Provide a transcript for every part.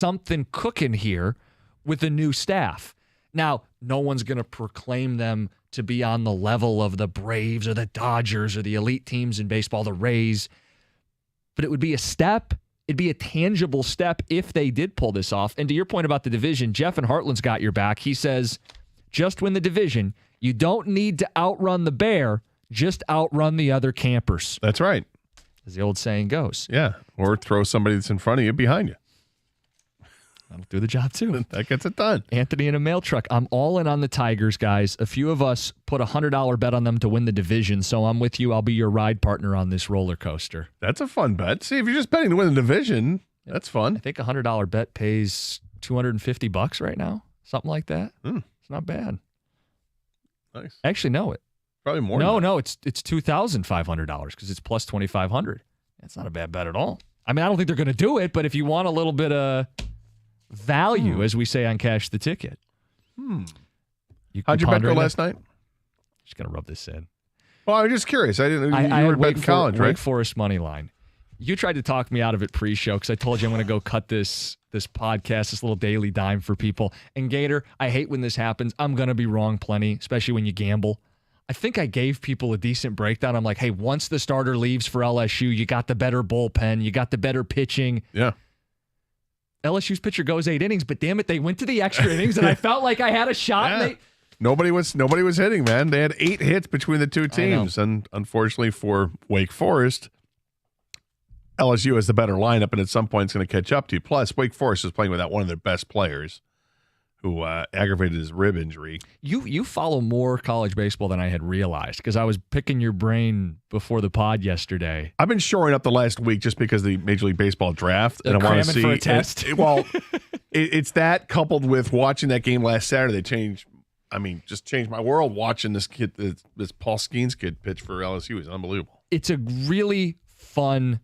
something cooking here with a new staff. Now, no one's going to proclaim them to be on the level of the Braves or the Dodgers or the elite teams in baseball, the Rays. But it would be a step. It'd be a tangible step if they did pull this off. And to your point about the division, Jeff in Heartland's got your back. He says, just win the division. You don't need to outrun the bear, just outrun the other campers. That's right. As the old saying goes. Yeah, or throw somebody that's in front of you behind you. That'll do the job, too. That gets it done. Anthony in a mail truck. I'm all in on the Tigers, guys. A few of us put a $100 bet on them to win the division, so I'm with you. I'll be your ride partner on this roller coaster. That's a fun bet. See, if you're just betting to win the division, that's fun. I think a $100 bet pays $250 right now, something like that. It's not bad. Nice. Actually, no. Probably more. No, it's $2,500 because it's plus $2,500. That's not a bad bet at all. I mean, I don't think they're going to do it, but if you want a little bit of value, as we say on Cash the Ticket. How'd you bet go last night? Just going to rub this in. Well, I was just curious. I didn't. You were betting college, right? Wake Forest money line. You tried to talk me out of it pre-show because I told you I'm going to go cut this podcast, this little daily dime for people. And Gator, I hate when this happens. I'm going to be wrong plenty, especially when you gamble. I think I gave people a decent breakdown. I'm like, hey, once the starter leaves for LSU, you got the better bullpen, you got the better pitching. Yeah. LSU's pitcher goes 8 innings, but damn it, they went to the extra innings, and I felt like I had a shot. Yeah. And Nobody was hitting, man. They had 8 hits between the two teams, and unfortunately for Wake Forest, LSU has the better lineup, and at some point it's going to catch up to you. Plus, Wake Forest is playing without one of their best players, who aggravated his rib injury. You follow more college baseball than I had realized because I was picking your brain before the pod yesterday. I've been shoring up the last week just because of the Major League Baseball draft, and I want to see for a test. It's that coupled with watching that game last Saturday. Just changed my world watching this kid, this Paul Skeens kid pitch for LSU. Is unbelievable. It's a really fun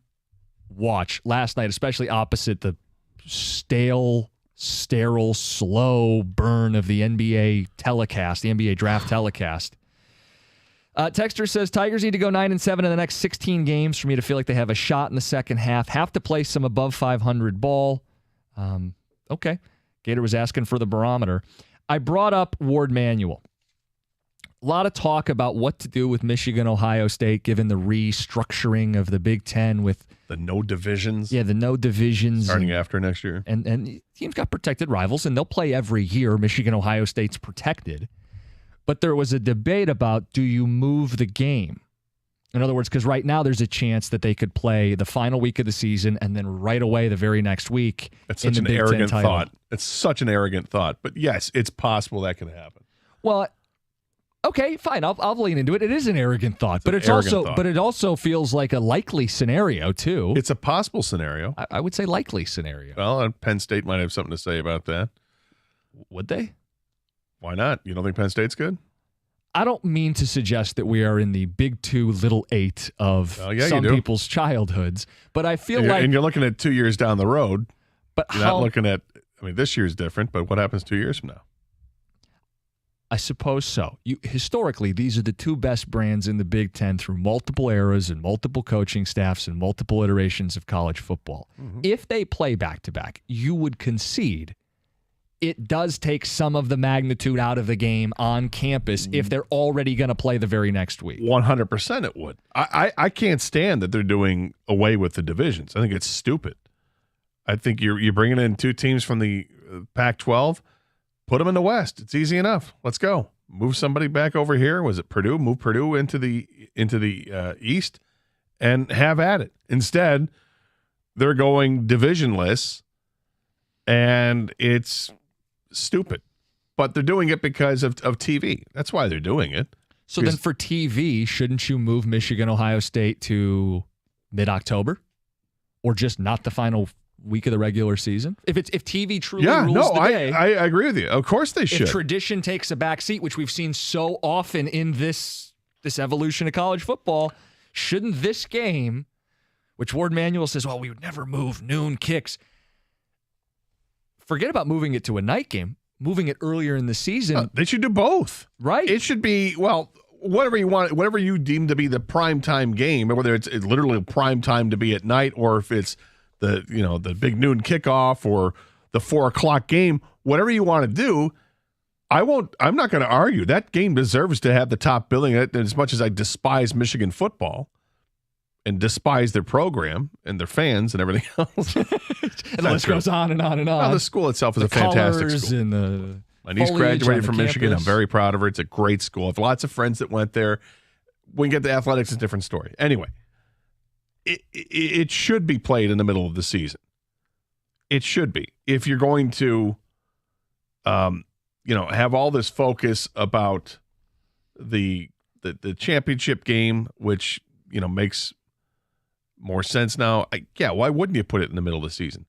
watch last night, especially opposite the sterile, slow burn of the NBA telecast, the NBA draft telecast. Texter says, Tigers need to go 9-7 in the next 16 games for me to feel like they have a shot in the second half. Have to play some above 500 ball. Okay. Gator was asking for the barometer. I brought up Ward Manuel. A lot of talk about what to do with Michigan, Ohio State, given the restructuring of the Big Ten with the no divisions. Yeah, the no divisions. Starting after next year. And teams got protected rivals, and they'll play every year. Michigan, Ohio State's protected. But there was a debate about, do you move the game? In other words, because right now there's a chance that they could play the final week of the season and then right away the very next week. It's such an arrogant thought. It's such an arrogant thought. But yes, it's possible that can happen. Well, okay, fine. I'll lean into it. It is an arrogant thought, but it also feels like a likely scenario too. It's a possible scenario. I would say likely scenario. Well, Penn State might have something to say about that. Would they? Why not? You don't think Penn State's good? I don't mean to suggest that we are in the Big 2, Little 8 of some people's childhoods, but I feel like... And you're looking at 2 years down the road. But you're not looking at... this year's different, but what happens 2 years from now? I suppose so. Historically, these are the two best brands in the Big Ten through multiple eras and multiple coaching staffs and multiple iterations of college football. Mm-hmm. If they play back-to-back, you would concede it does take some of the magnitude out of the game on campus if they're already going to play the very next week. 100% it would. I can't stand that they're doing away with the divisions. I think it's stupid. I think you're bringing in two teams from the Pac-12, put them in the West. It's easy enough. Let's go. Move somebody back over here. Was it Purdue? Move Purdue into the East and have at it. Instead, they're going divisionless, and it's stupid. But they're doing it because of TV. That's why they're doing it. So then for TV, shouldn't you move Michigan, Ohio State to mid-October? Or just not the final week of the regular season? If TV truly rules the day. I agree with you. Of course they should. If tradition takes a back seat, which we've seen so often in this evolution of college football, shouldn't this game, which Ward Manuel says, well, we would never move noon kicks. Forget about moving it to a night game. Moving it earlier in the season. They should do both. Right. It should be, whatever you want, whatever you deem to be the primetime game, whether it's literally prime time to be at night or if it's the big noon kickoff or the 4:00 game, whatever you want to do. I'm not going to argue. That game deserves to have the top billing. As much as I despise Michigan football and despise their program and their fans and everything else. And the list goes on and on and on. Well, the school itself is a fantastic school. And my niece graduated from Michigan. I'm very proud of her. It's a great school. I have lots of friends that went there. When you get to athletics, it's a different story. Anyway, it should be played in the middle of the season. It should be. If you're going to have all this focus about the championship game, which, makes more sense now. Why wouldn't you put it in the middle of the season?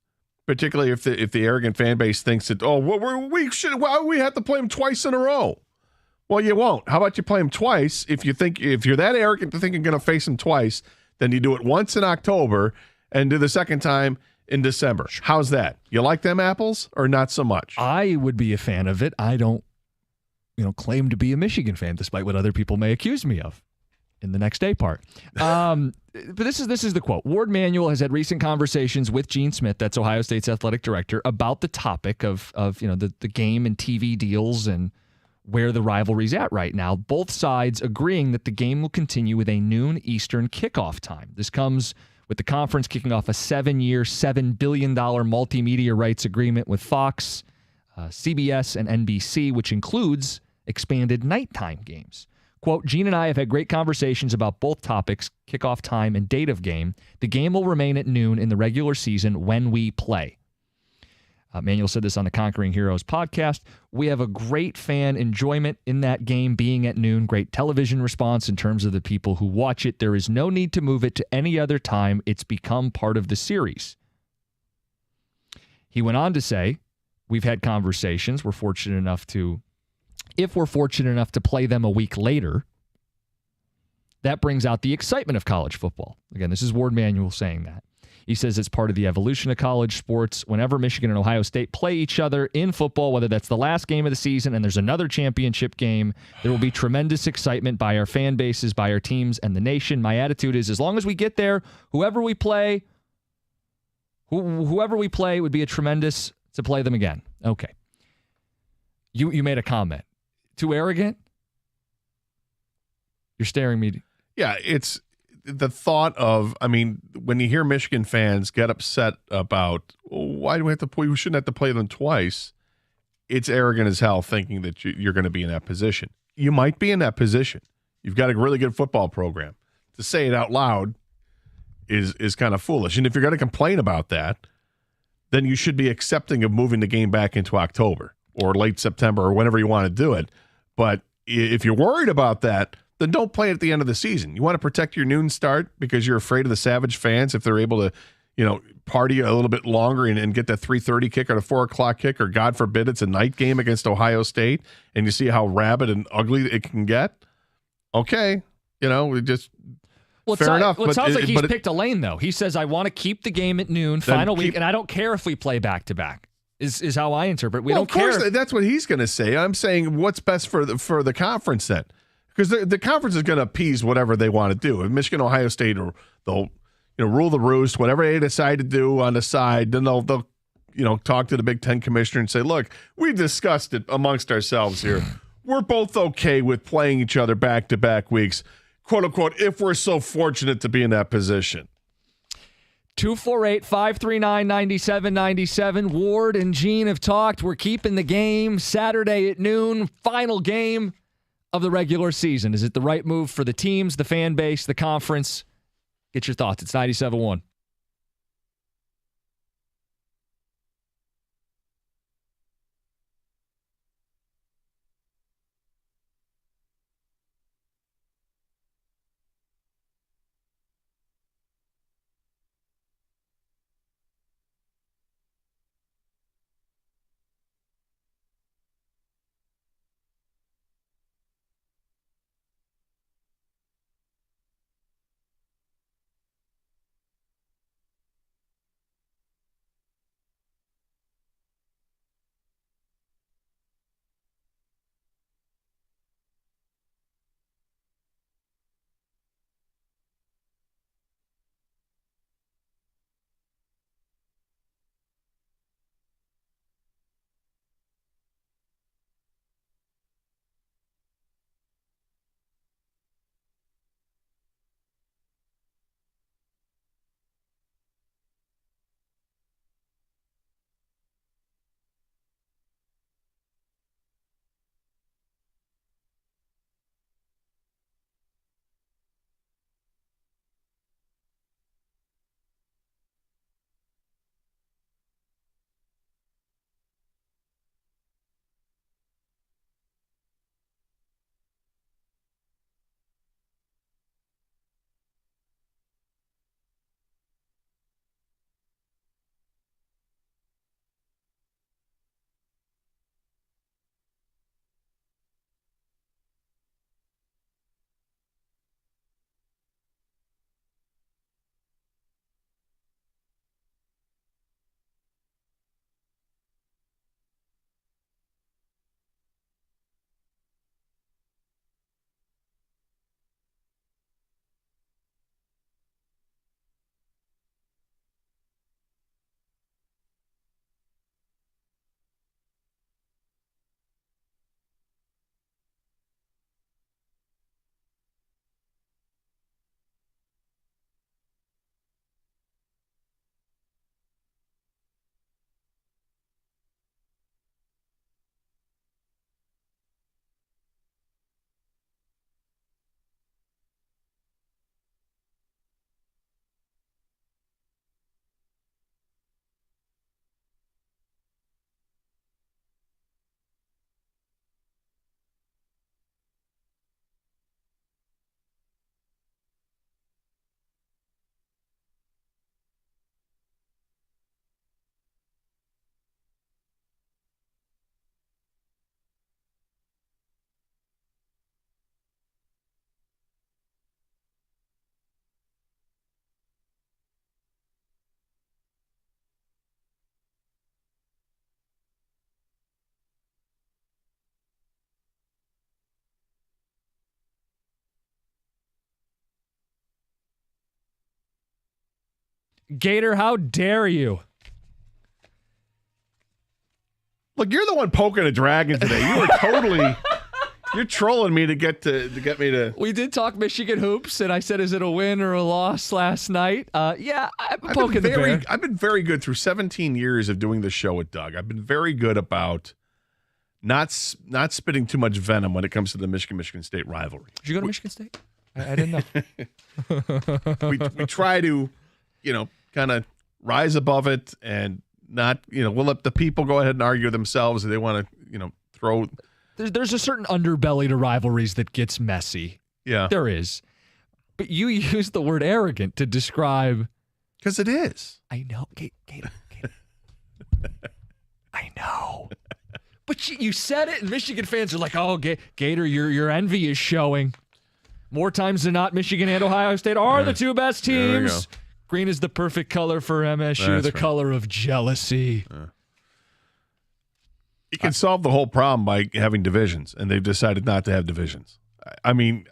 Particularly if the arrogant fan base thinks that, we have to play them twice in a row. Well, you won't. How about you play them twice? If you're that arrogant to think you're going to face them twice, then you do it once in October and do the second time in December. How's that? You like them apples or not so much? I would be a fan of it. I don't, claim to be a Michigan fan, despite what other people may accuse me of in the next day part. But this is the quote. Warde Manuel has had recent conversations with Gene Smith, that's Ohio State's athletic director, about the topic of the game and TV deals and where the rivalry's at right now. Both sides agreeing that the game will continue with a noon Eastern kickoff time. This comes with the conference kicking off a 7-year, $7 billion multimedia rights agreement with Fox, CBS, and NBC, which includes expanded nighttime games. Quote, Gene and I have had great conversations about both topics, kickoff time and date of game. The game will remain at noon in the regular season when we play. Manuel said this on the Conquering Heroes podcast. We have a great fan enjoyment in that game being at noon, great television response in terms of the people who watch it. There is no need to move it to any other time. It's become part of the series. He went on to say, we've had conversations. If we're fortunate enough to play them a week later, that brings out the excitement of college football. Again, this is Warde Manuel saying that. He says it's part of the evolution of college sports. Whenever Michigan and Ohio State play each other in football, whether that's the last game of the season and there's another championship game, there will be tremendous excitement by our fan bases, by our teams, and the nation. My attitude is, as long as we get there, whoever we play, it would be a tremendous to play them again. Okay. You made a comment. Too arrogant? You're staring me. Yeah, it's the thought of, when you hear Michigan fans get upset about, why do we shouldn't have to play them twice? It's arrogant as hell thinking that you're going to be in that position. You might be in that position. You've got a really good football program. To say it out loud is kind of foolish. And if you're going to complain about that, then you should be accepting of moving the game back into October or late September or whenever you want to do it. But if you're worried about that, then don't play it at the end of the season. You want to protect your noon start because you're afraid of the Savage fans if they're able to, party a little bit longer and get that 3:30 kick or the 4:00 kick, or God forbid it's a night game against Ohio State and you see how rabid and ugly it can get. Okay, fair enough. Well, it sounds like he's picked a lane, though. He says, I want to keep the game at noon, final week, and I don't care if we play back-to-back. Is how I interpret. We don't care. Of course, that's what he's going to say. I'm saying what's best for the conference then, because the conference is going to appease whatever they want to do. If Michigan, Ohio State, or they'll rule the roost, whatever they decide to do on the side, then they'll talk to the Big Ten commissioner and say, look, we discussed it amongst ourselves here. We're both okay with playing each other back-to-back weeks, quote unquote, if we're so fortunate to be in that position. 248-539-9797. Warde and Gene have talked. We're keeping the game Saturday at noon. Final game of the regular season. Is it the right move for the teams, the fan base, the conference? Get your thoughts. It's 97.1. Gator, how dare you? Look, you're the one poking a dragon today. You were totally... You're trolling me to get me to. We did talk Michigan hoops, and I said, "Is it a win or a loss?" last night. Yeah, I'm poking the bear. I've been very good through 17 years of doing this show with Doug. I've been very good about not spitting too much venom when it comes to the Michigan State rivalry. Did you go to Michigan State? I didn't know. we try to, kind of rise above it and not, we'll let the people go ahead and argue themselves if they want to, throw. There's a certain underbelly to rivalries that gets messy. Yeah. There is. But you use the word arrogant to describe. Because it is. I know. Gator. I know. But you said it, and Michigan fans are like, oh, Gator, your envy is showing. More times than not, Michigan and Ohio State are the two best teams. Green is the perfect color for MSU, That's right. color of jealousy. You can solve the whole problem by having divisions, and they've decided not to have divisions. I mean,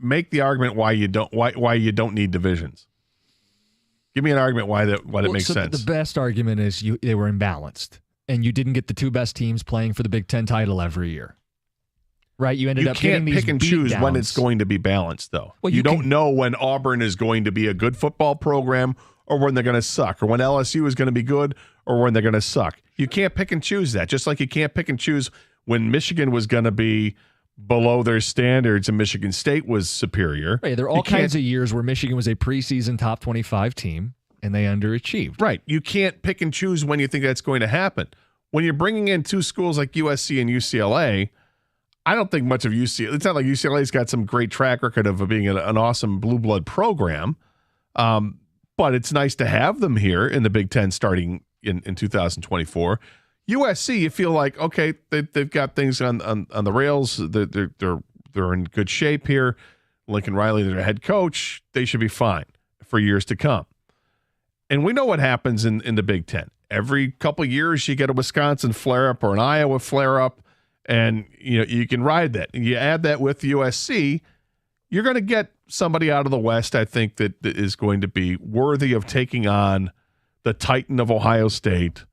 make the argument why you don't need divisions. Give me an argument why that makes sense. The best argument is they were imbalanced, and you didn't get the two best teams playing for the Big Ten title every year. Right? You ended up getting these pick and choose when beatdowns. it's going to be balanced, though. Well, you don't know when Auburn is going to be a good football program or when they're going to suck, or when LSU is going to be good or when they're going to suck. You can't pick and choose that, just like you can't pick and choose when Michigan was going to be below their standards and Michigan State was superior. Right, there are all kinds of years where Michigan was a preseason top 25 team and they underachieved. Right. You can't pick and choose when you think that's going to happen. When you're bringing in two schools like USC and UCLA, I don't think much of UCLA. It's not like UCLA's got some great track record of being an awesome blue blood program, but it's nice to have them here in the Big Ten starting in 2024. USC, you feel like, okay, they've got things on the rails. They're in good shape here. Lincoln Riley, their head coach, they should be fine for years to come. And we know what happens in the Big Ten. Every couple of years, you get a Wisconsin flare-up or an Iowa flare-up, and you can ride that. And you add that with USC, you're going to get somebody out of the West, I think, that is going to be worthy of taking on the Titan of Ohio State,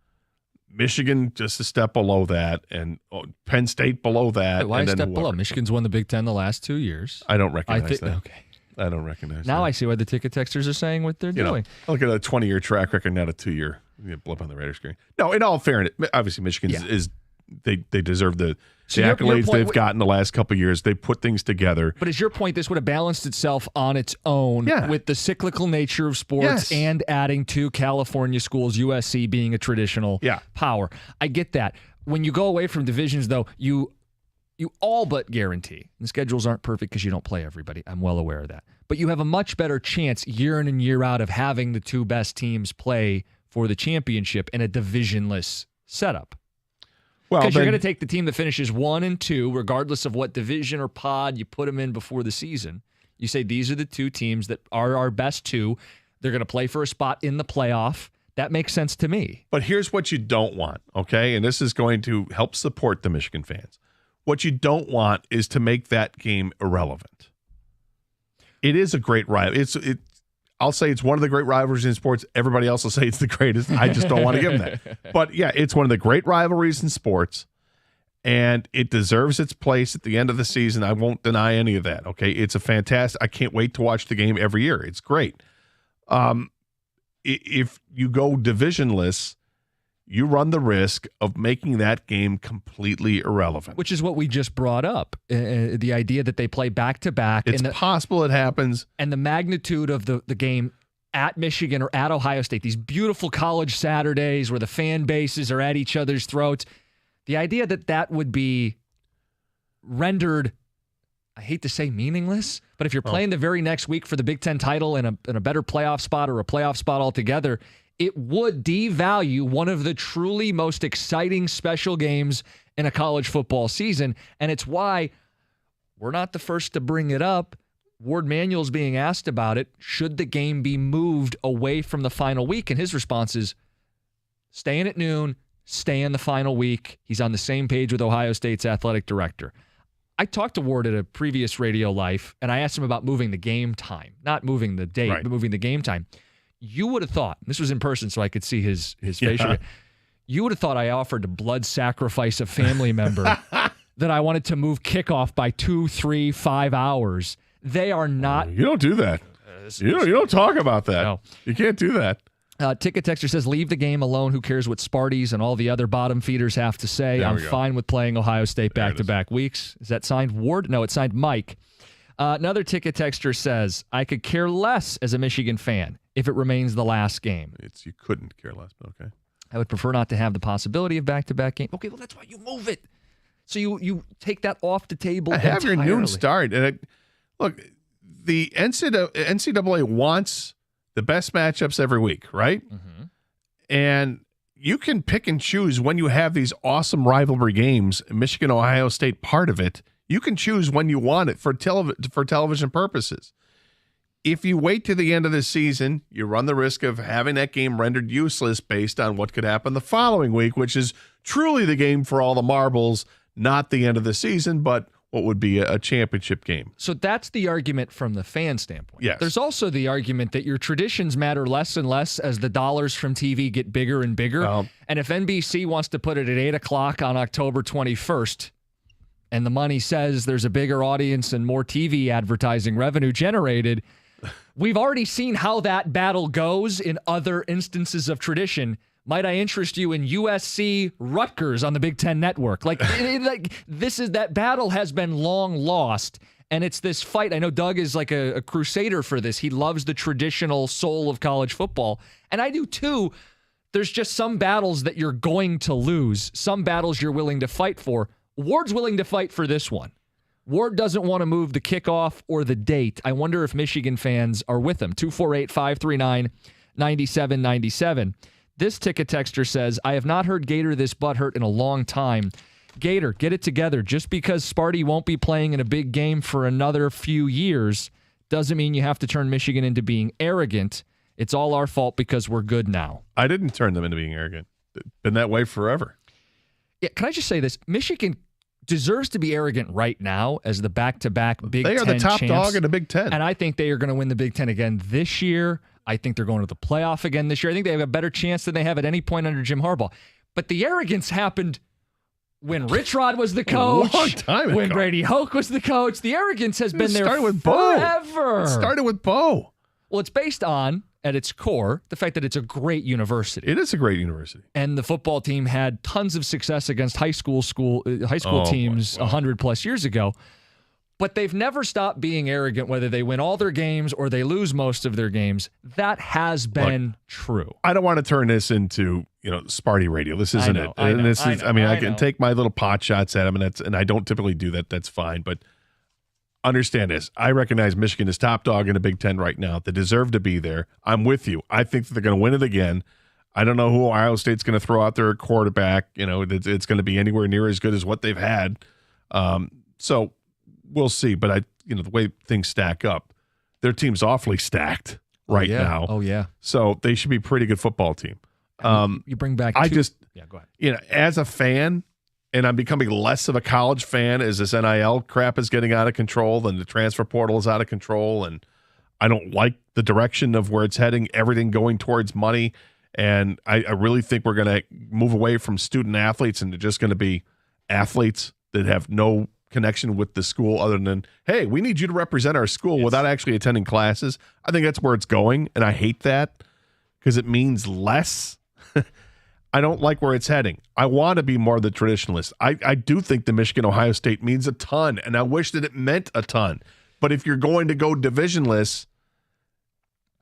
Michigan just a step below that, and Penn State below that. Why and a then step whoever. below? Michigan's won the Big Ten the last 2 years. I don't recognize that. Okay. I don't recognize Now that. I see why the ticket texters are saying what they're doing. Look at a 20-year track record, not a 2-year blip on the radar screen. No, in all fairness, obviously Michigan is they deserve the accolades they've gotten the last couple of years. They put things together. But is your point this would have balanced itself on its own with the cyclical nature of sports and adding two California schools, USC being a traditional power? I get that. When you go away from divisions, though, you all but guarantee, and the schedules aren't perfect because you don't play everybody. I'm well aware of that. But you have a much better chance year in and year out of having the two best teams play for the championship in a divisionless setup. Well, because you're going to take the team that finishes 1 and 2, regardless of what division or pod you put them in before the season. You say these are the two teams that are our best two. They're going to play for a spot in the playoff. That makes sense to me. But here's what you don't want, okay? And this is going to help support the Michigan fans. What you don't want is to make that game irrelevant. It is a great rivalry. I'll say it's one of the great rivalries in sports. Everybody else will say it's the greatest. I just don't want to give them that. But yeah, it's one of the great rivalries in sports, and it deserves its place at the end of the season. I won't deny any of that. Okay, it's a fantastic. I can't wait to watch the game every year. It's great. If you go divisionless, you run the risk of making that game completely irrelevant. Which is what we just brought up. The idea that they play back-to-back. It's possible it happens. And the magnitude of the game at Michigan or at Ohio State, these beautiful college Saturdays where the fan bases are at each other's throats. The idea that would be rendered, I hate to say meaningless, but if you're playing the very next week for the Big Ten title in a better playoff spot or a playoff spot altogether, it would devalue one of the truly most exciting special games in a college football season. And it's why we're not the first to bring it up. Ward Manuel's being asked about it. Should the game be moved away from the final week? And his response is, stay in at noon, stay in the final week. He's on the same page with Ohio State's athletic director. I talked to Ward at a previous Radio Life, and I asked him about moving the game time. Not moving the date, but moving the game time. You would have thought, this was in person so I could see his facial. You would have thought I offered to blood sacrifice a family member that I wanted to move kickoff by 2, 3, 5 hours. They are not. You don't do that. You don't talk about that. No. You can't do that. Ticket Texter says, leave the game alone. Who cares what Sparties and all the other bottom feeders have to say? I'm fine with playing Ohio State back-to-back weeks. Is that signed Ward? No, it's signed Mike. Another Ticket Texter says, I could care less as a Michigan fan if it remains the last game. You couldn't care less, but okay. I would prefer not to have the possibility of back-to-back games. Okay, well, that's why you move it. So you take that off the table Have entirely. your noon start. And look, the NCAA wants the best matchups every week, right? Mm-hmm. And you can pick and choose when you have these awesome rivalry games, Michigan, Ohio State part of it. You can choose when you want it for television purposes. If you wait to the end of the season, you run the risk of having that game rendered useless based on what could happen the following week, which is truly the game for all the marbles, not the end of the season, but what would be a championship game. So that's the argument from the fan standpoint. Yes. There's also the argument that your traditions matter less and less as the dollars from TV get bigger and bigger. And if NBC wants to put it at 8 o'clock on October 21st, and the money says there's a bigger audience and more TV advertising revenue generated, we've already seen how that battle goes in other instances of tradition. Might I interest you in USC Rutgers on the Big Ten Network? That battle has been long lost, and it's this fight. I know Doug is like a crusader for this. He loves the traditional soul of college football, and I do too. There's just some battles that you're going to lose, some battles you're willing to fight for. Ward's willing to fight for this one. Ward doesn't want to move the kickoff or the date. I wonder if Michigan fans are with him. 248-539-9797. This Ticket Texter says, I have not heard Gator this butthurt in a long time. Gator, get it together. Just because Sparty won't be playing in a big game for another few years doesn't mean you have to turn Michigan into being arrogant. It's all our fault because we're good now. I didn't turn them into being arrogant. Been that way forever. Yeah, can I just say this? Michigan deserves to be arrogant right now as the back-to-back Big Ten champs. They are the top champs. dog in the Big Ten. And I think they are going to win the Big Ten again this year. I think they're going to the playoff again this year. I think they have a better chance than they have at any point under Jim Harbaugh. But the arrogance happened when Rich Rod was the coach, a long time when ago. Brady Hoke was the coach. The arrogance has been there forever. It started with Bo. Well, it's based on, at its core, the fact that it's a great university. It is a great university. And the football team had tons of success against high school teams 100-plus years ago. But they've never stopped being arrogant, whether they win all their games or they lose most of their games. That has been true. I don't want to turn this into, Sparty radio. This isn't it. I can take my little pot shots at them, and I don't typically do that. That's fine. But understand this. I recognize Michigan is top dog in the Big Ten right now. They deserve to be there. I'm with you. I think that they're going to win it again. I don't know who Ohio State's going to throw out their quarterback. It's going to be anywhere near as good as what they've had. So we'll see. But the way things stack up, their team's awfully stacked now. Oh yeah. So they should be a pretty good football team. You bring back. Go ahead. As a fan, and I'm becoming less of a college fan as this NIL crap is getting out of control and the transfer portal is out of control, and I don't like the direction of where it's heading. Everything going towards money. And I really think we're going to move away from student athletes and they're just going to be athletes that have no connection with the school other than, hey, we need you to represent our school without actually attending classes. I think that's where it's going, and I hate that because it means less. I don't like where it's heading. I want to be more the traditionalist. I do think the Michigan-Ohio State means a ton, and I wish that it meant a ton. But if you're going to go divisionless,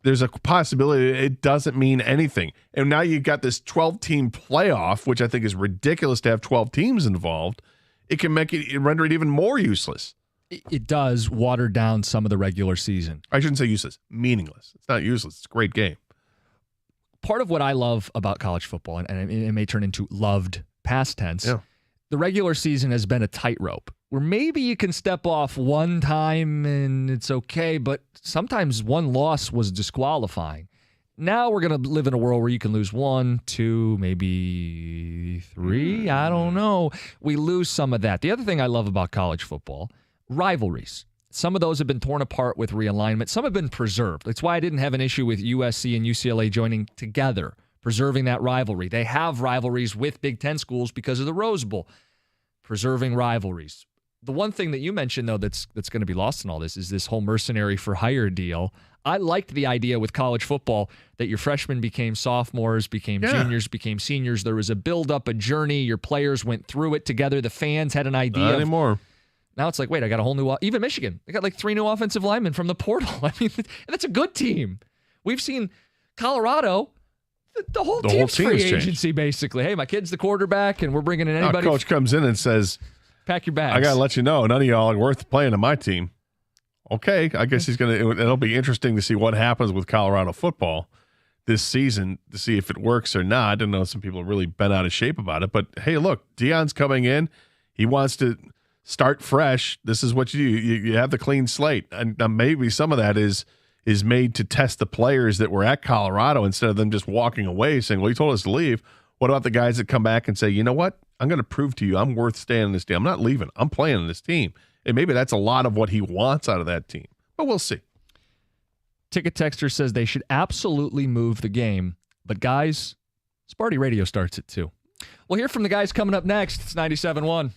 there's a possibility it doesn't mean anything. And now you've got this 12-team playoff, which I think is ridiculous to have 12 teams involved. It can render it even more useless. It does water down some of the regular season. I shouldn't say useless. Meaningless. It's not useless. It's a great game. Part of what I love about college football, and it may turn into loved past tense, the regular season has been a tightrope where maybe you can step off one time and it's okay, but sometimes one loss was disqualifying. Now we're going to live in a world where you can lose 1, 2, maybe 3. I don't know. We lose some of that. The other thing I love about college football, rivalries. Some of those have been torn apart with realignment. Some have been preserved. That's why I didn't have an issue with USC and UCLA joining together, preserving that rivalry. They have rivalries with Big Ten schools because of the Rose Bowl, preserving rivalries. The one thing that you mentioned, though, that's going to be lost in all this is this whole mercenary for hire deal. I liked the idea with college football that your freshmen became sophomores, became juniors, became seniors. There was a build-up, a journey. Your players went through it together. The fans had an idea. Not anymore. Now it's like, wait, I got a whole new... Even Michigan, they got like 3 new offensive linemen from the portal. I mean, that's a good team. We've seen Colorado... The whole team's free agency, basically. Hey, my kid's the quarterback, and we're bringing in anybody. Coach comes in and says, pack your bags. I got to let you know, none of y'all are worth playing on my team. Okay, I guess he's going to – it'll be interesting to see what happens with Colorado football this season to see if it works or not. I know some people are really bent out of shape about it. But, hey, look, Deion's coming in. He wants to start fresh. This is what you have the clean slate. And maybe some of that is made to test the players that were at Colorado instead of them just walking away saying, well, you told us to leave. What about the guys that come back and say, you know what? I'm going to prove to you I'm worth staying in this team. I'm not leaving. I'm playing in this team. And maybe that's a lot of what he wants out of that team. But we'll see. Ticket Texter says they should absolutely move the game. But guys, Sparty Radio starts at 2. We'll hear from the guys coming up next. It's 97.1.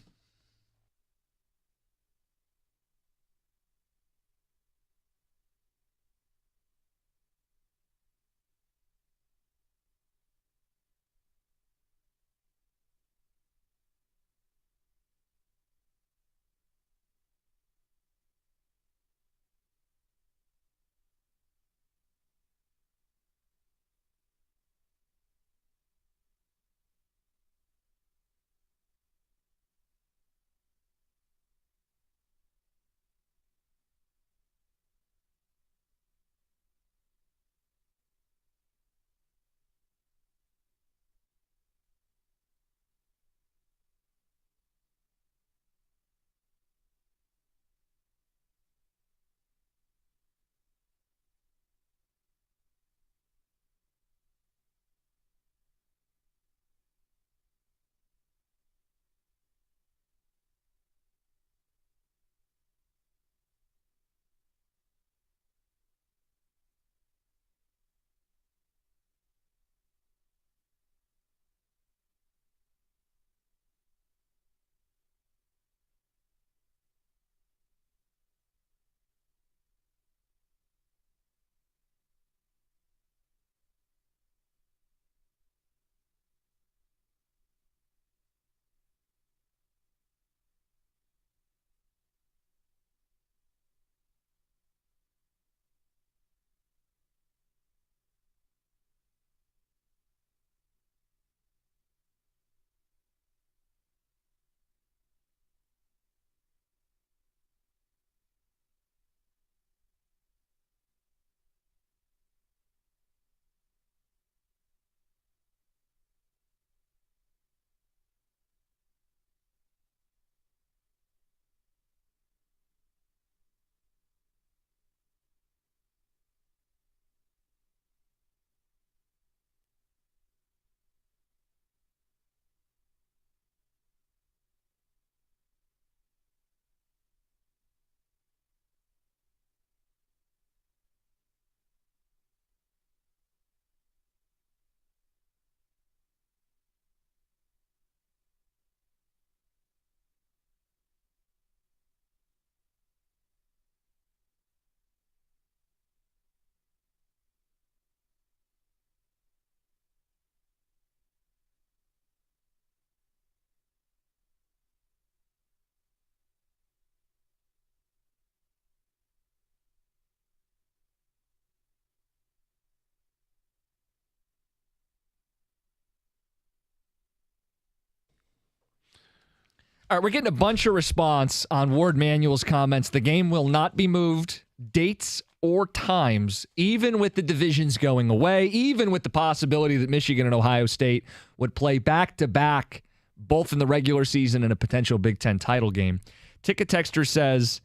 All right, we're getting a bunch of response on Ward Manuel's comments. The game will not be moved, dates or times, even with the divisions going away, even with the possibility that Michigan and Ohio State would play back-to-back, both in the regular season and a potential Big Ten title game. Ticket Texter says,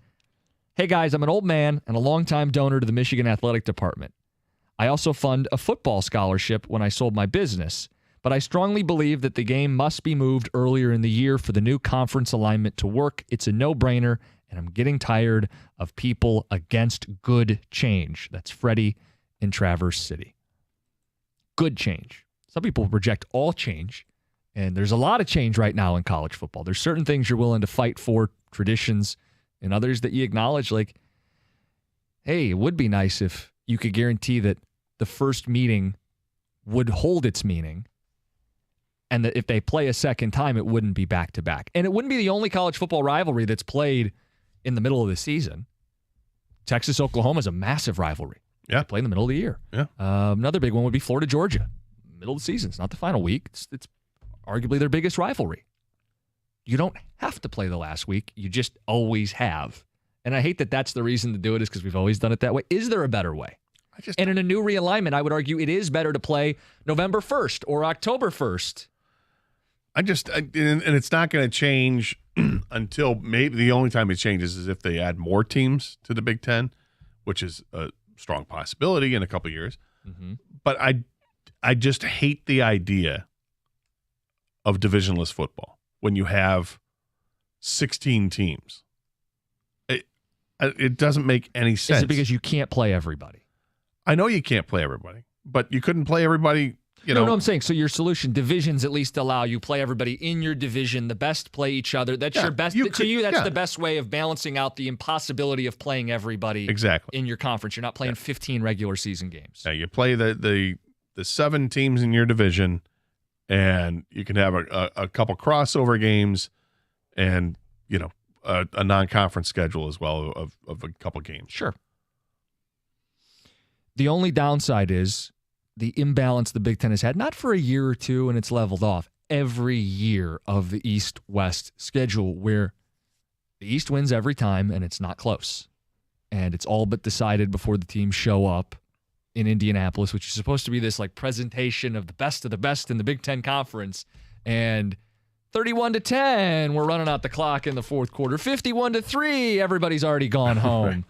hey guys, I'm an old man and a longtime donor to the Michigan Athletic Department. I also fund a football scholarship when I sold my business. but I strongly believe that the game must be moved earlier in the year for the new conference alignment to work. It's a no-brainer, and I'm getting tired of people against good change. That's Freddie in Traverse City. Good change. Some people reject all change, and there's a lot of change right now in college football. There's certain things you're willing to fight for, traditions, and others that you acknowledge, like, hey, it would be nice if you could guarantee that the first meeting would hold its meaning, and that if they play a second time, it wouldn't be back-to-back. And it wouldn't be the only college football rivalry that's played in the middle of the season. Texas-Oklahoma is a massive rivalry. Yeah. They play in the middle of the year. Yeah. Another big one would be Florida-Georgia. Middle of the season. It's not the final week. It's arguably their biggest rivalry. You don't have to play the last week. You just always have. And I hate that that's the reason to do it, is because we've always done it that way. Is there a better way? And in a new realignment, I would argue it is better to play November 1st or October 1st. And it's not going to change until maybe the only time it changes is if they add more teams to the Big Ten, which is a strong possibility in a couple of years. Mm-hmm. But I just hate the idea of divisionless football when you have 16 teams. It doesn't make any sense. Is it because you can't play everybody? I know you can't play everybody, but you couldn't play everybody. No, I'm saying, so your solution, divisions at least allow you play everybody in your division. The best play each other. That's your best. That's the best way of balancing out the impossibility of playing everybody in your conference. You're not playing 15 regular season games. Yeah, you play the 7 teams in your division, and you can have a couple crossover games, and a non-conference schedule as well of a couple games. Sure. The only downside is the imbalance the Big Ten has had, not for a year or two and it's leveled off, every year of the East-West schedule, where the East wins every time and it's not close. And it's all but decided before the teams show up in Indianapolis, which is supposed to be this like presentation of the best in the Big Ten Conference. And 31-10, we're running out the clock in the fourth quarter. 51-3, everybody's already gone home. Right.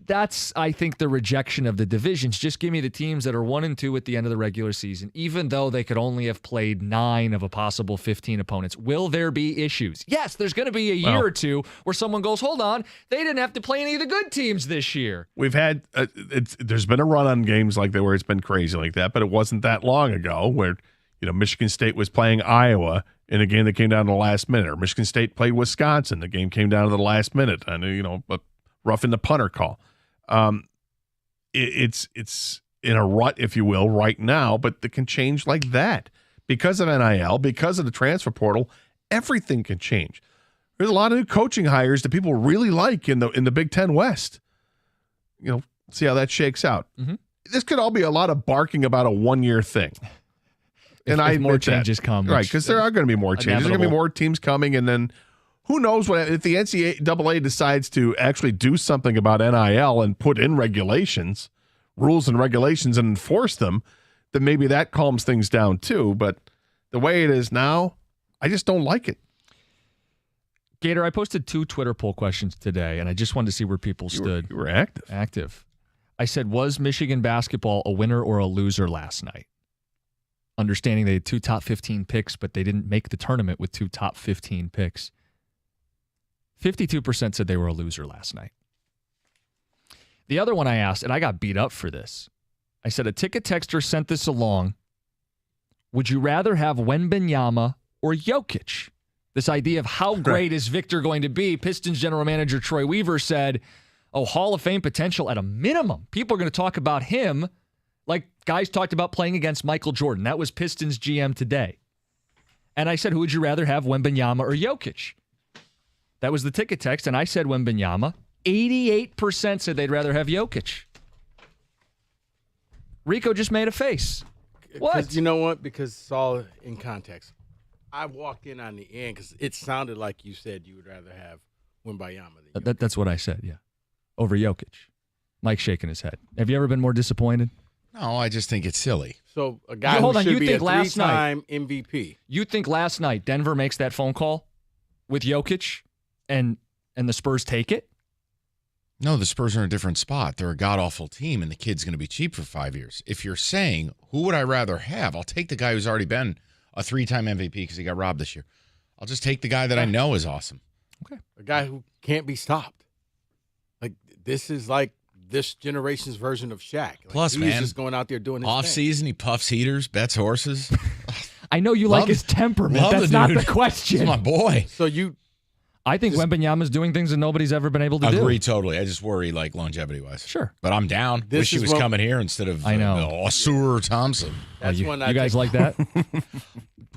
That's, I think, the rejection of the divisions. Just give me the teams that are 1 and 2 at the end of the regular season, even though they could only have played 9 of a possible 15 opponents. Will there be issues? Yes, there's going to be a year or two where someone goes, hold on, they didn't have to play any of the good teams this year. We've had, there's been a run on games like that where it's been crazy like that, but it wasn't that long ago where, Michigan State was playing Iowa in a game that came down to the last minute, or Michigan State played Wisconsin. The game came down to the last minute, and, roughing the punter call. It's in a rut, if you will, right now, but it can change like that because of NIL, because of the transfer portal. Everything can change. There's a lot of new coaching hires that people really like in the Big Ten West. See how that shakes out. Mm-hmm. This could all be a lot of barking about a 1-year thing. If more changes come, right? Because there are going to be more changes. There's going to be more teams coming, and then who knows if the NCAA decides to actually do something about NIL and put in rules and regulations, and enforce them, then maybe that calms things down too. But the way it is now, I just don't like it. Gator, I posted 2 Twitter poll questions today, and I just wanted to see where people stood. You were active. Active. I said, was Michigan basketball a winner or a loser last night? Understanding they had 2 top 15 picks, but they didn't make the tournament with 2 top 15 picks. 52% said they were a loser last night. The other one I asked, and I got beat up for this. I said, a ticket texter sent this along. Would you rather have Wembanyama or Jokic? This idea of how great is Victor going to be. Pistons general manager Troy Weaver said, Hall of Fame potential at a minimum. People are going to talk about him like guys talked about playing against Michael Jordan. That was Pistons GM today. And I said, who would you rather have, Wembanyama or Jokic? That was the ticket text, and I said Wembanyama. 88% said they'd rather have Jokic. Rico just made a face. What? You know what? Because it's all in context. I walked in on the end because it sounded like you said you would rather have Wembanyama than Jokic. That's what I said, yeah. Over Jokic. Mike's shaking his head. Have you ever been more disappointed? No, I just think it's silly. So a guy who should be a 3-time MVP. You think last night Denver makes that phone call with Jokic and the Spurs take it? No, the Spurs are in a different spot. They're a god-awful team, and the kid's going to be cheap for 5 years. If you're saying, who would I rather have? I'll take the guy who's already been a 3-time MVP because he got robbed this year. I'll just take the guy that I know is awesome. A guy who can't be stopped. Like, this is like this generation's version of Shaq. Like, Plus, he's man, just going out there doing his thing. Off-season, he puffs heaters, bets horses. I know you Love- like his temperament. love the That's not dude. the question. He's my boy. So you I think Wembanyama's doing things that nobody's ever been able to do. Agree totally. I just worry, like, longevity-wise. Sure. But I'm down. This Wish he is was what- coming here instead of I know. Osur Thompson. that's you when you I guys think, like that?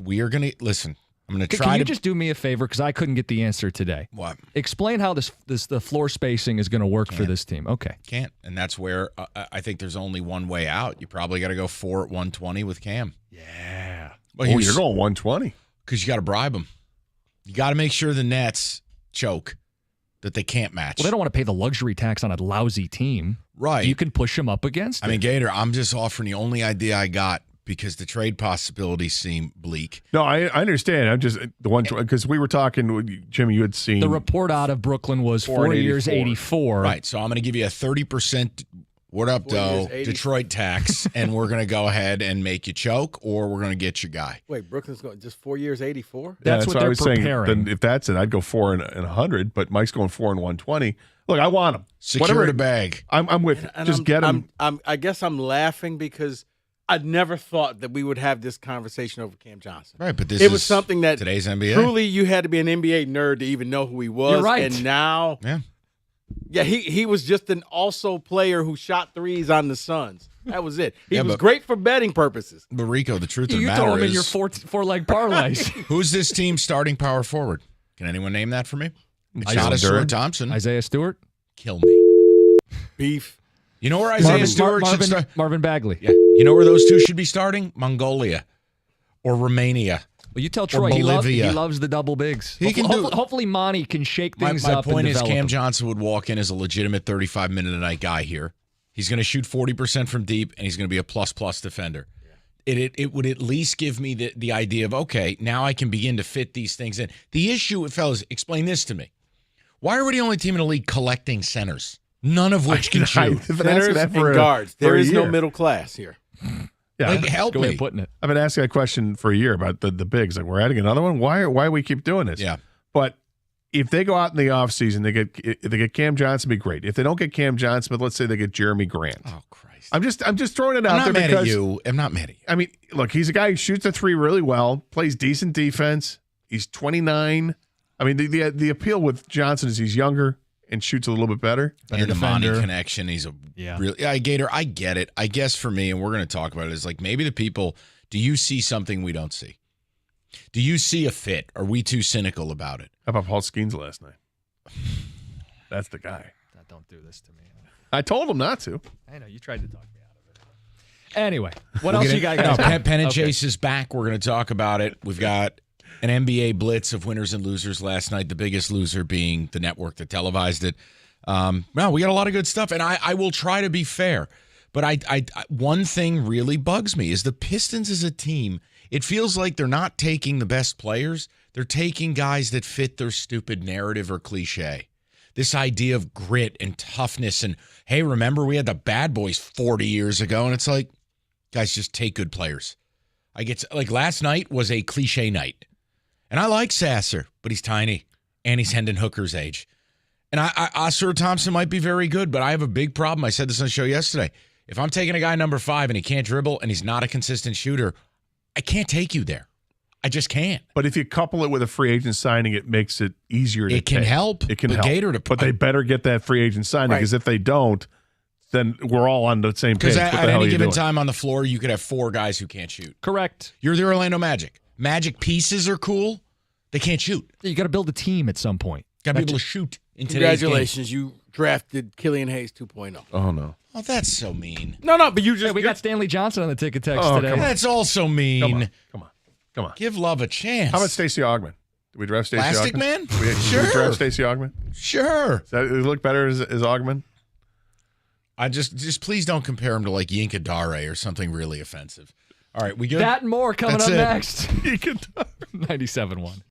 We are going to – listen, I'm going to Can try you to – just do me a favor because I couldn't get the answer today? What? Explain how the floor spacing is going to work for Can't. this team. Okay. Can't. And that's where I think there's only one way out. You probably got to go 4 at 120 with Cam. Yeah. Well, Oh, you're going 120. Because you got to bribe them. You got to make sure the Nets choke, that they can't match. Well, they don't want to pay the luxury tax on a lousy team. Right. You can push them up against I it. mean, Gator, I'm just offering the only idea I got because the trade possibilities seem bleak. No, I understand. I'm just the one because we were talking, Jimmy. You had seen the report out of Brooklyn was 4 4 and years, 84. Right. So I'm going to give you a 30%, what up, 4 years, though, 80. Detroit tax, and we're going to go ahead and make you choke, or we're going to get your guy. wait, Brooklyn's going just 4 years, 84? That's what I they're was preparing. saying. Then if that's it, I'd go 4 and 100. But Mike's going 4 and 120. Look, I want him. Secure the bag. I'm with. And Just get him. I guess I'm laughing because I never thought that we would have this conversation over Cam Johnson. Right, but this It is was something that today's NBA. truly you had to be an NBA nerd to even know who he was. You're right. And now, Yeah. he was just an also player who shot threes on the Suns. That was it. He Yeah, was but- great for betting purposes. But Rico, the truth of the You matter throw them in is, your four-leg parlays. who's this team starting power forward? Can anyone name that for me? Jalen Shot Duren. Thompson. Isaiah Stewart. Kill me. Beef. You know where Isaiah Stewart should start? Marvin Bagley. Yeah. You know where those two should be starting? Mongolia or Romania. Well, you tell Troy he Bolivia. loves the double bigs. He can do- Hopefully Monty can shake My things up. point and is develop Cam him. Johnson would walk in as a legitimate 35-minute-a-night guy here. He's going to shoot 40% from deep, and he's going to be a plus-plus defender. It would at least give me the idea of, okay, now I can begin to fit these things in. The issue, fellas, explain this to me. Why are we the only team in the league collecting centers? None of which can shoot. I've been asking Centers that and for guards. for There a is no year. middle class here. Yeah, Like, help Good way me. of putting it. I've been asking that question for a year about the bigs. Like, we're adding another one. Why we keep doing this? Yeah. But if they go out in the offseason, if they get Cam Johnson, be great. If they don't get Cam Johnson, but let's say they get Jeremy Grant. Oh, Christ. I'm just throwing it I'm out not there mad because at you. I'm not mad at you. I mean, look, he's a guy who shoots the three really well, plays decent defense. He's 29. I mean, the appeal with Johnson is he's younger and shoots a little bit better. And the Monty defender. connection, he's a Yeah. real Gator. I get it. I guess for me, and we're going to talk about it, is like maybe the people. Do you see something we don't see? Do you see a fit? Are we too cynical about it? How about Paul Skeens last night? That's the guy. Don't do this to me. I told him not to. I know you tried to talk me out of it. Anyway, what else you got? No, guys? Penn and Okay. Chase is back. We're going to talk about it. We've got an NBA blitz of winners and losers last night. The biggest loser being the network that televised it. No, we got a lot of good stuff, and I will try to be fair. But I one thing really bugs me is the Pistons as a team. It feels like they're not taking the best players. They're taking guys that fit their stupid narrative or cliche. This idea of grit and toughness and, hey, remember we had the bad boys 40 years ago? And it's like, guys, just take good players. I get like last night was a cliche night. And I like Sasser, but he's tiny and he's Hendon Hooker's age. And Osur Thompson might be very good, but I have a big problem. I said this on the show yesterday. If I'm taking a guy number 5 and he can't dribble and he's not a consistent shooter, I can't take you there. I just can't. But if you couple it with a free agent signing, it makes it easier to It can take. help. It can But help. Gator to- but they better get that free agent signing Right. because if they don't, then we're all on the same page. Because What the at hell are any you given doing? time on the floor, you could have 4 guys who can't shoot. Correct. You're the Orlando Magic. Magic pieces are cool. They can't shoot. You got to build a team at some point. Got to be able to shoot in today's game. Congratulations, you drafted Killian Hayes 2.0. Oh no! Oh, that's so mean. No, but you just Hey, we got Stanley Johnson on the ticket text Oh, today. come on. That's also mean. Come on. Give love a chance. How about Stacey Augman? Did we draft Stacey Plastic Augman? Man? Did we Sure. draft Stacey Augman? Sure. Does that look better as Augman? I just please don't compare him to like Yinka Dare or something really offensive. All right, we good? That and more coming That's up it. next. You could. 97.1.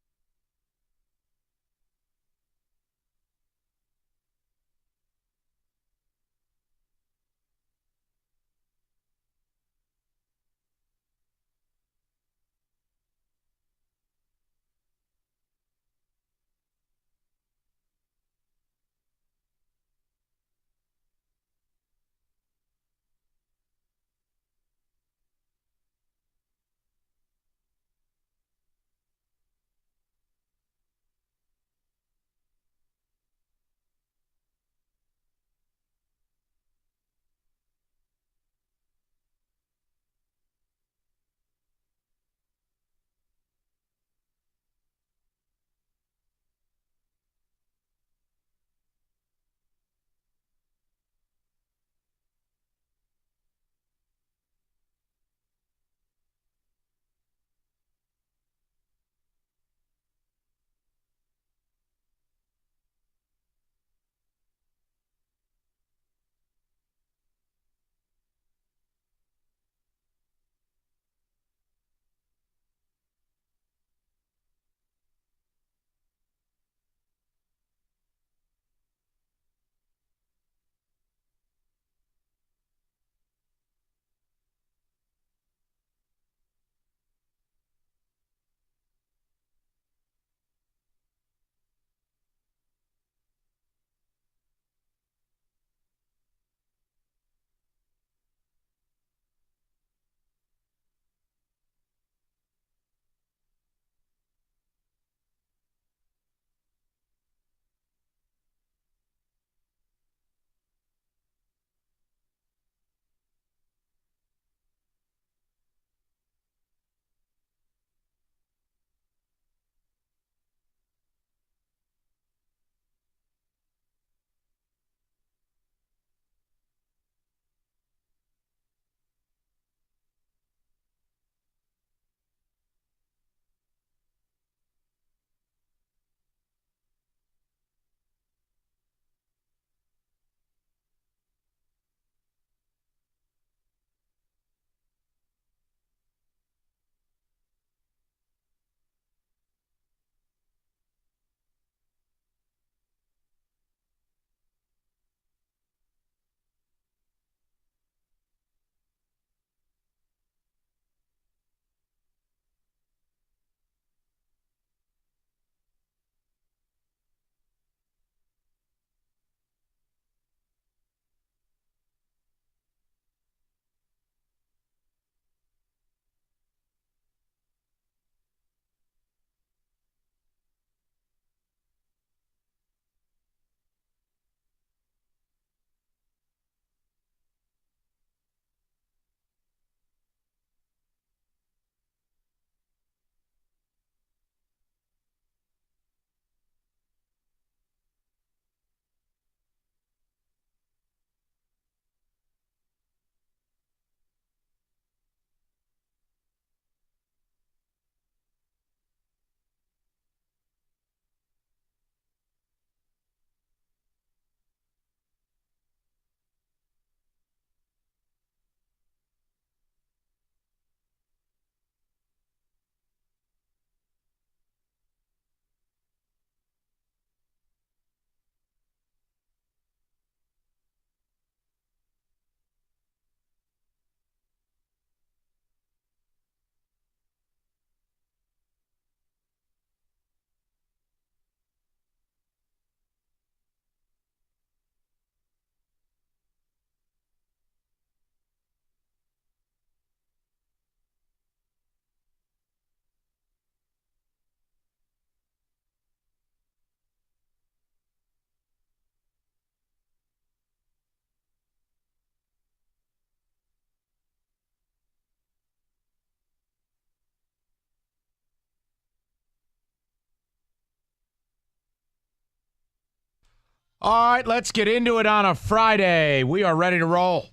All right, let's get into it on a Friday. We are ready to roll.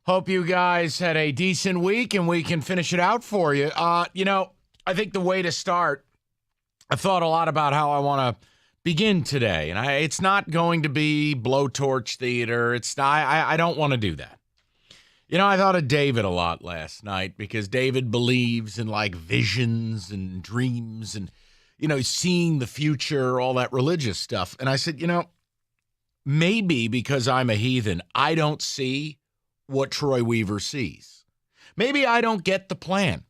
Hope you guys had a decent week and we can finish it out for you. I think the way to start, I thought a lot about how I want to begin today. And it's not going to be blowtorch theater. I don't want to do that. I thought of David a lot last night because David believes in like visions and dreams and, seeing the future, all that religious stuff. And I said, maybe because I'm a heathen, I don't see what Troy Weaver sees. Maybe I don't get the plan.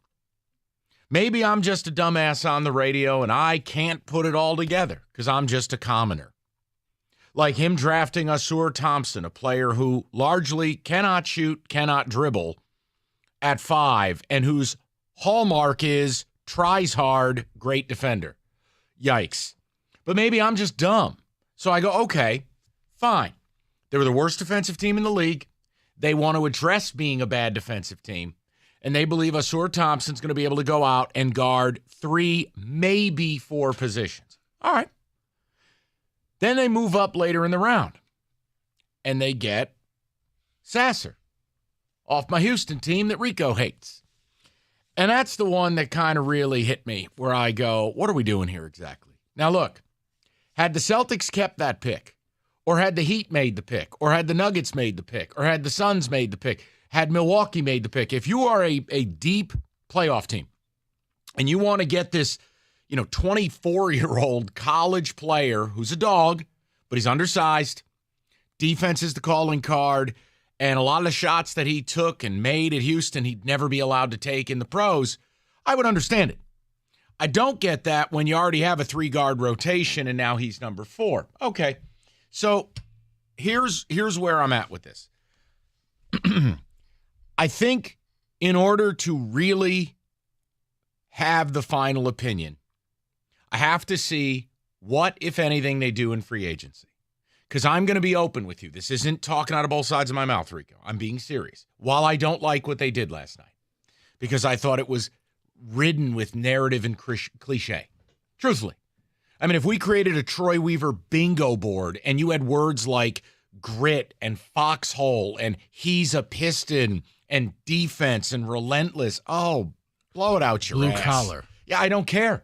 Maybe I'm just a dumbass on the radio and I can't put it all together because I'm just a commoner. Like him drafting Ausar Thompson, a player who largely cannot shoot, cannot dribble at 5, and whose hallmark is tries hard, great defender. Yikes. But maybe I'm just dumb. So I go, okay, fine. They were the worst defensive team in the league. They want to address being a bad defensive team. And they believe Ausar Thompson's going to be able to go out and guard 3, maybe 4 positions. All right. Then they move up later in the round. And they get Sasser off my Houston team that Rico hates. And that's the one that kind of really hit me, where I go, what are we doing here exactly? Now, look, had the Celtics kept that pick, or had the Heat made the pick, or had the Nuggets made the pick, or had the Suns made the pick, had Milwaukee made the pick, if you are a deep playoff team and you want to get this 24-year-old college player who's a dog, but he's undersized, defense is the calling card, and a lot of the shots that he took and made at Houston he'd never be allowed to take in the pros, I would understand it. I don't get that when you already have a 3-guard rotation and now he's number 4. Okay, so here's where I'm at with this. I think in order to really have the final opinion, I have to see what, if anything, they do in free agency. Because I'm going to be open with you. This isn't talking out of both sides of my mouth, Rico. I'm being serious. While I don't like what they did last night, because I thought it was ridden with narrative and cliche. Truthfully. I mean, if we created a Troy Weaver bingo board and you had words like grit and foxhole and he's a Piston and defense and relentless, oh, blow it out your ass. Blue collar. Yeah, I don't care.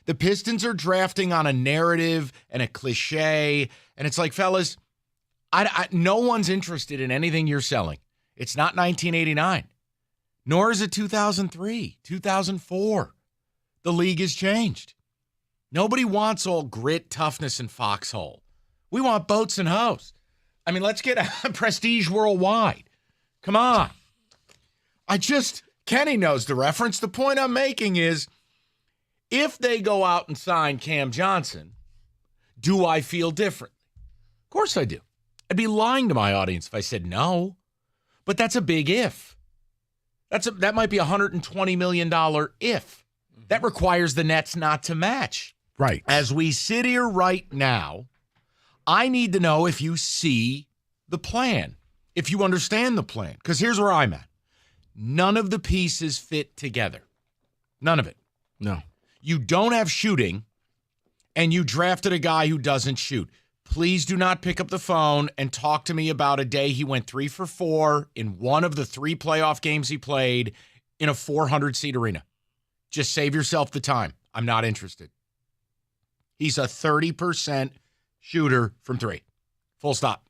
The Pistons are drafting on a narrative and a cliche, and it's like, fellas, no one's interested in anything you're selling. It's not 1989, nor is it 2003, 2004. The league has changed. Nobody wants all grit, toughness, and foxhole. We want boats and hoes. I mean, let's get a prestige worldwide. Come on. Kenny knows the reference. The point I'm making is, if they go out and sign Cam Johnson, do I feel differently? Of course I do. I'd be lying to my audience if I said no. But that's a big if. That might be $120 million if. That requires the Nets not to match. Right. As we sit here right now, I need to know if you see the plan, if you understand the plan. Because here's where I'm at. None of the pieces fit together. None of it. No. You don't have shooting, and you drafted a guy who doesn't shoot. Please do not pick up the phone and talk to me about a day he went 3 for 4 in one of the 3 playoff games he played in a 400-seat arena. Just save yourself the time. I'm not interested. He's a 30% shooter from 3. Full stop.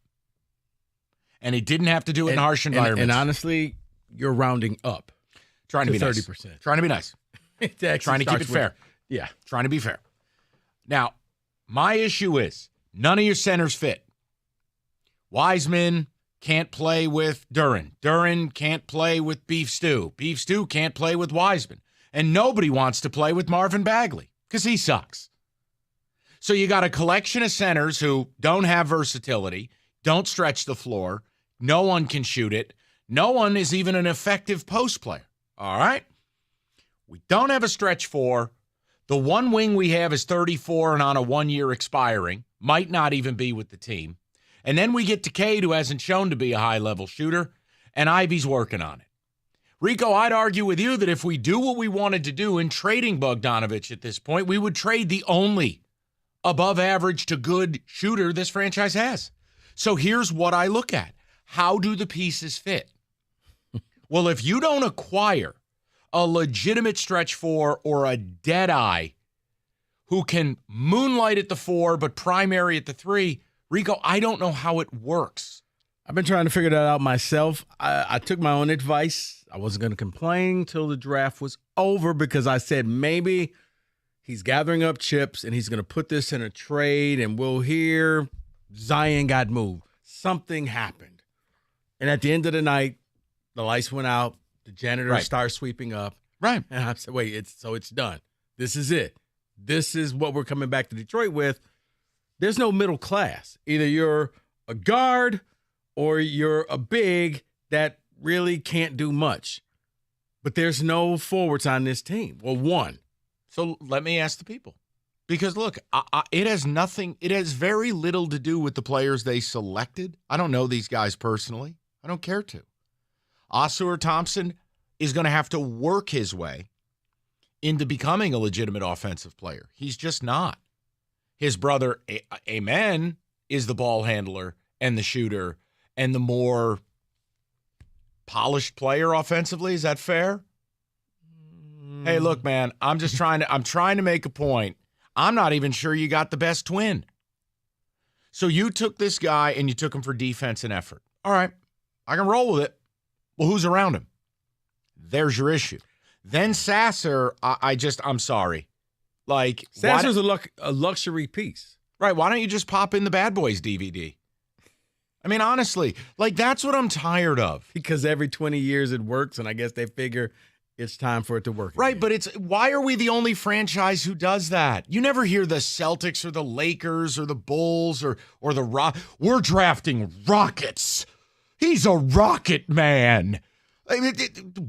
And he didn't have to do it in harsh environments. And honestly, you're rounding up. Trying to be 30%. Nice. Trying to be nice. Trying to keep it fair. Yeah. Trying to be fair. Now, my issue is none of your centers fit. Wiseman can't play with Duren. Duren can't play with Beef Stew. Beef Stew can't play with Wiseman. And nobody wants to play with Marvin Bagley because he sucks. So you got a collection of centers who don't have versatility, don't stretch the floor. No one can shoot it. No one is even an effective post player. All right? We don't have a stretch 4. The one wing we have is 34 and on a 1-year expiring. Might not even be with the team. And then we get to Cade, who hasn't shown to be a high-level shooter, and Ivy's working on it. Rico, I'd argue with you that if we do what we wanted to do in trading Bogdanovich at this point, we would trade the only above average to good shooter this franchise has. So here's what I look at. How do the pieces fit? Well, if you don't acquire a legitimate stretch four or a dead eye who can moonlight at the four but primary at the three, Rico, I don't know how it works. I've been trying to figure that out myself. I took my own advice. I wasn't going to complain till the draft was over because I said maybe he's gathering up chips and he's going to put this in a trade and we'll hear Zion got moved. Something happened. And at the end of the night, the lights went out. The janitors start sweeping up. Right. And I said, wait, it's done. This is it. This is what we're coming back to Detroit with. There's no middle class. Either you're a guard or you're a big that really can't do much. But there's no forwards on this team. Well, one. So let me ask the people. Because, look, it has very little to do with the players they selected. I don't know these guys personally. I don't care to. Ausar Thompson is going to have to work his way into becoming a legitimate offensive player. He's just not. His brother, Amen, is the ball handler and the shooter and the more polished player offensively. Is that fair? Hey, look, man, I'm trying to make a point. I'm not even sure you got the best twin. So you took this guy and you took him for defense and effort. All right, I can roll with it. Well, who's around him? There's your issue. Then Sasser, I'm sorry. Like, Sasser's a luxury piece. Right, why don't you just pop in the Bad Boys DVD? I mean, honestly, like, that's what I'm tired of. Because every 20 years it works, and I guess they figure it's time for it to work Right, again. but why are we the only franchise who does that? You never hear the Celtics or the Lakers or the Bulls or the We're drafting Rockets. He's a Rocket man. I mean,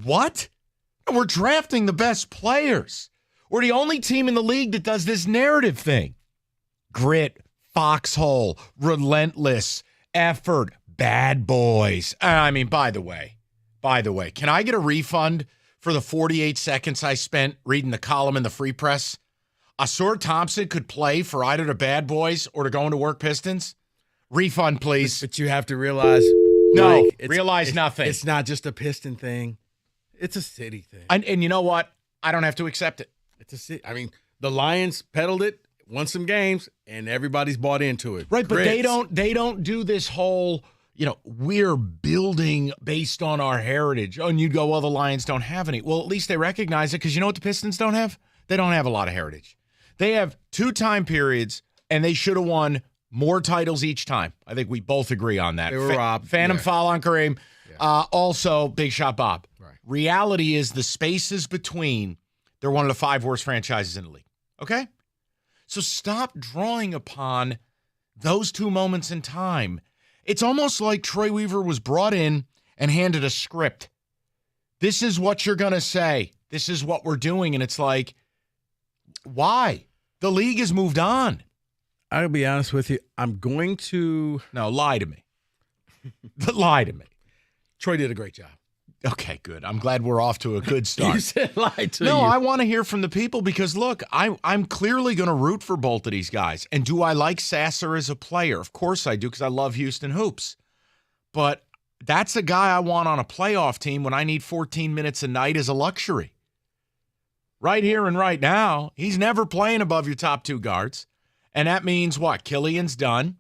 what? We're drafting the best players. We're the only team in the league that does this narrative thing. Grit, foxhole, relentless, effort, bad boys. I mean, by the way, can I get a refund for the 48 seconds I spent reading the column in the Free Press? Ausar Thompson could play for either the Bad Boys or the Going to Work Pistons. Refund, please. But you have to realize, No, Mike, realize nothing. It's not just a Piston thing. It's a city thing. And you know what? I don't have to accept it. It's a city. I mean, the Lions peddled it, won some games, and everybody's bought into it. Right, but Grits. they don't do this whole, we're building based on our heritage. Oh, and you go, well, the Lions don't have any. Well, at least they recognize it because you know what the Pistons don't have? They don't have a lot of heritage. They have 2 time periods, and they should have won more titles each time. I think we both agree on that. They were robbed. Phantom Yeah. foul on Kareem. Yeah. Also, Big Shot Bob. Right. Reality is the spaces between, they're one of the 5 worst franchises in the league. Okay? So stop drawing upon those 2 moments in time. It's almost like Troy Weaver was brought in and handed a script. This is what you're going to say. This is what we're doing. And it's like, why? The league has moved on. I'll be honest with you. I'm going to. No, lie to me. Lie to me. Troy did a great job. Okay, good. I'm glad we're off to a good start. You said lie to No, you. I want to hear from the people because, look, I'm clearly going to root for both of these guys. And do I like Sasser as a player? Of course I do because I love Houston hoops. But that's a guy I want on a playoff team when I need 14 minutes a night as a luxury. Right here and right now, he's never playing above your top 2 guards. And that means what? Killian's done.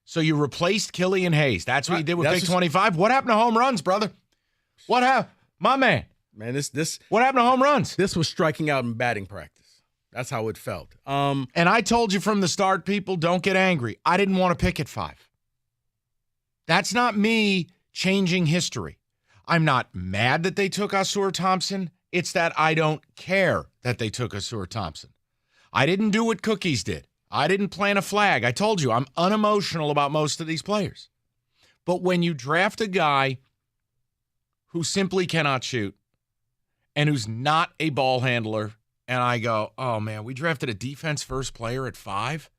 So you replaced Killian Hayes. That's what you did with That's pick 25. What happened to home runs, brother? What happened? My man. Man, this What happened to home runs? this was striking out in batting practice. That's how it felt. And I told you from the start, people, don't get angry. I didn't want to pick at 5. That's not me changing history. I'm not mad that they took Ausar Thompson. It's that I don't care that they took Ausar Thompson. I didn't do what Cookies did. I didn't plant a flag. I told you, I'm unemotional about most of these players. But when you draft a guy who simply cannot shoot and who's not a ball handler, and I go, oh, man, we drafted a defense-first player at 5?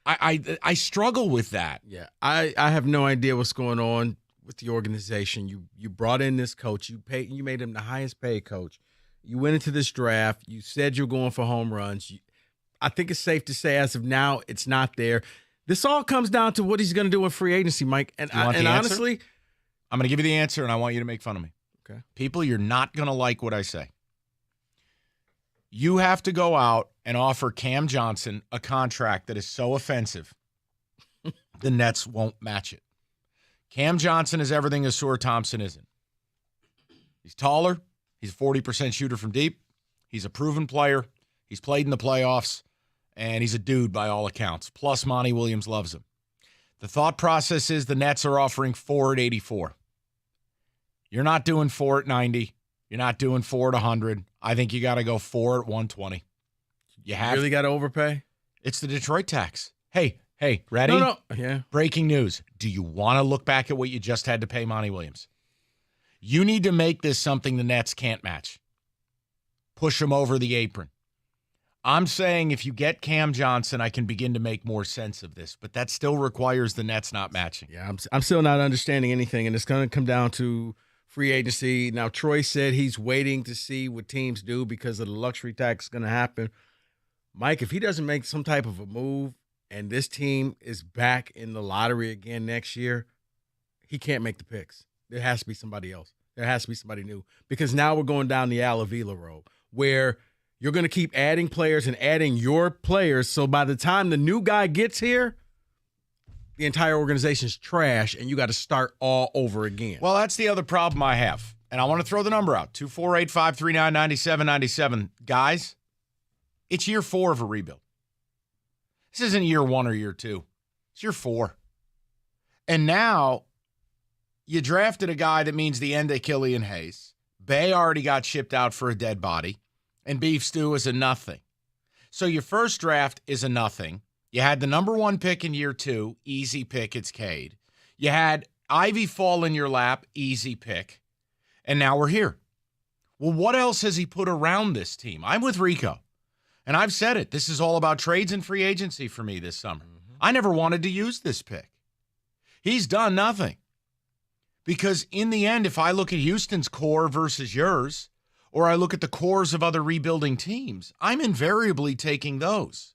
I struggle with that. Yeah, I have no idea what's going on with the organization. You brought in this coach. You made him the highest paid coach. You went into this draft. You said you're going for home runs. I think it's safe to say as of now, it's not there. This all comes down to what he's going to do in free agency, Mike. And, honestly, I'm going to give you the answer, and I want you to make fun of me. Okay. People, you're not going to like what I say. You have to go out and offer Cam Johnson a contract that is so offensive, the Nets won't match it. Cam Johnson is everything Ausar Thompson isn't. He's taller. He's a 40% shooter from deep. He's a proven player. He's played in the playoffs, and he's a dude by all accounts. Plus, Monty Williams loves him. The thought process is the Nets are offering 4 at 84. You're not doing 4 at 90. You're not doing 4 at 100. I think you got to go 4 at 120. You really got to overpay? It's the Detroit tax. Hey, ready? No. Yeah. Breaking news. Do you want to look back at what you just had to pay Monty Williams? You need to make this something the Nets can't match. Push him over the apron. I'm saying if you get Cam Johnson, I can begin to make more sense of this, but that still requires the Nets not matching. Yeah, I'm still not understanding anything, and it's going to come down to free agency. Now, Troy said he's waiting to see what teams do because of the luxury tax going to happen. Mike, if he doesn't make some type of a move and this team is back in the lottery again next year, he can't make the picks. There has to be somebody else. There has to be somebody new because now we're going down the Al Avila road where you're going to keep adding players and adding your players. So by the time the new guy gets here, the entire organization's trash and you got to start all over again. Well, that's the other problem I have. And I want to throw the number out, 248-539-9797. Guys, it's year 4 of a rebuild. This isn't year 1 or year 2. It's year 4. And now you drafted a guy that means the end of Killian Hayes. Bay already got shipped out for a dead body. And Beef Stew is a nothing. So your first draft is a nothing. You had the number 1 pick in year 2. Easy pick, it's Cade. You had Ivy fall in your lap. Easy pick. And now we're here. Well, what else has he put around this team? I'm with Rico. And I've said it. This is all about trades and free agency for me this summer. I never wanted to use this pick. He's done nothing. Because in the end, if I look at Houston's core versus yours, or I look at the cores of other rebuilding teams, I'm invariably taking those.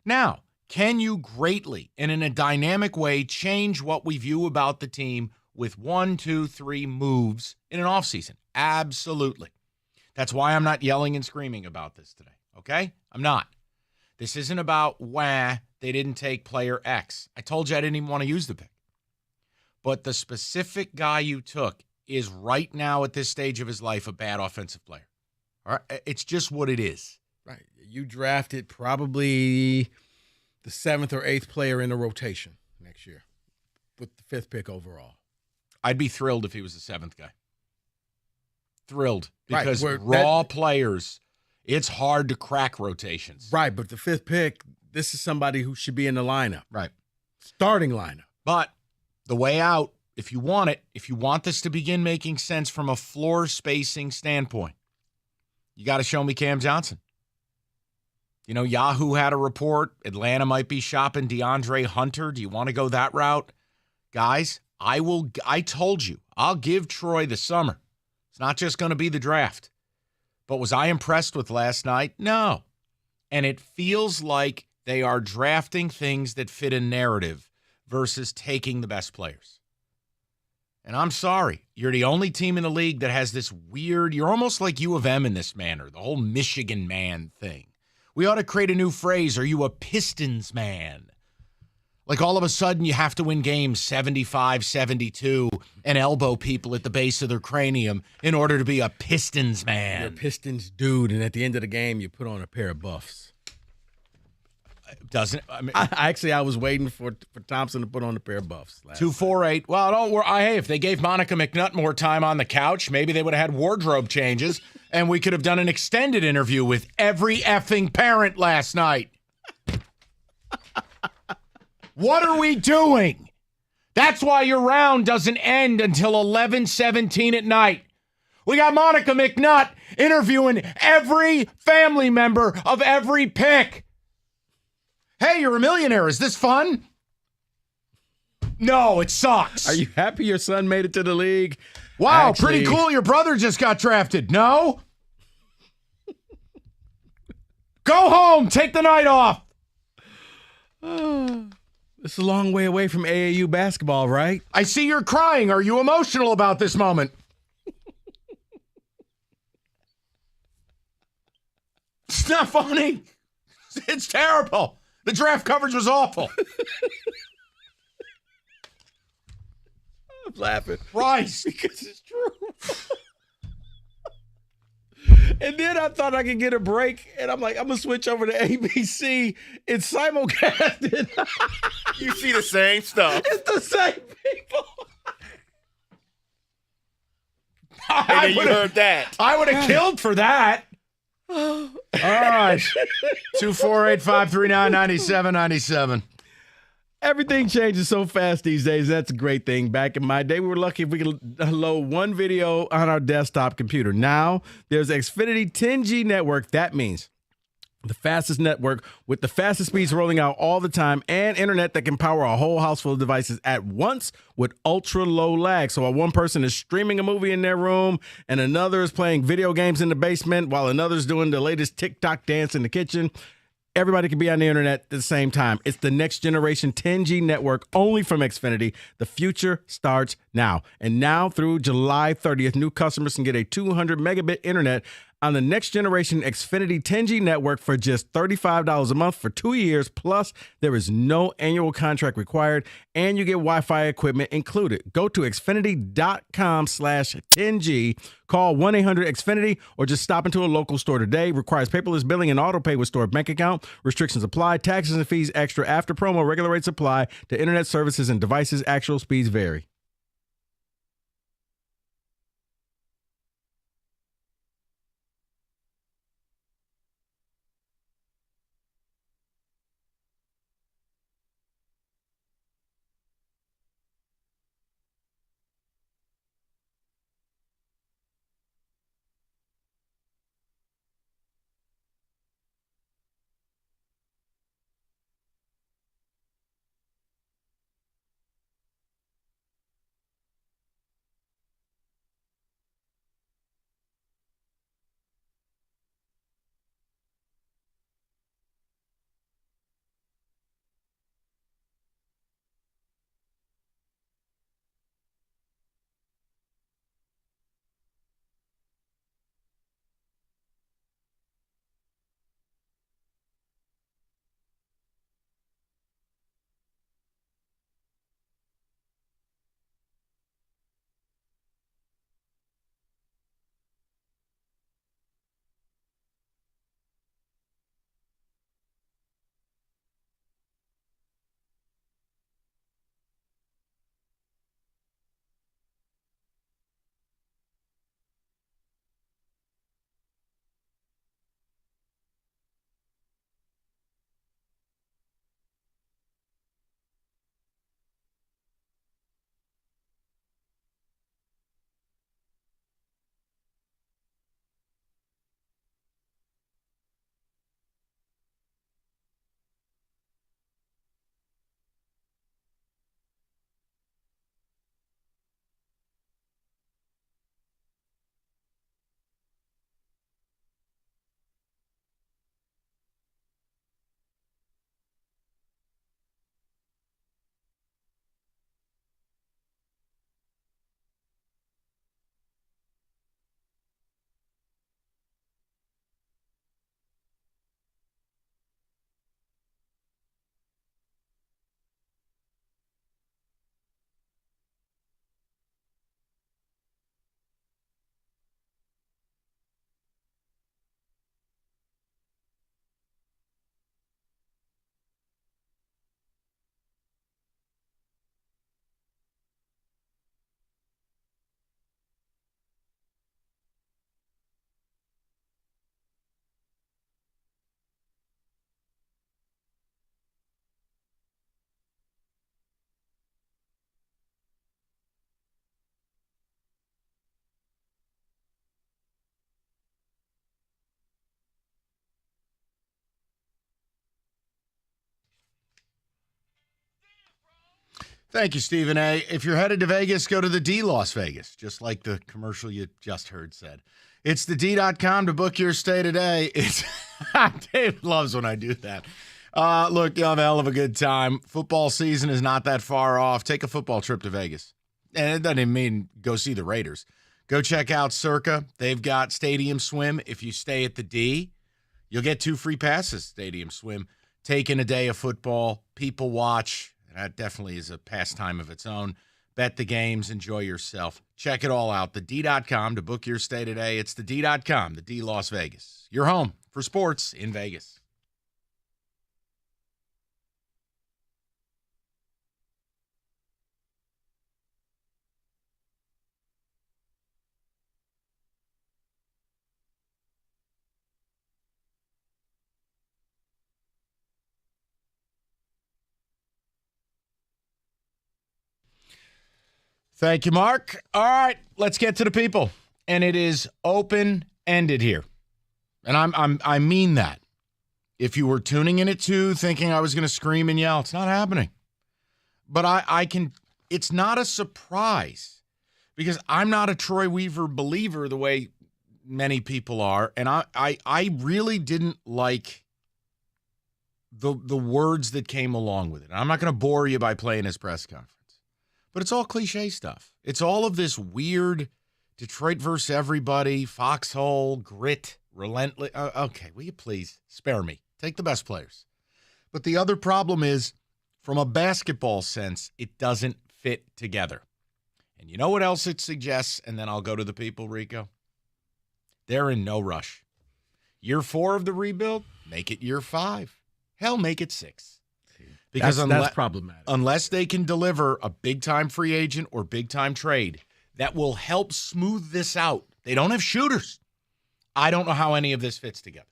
Now, can you greatly and in a dynamic way change what we view about the team with 1, 2, 3 moves in an offseason? Absolutely. That's why I'm not yelling and screaming about this today, okay? I'm not. This isn't about, they didn't take player X. I told you I didn't even want to use the pick. But the specific guy you took is right now at this stage of his life a bad offensive player. All right? It's just what it is. Right. You drafted probably the 7th or 8th player in the rotation next year with the 5th pick overall. I'd be thrilled if he was the 7th guy. Thrilled. Because right. Players, it's hard to crack rotations. Right, but the 5th pick, this is somebody who should be in the lineup. Right. Starting lineup. But the way out, if you want this to begin making sense from a floor spacing standpoint, you got to show me Cam Johnson. You know, Yahoo had a report. Atlanta might be shopping DeAndre Hunter. Do you want to go that route? Guys, I told you, I'll give Troy the summer. It's not just going to be the draft. But was I impressed with last night? No. And it feels like they are drafting things that fit a narrative versus taking the best players. And I'm sorry, you're the only team in the league that has this weird, you're almost like U of M in this manner, the whole Michigan man thing. We ought to create a new phrase, are you a Pistons man? Like all of a sudden you have to win games 75-72 and elbow people at the base of their cranium in order to be a Pistons man. You're a Pistons dude, and at the end of the game you put on a pair of buffs. Doesn't I mean? I was waiting for Thompson to put on a pair of buffs. 248. Well, don't worry. Hey, if they gave Monica McNutt more time on the couch, maybe they would have had wardrobe changes, and we could have done an extended interview with every effing parent last night. What are we doing? That's why your round doesn't end until 11:17 at night. We got Monica McNutt interviewing every family member of every pick. Hey, you're a millionaire. Is this fun? No, it sucks. Are you happy your son made it to the league? Wow, pretty cool. Your brother just got drafted. No? Go home. Take the night off. It's a long way away from AAU basketball, right? I see you're crying. Are you emotional about this moment? It's not funny. It's terrible. The draft coverage was awful. I'm laughing. Christ. Because it's true. And then I thought I could get a break, and I'm like, I'm going to switch over to ABC. It's simulcasted. You see the same stuff. It's the same people. And then you heard that. I would have killed for that. All right. 248-539-9797. Everything changes so fast these days. That's a great thing. Back in my day, we were lucky if we could load one video on our desktop computer. Now, there's Xfinity 10G network. That means the fastest network with the fastest speeds rolling out all the time and internet that can power a whole house full of devices at once with ultra low lag. So while one person is streaming a movie in their room and another is playing video games in the basement while another's doing the latest TikTok dance in the kitchen, everybody can be on the internet at the same time. It's the next generation 10G network only from Xfinity. The future starts now. And now through July 30th, new customers can get a 200 megabit internet on the next generation Xfinity 10G network for just $35 a month for 2 years. Plus, there is no annual contract required, and you get Wi-Fi equipment included. Go to Xfinity.com/10G. Call 1-800-XFINITY or just stop into a local store today. Requires paperless billing and auto pay with stored bank account. Restrictions apply. Taxes and fees extra after promo. Regular rates apply to internet services and devices. Actual speeds vary. Thank you, Stephen A. If you're headed to Vegas, go to the D Las Vegas, just like the commercial you just heard said. It's the D.com to book your stay today. It's Dave loves when I do that. Look, you'll have a hell of a good time. Football season is not that far off. Take a football trip to Vegas. And it doesn't even mean go see the Raiders. Go check out Circa. They've got Stadium Swim. If you stay at the D, you'll get 2 free passes, Stadium Swim. Take in a day of football, people watch. That definitely is a pastime of its own. Bet the games, enjoy yourself. Check it all out. TheD.com to book your stay today. It's TheD.com, the D Las Vegas. Your home for sports in Vegas. Thank you, Mark. All right, let's get to the people. And it is open-ended here. And I mean that. If you were tuning in at 2 thinking I was going to scream and yell, it's not happening. But I can, it's not a surprise because I'm not a Troy Weaver believer the way many people are. And I really didn't like the words that came along with it. And I'm not going to bore you by playing his press conference. But it's all cliche stuff. It's all of this weird Detroit versus everybody, foxhole, grit, relentless. Okay, will you please spare me? Take the best players. But the other problem is, from a basketball sense, it doesn't fit together. And you know what else it suggests? And then I'll go to the people, Rico. They're in no rush. Year 4 of the rebuild, make it year 5. Hell, make it 6. Because that's problematic. Unless they can deliver a big-time free agent or big-time trade that will help smooth this out. They don't have shooters. I don't know how any of this fits together.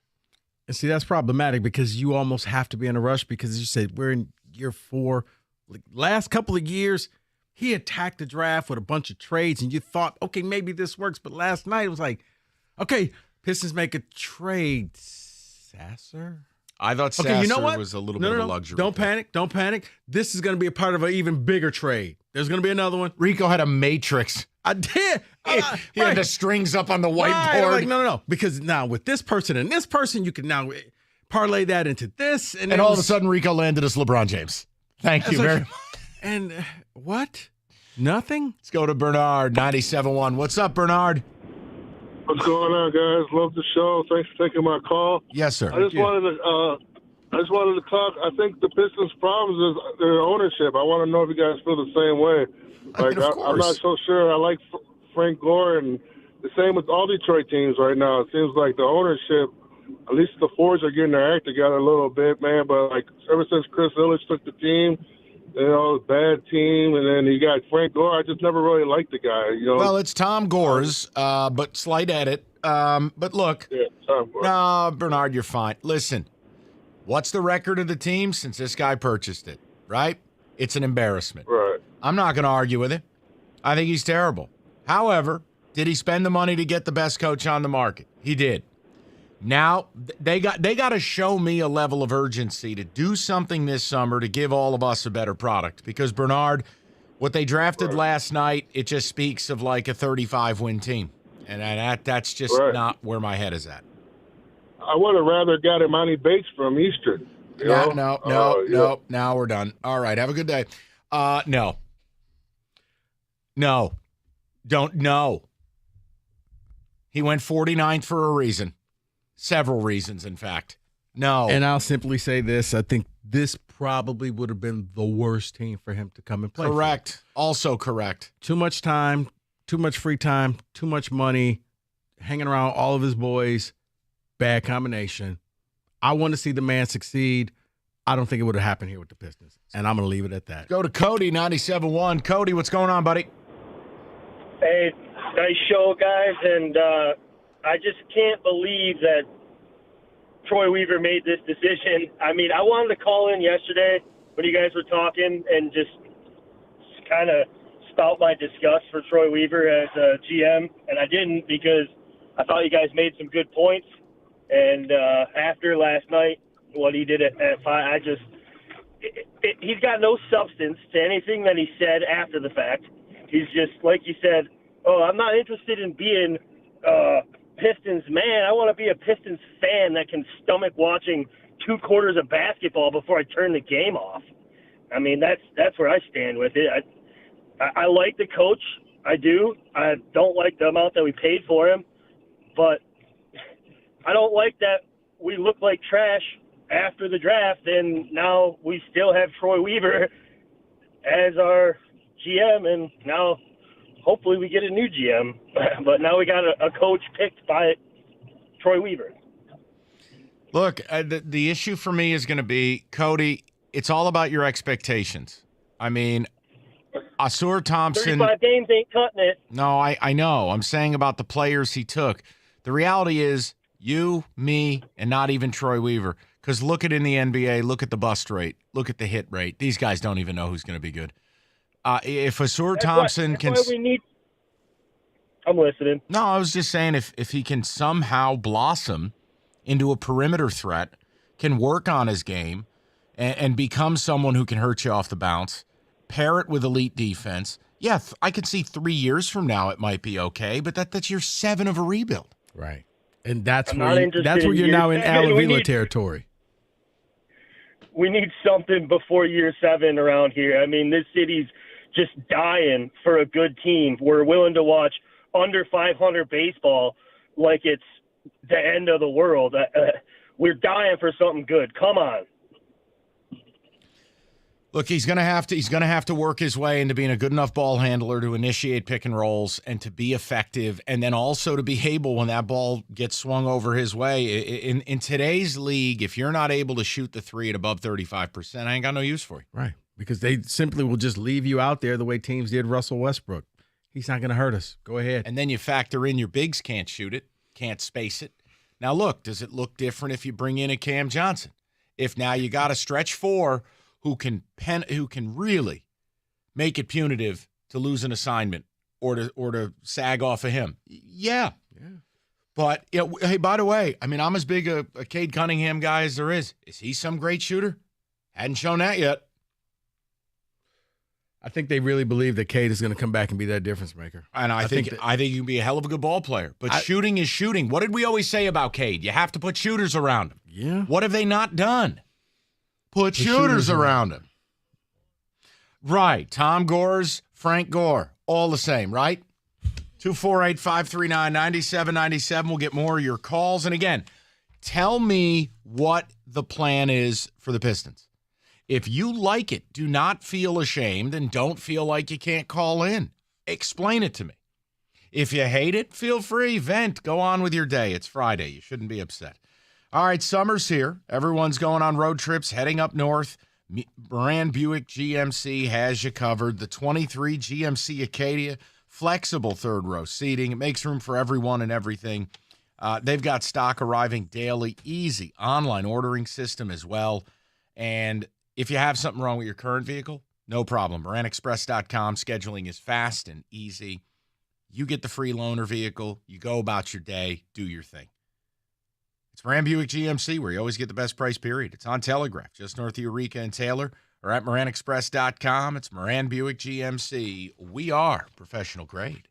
And see, that's problematic because you almost have to be in a rush because as you said, we're in year 4. Like, last couple of years, he attacked the draft with a bunch of trades, and you thought, okay, maybe this works. But last night, it was like, okay, Pistons make a trade. Sasser? I thought Sasser was a little bit of a luxury. Don't panic. This is going to be a part of an even bigger trade. There's going to be another one. Rico had a matrix. I did. He had the strings up on the whiteboard. Right. Like, no. Because now with this person and this person, you can now parlay that into this. And all of a sudden, Rico landed us LeBron James. Thank you very much. And what? Nothing? Let's go to Bernard, 97.1. What's up, Bernard? What's going on, guys? Love the show. Thanks for taking my call. Yes, sir. I just wanted to talk. I think the Pistons' problems is their ownership. I want to know if you guys feel the same way. Like, I'm not so sure. I like Frank Gore, and the same with all Detroit teams right now. It seems like the ownership, at least the Fords are getting their act together a little bit, man. But like ever since Chris Ilitch took the team, bad team, and then you got Frank Gore. I just never really liked the guy. Well, it's Tom Gore's, but slight edit. But look, Tom Gore. No, Bernard, you're fine. Listen, what's the record of the team since this guy purchased it? Right? It's an embarrassment. Right. I'm not going to argue with it. I think he's terrible. However, did he spend the money to get the best coach on the market? He did. Now, they got to show me a level of urgency to do something this summer to give all of us a better product. Because, Bernard, what they drafted last night, it just speaks of like a 35-win team. And that's just not where my head is at. I would have rather got Imani Bates from Eastern. No. Now we're done. All right. Have a good day. No. Don't. No. He went 49th for a reason. Several reasons, in fact. No. And I'll simply say this. I think this probably would have been the worst team for him to come and play. Correct. Also correct. Too much time, too much free time, too much money, hanging around all of his boys. Bad combination. I want to see the man succeed. I don't think it would have happened here with the Pistons. And I'm going to leave it at that. Go to Cody, 97.1. Cody, what's going on, buddy? Hey, nice show, guys. And I just can't believe that Troy Weaver made this decision. I mean, I wanted to call in yesterday when you guys were talking and just kind of spout my disgust for Troy Weaver as a GM, and I didn't because I thought you guys made some good points. And after last night, what he did at 5, he's got no substance to anything that he said after the fact. He's just, like you said, I'm not interested in being Pistons man. I want to be a Pistons fan that can stomach watching 2 quarters of basketball before I turn the game off. I mean, that's where I stand with it. I like the coach. I do. I don't like the amount that we paid for him, but I don't like that we look like trash after the draft, and now we still have Troy Weaver as our GM, and now hopefully we get a new GM. But now we got a coach picked by Troy Weaver. Look, the issue for me is going to be, Cody, it's all about your expectations. I mean, Ausar Thompson. 35 games ain't cutting it. No, I know. I'm saying about the players he took. The reality is you, me, and not even Troy Weaver. Because look at in the NBA, look at the bust rate, look at the hit rate. These guys don't even know who's going to be good. If Ausar Thompson can. That's why we need. I'm listening. No, I was just saying if he can somehow blossom into a perimeter threat, can work on his game, and become someone who can hurt you off the bounce, pair it with elite defense. Yeah, I could see 3 years from now it might be okay, but that's year 7 of a rebuild. Right. And that's I'm where not interested in you're now in year Al 7. Avila territory. We need something before year 7 around here. I mean, this city's just dying for a good team. We're willing to watch under 500 baseball like it's the end of the world. We're dying for something good. Come on. Look, he's gonna have to work his way into being a good enough ball handler to initiate pick and rolls and to be effective, and then also to be able, when that ball gets swung over his way. In today's league, if you're not able to shoot the 3 at above 35%, I ain't got no use for you. Right. Because they simply will just leave you out there the way teams did Russell Westbrook. He's not going to hurt us. Go ahead. And then you factor in your bigs can't shoot it, can't space it. Now, look, does it look different if you bring in a Cam Johnson? If now you got a stretch 4 who can really make it punitive to lose an assignment or to sag off of him? Yeah. But, hey, by the way, I mean, I'm as big a Cade Cunningham guy as there is. Is he some great shooter? Hadn't shown that yet. I think they really believe that Cade is going to come back and be that difference maker. And I think you can be a hell of a good ball player. But shooting is shooting. What did we always say about Cade? You have to put shooters around him. Yeah. What have they not done? Put shooters around him. Right. Tom Gores, Frank Gore, all the same, right? 248-539-9797. We'll get more of your calls. And again, tell me what the plan is for the Pistons. If you like it, do not feel ashamed and don't feel like you can't call in. Explain it to me. If you hate it, feel free. Vent. Go on with your day. It's Friday. You shouldn't be upset. All right, summer's here. Everyone's going on road trips, heading up north. Moran Buick GMC has you covered. The 23 GMC Acadia, flexible third-row seating. It makes room for everyone and everything. They've got stock arriving daily, easy online ordering system as well. And if you have something wrong with your current vehicle, no problem. MoranExpress.com. Scheduling is fast and easy. You get the free loaner vehicle. You go about your day. Do your thing. It's Moran Buick GMC, where you always get the best price, period. It's on Telegraph, just north of Eureka and Taylor, or at MoranExpress.com. It's Moran Buick GMC. We are professional grade.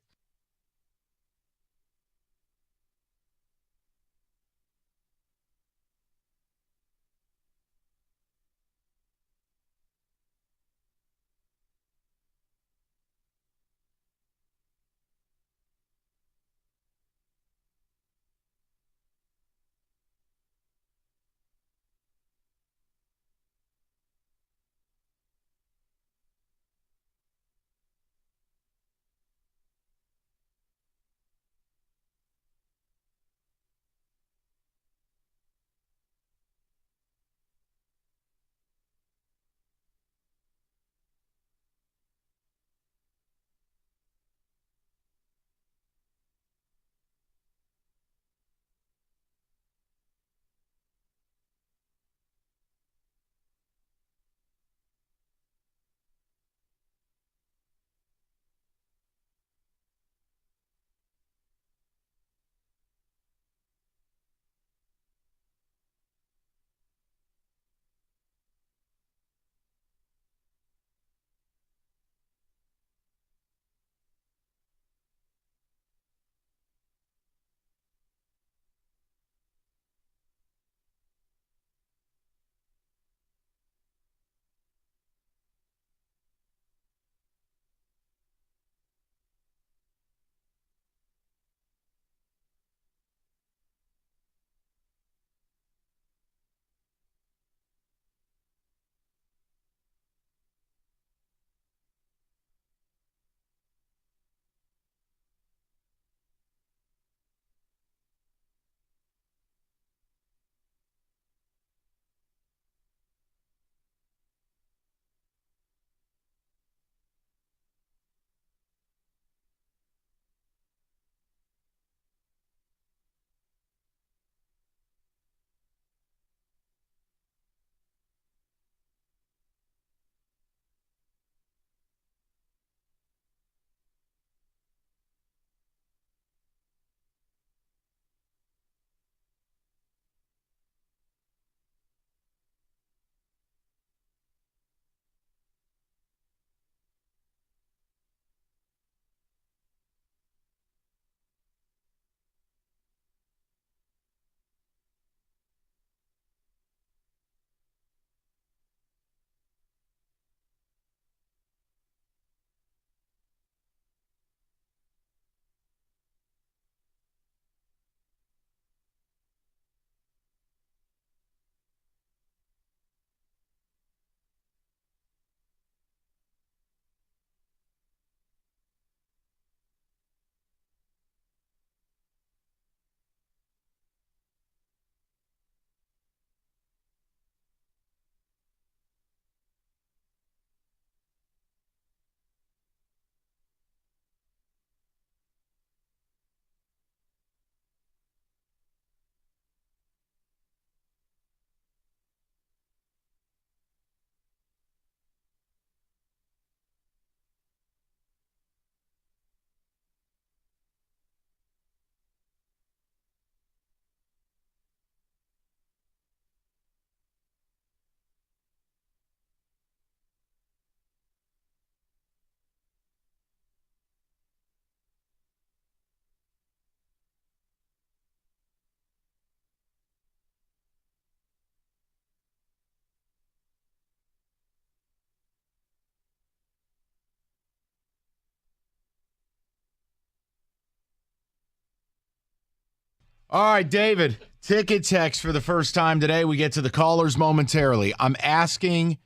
All right, David, ticket text for the first time today. We get to the callers momentarily. I'm asking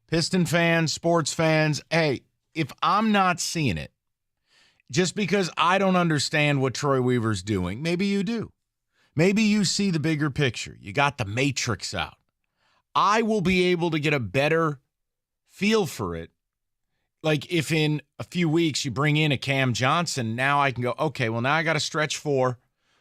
Piston fans, sports fans, hey, if I'm not seeing it, just because I don't understand what Troy Weaver's doing, maybe you do. Maybe you see the bigger picture. You got the matrix out. I will be able to get a better feel for it. Like if in a few weeks you bring in a Cam Johnson, now I can go, okay, well, now I got a stretch 4,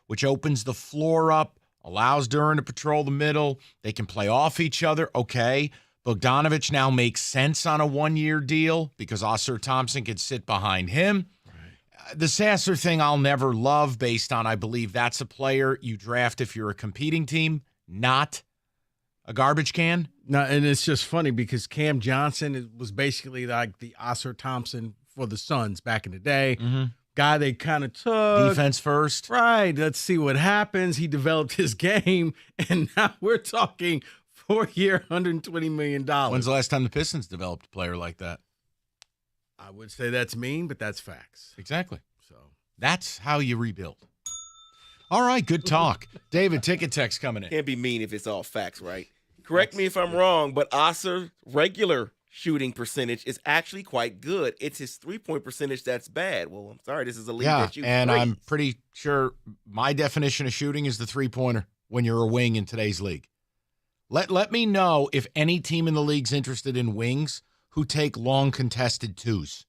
which opens the floor up, allows Duren to patrol the middle. They can play off each other. Okay. Bogdanovich now makes sense on a 1-year deal because Oscar Thompson can sit behind him. Right. The Sasser thing I'll never love based on I believe that's a player you draft if you're a competing team, not a garbage can. No, and it's just funny because Cam Johnson was basically like the Oscar Thompson for the Suns back in the day. Mm-hmm. Guy they kind of took. Defense first. Right. Let's see what happens. He developed his game, and now we're talking 4-year, $120 million. When's the last time the Pistons developed a player like that? I would say that's mean, but that's facts. Exactly. So that's how you rebuild. All right, good talk. David, ticket text coming in. Can't be mean if it's all facts, right? Correct me if I'm wrong, but Oscar's regular shooting percentage is actually quite good. It's his 3-point percentage that's bad. Well, I'm sorry, this is a league that you and threes. I'm pretty sure my definition of shooting is the 3-pointer when you're a wing in today's league. Let me know if any team in the league's interested in wings who take long contested 2s.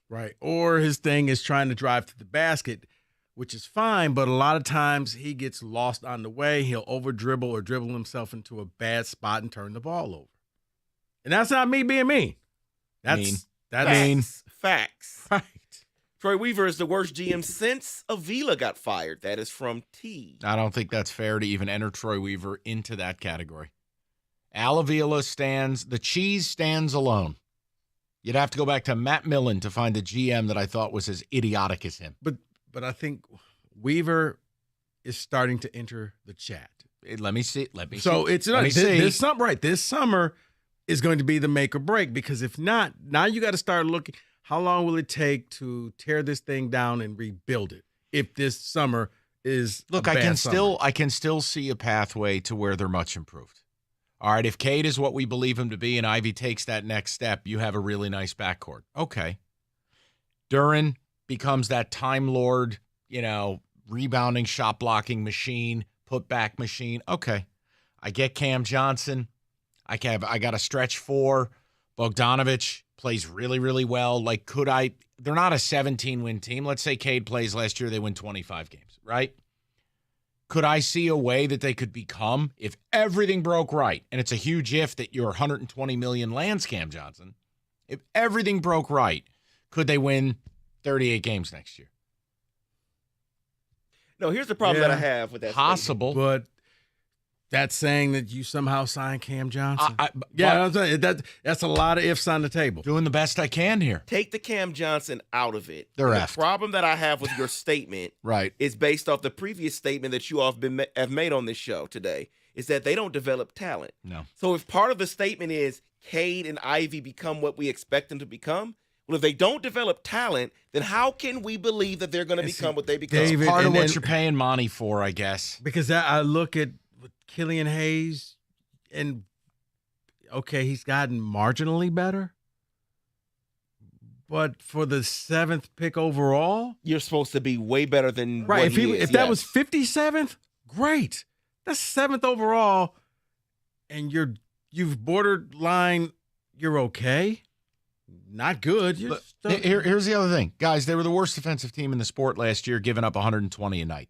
Right. Or his thing is trying to drive to the basket, which is fine, but a lot of times he gets lost on the way. He'll over-dribble or dribble himself into a bad spot and turn the ball over. And that's not me being mean. That's Facts. right. Troy Weaver is the worst GM since Avila got fired. That is from T. I don't think that's fair to even enter Troy Weaver into that category. Al Avila the cheese stands alone. You'd have to go back to Matt Millen to find a GM that I thought was as idiotic as him. But I think Weaver is starting to enter the chat. Let me see. So it's not this summer, right? This summer is going to be the make or break, because if not, now you got to start looking. How long will it take to tear this thing down and rebuild it? If this summer is look, I can still see a pathway to where they're much improved. All right, if Cade is what we believe him to be and Ivy takes that next step, you have a really nice backcourt. Okay. Duren becomes that Time Lord, rebounding, shot blocking machine, put back machine. Okay. I get Cam Johnson. I got a stretch 4. Bogdanovich plays really, really well. Like, they're not a 17-win team. Let's say Cade plays last year, they win 25 games, right? Could I see a way that they could become, if everything broke right, and it's a huge if that you're 120 million lands, Cam Johnson, if everything broke right, could they win 38 games next year? No, here's the problem that I have with that. Possible. But that's saying that you somehow signed Cam Johnson. I'm saying that's a lot of ifs on the table. Doing the best I can here. Take the Cam Johnson out of it. The problem that I have with your statement right. is based off the previous statement that you all have made on this show today, is that they don't develop talent. No. So if part of the statement is Cade and Ivy become what we expect them to become, well, if they don't develop talent, then how can we believe that they're going to become what they become? David, part of what you're paying Monty for, I guess. Because I look at Killian Hayes, and okay, he's gotten marginally better, but for the 7th pick overall, you're supposed to be way better than right. What If that was 57th, great. That's 7th overall, and you've borderline. You're okay, not good. Here's the other thing, guys. They were the worst defensive team in the sport last year, giving up 120 a night.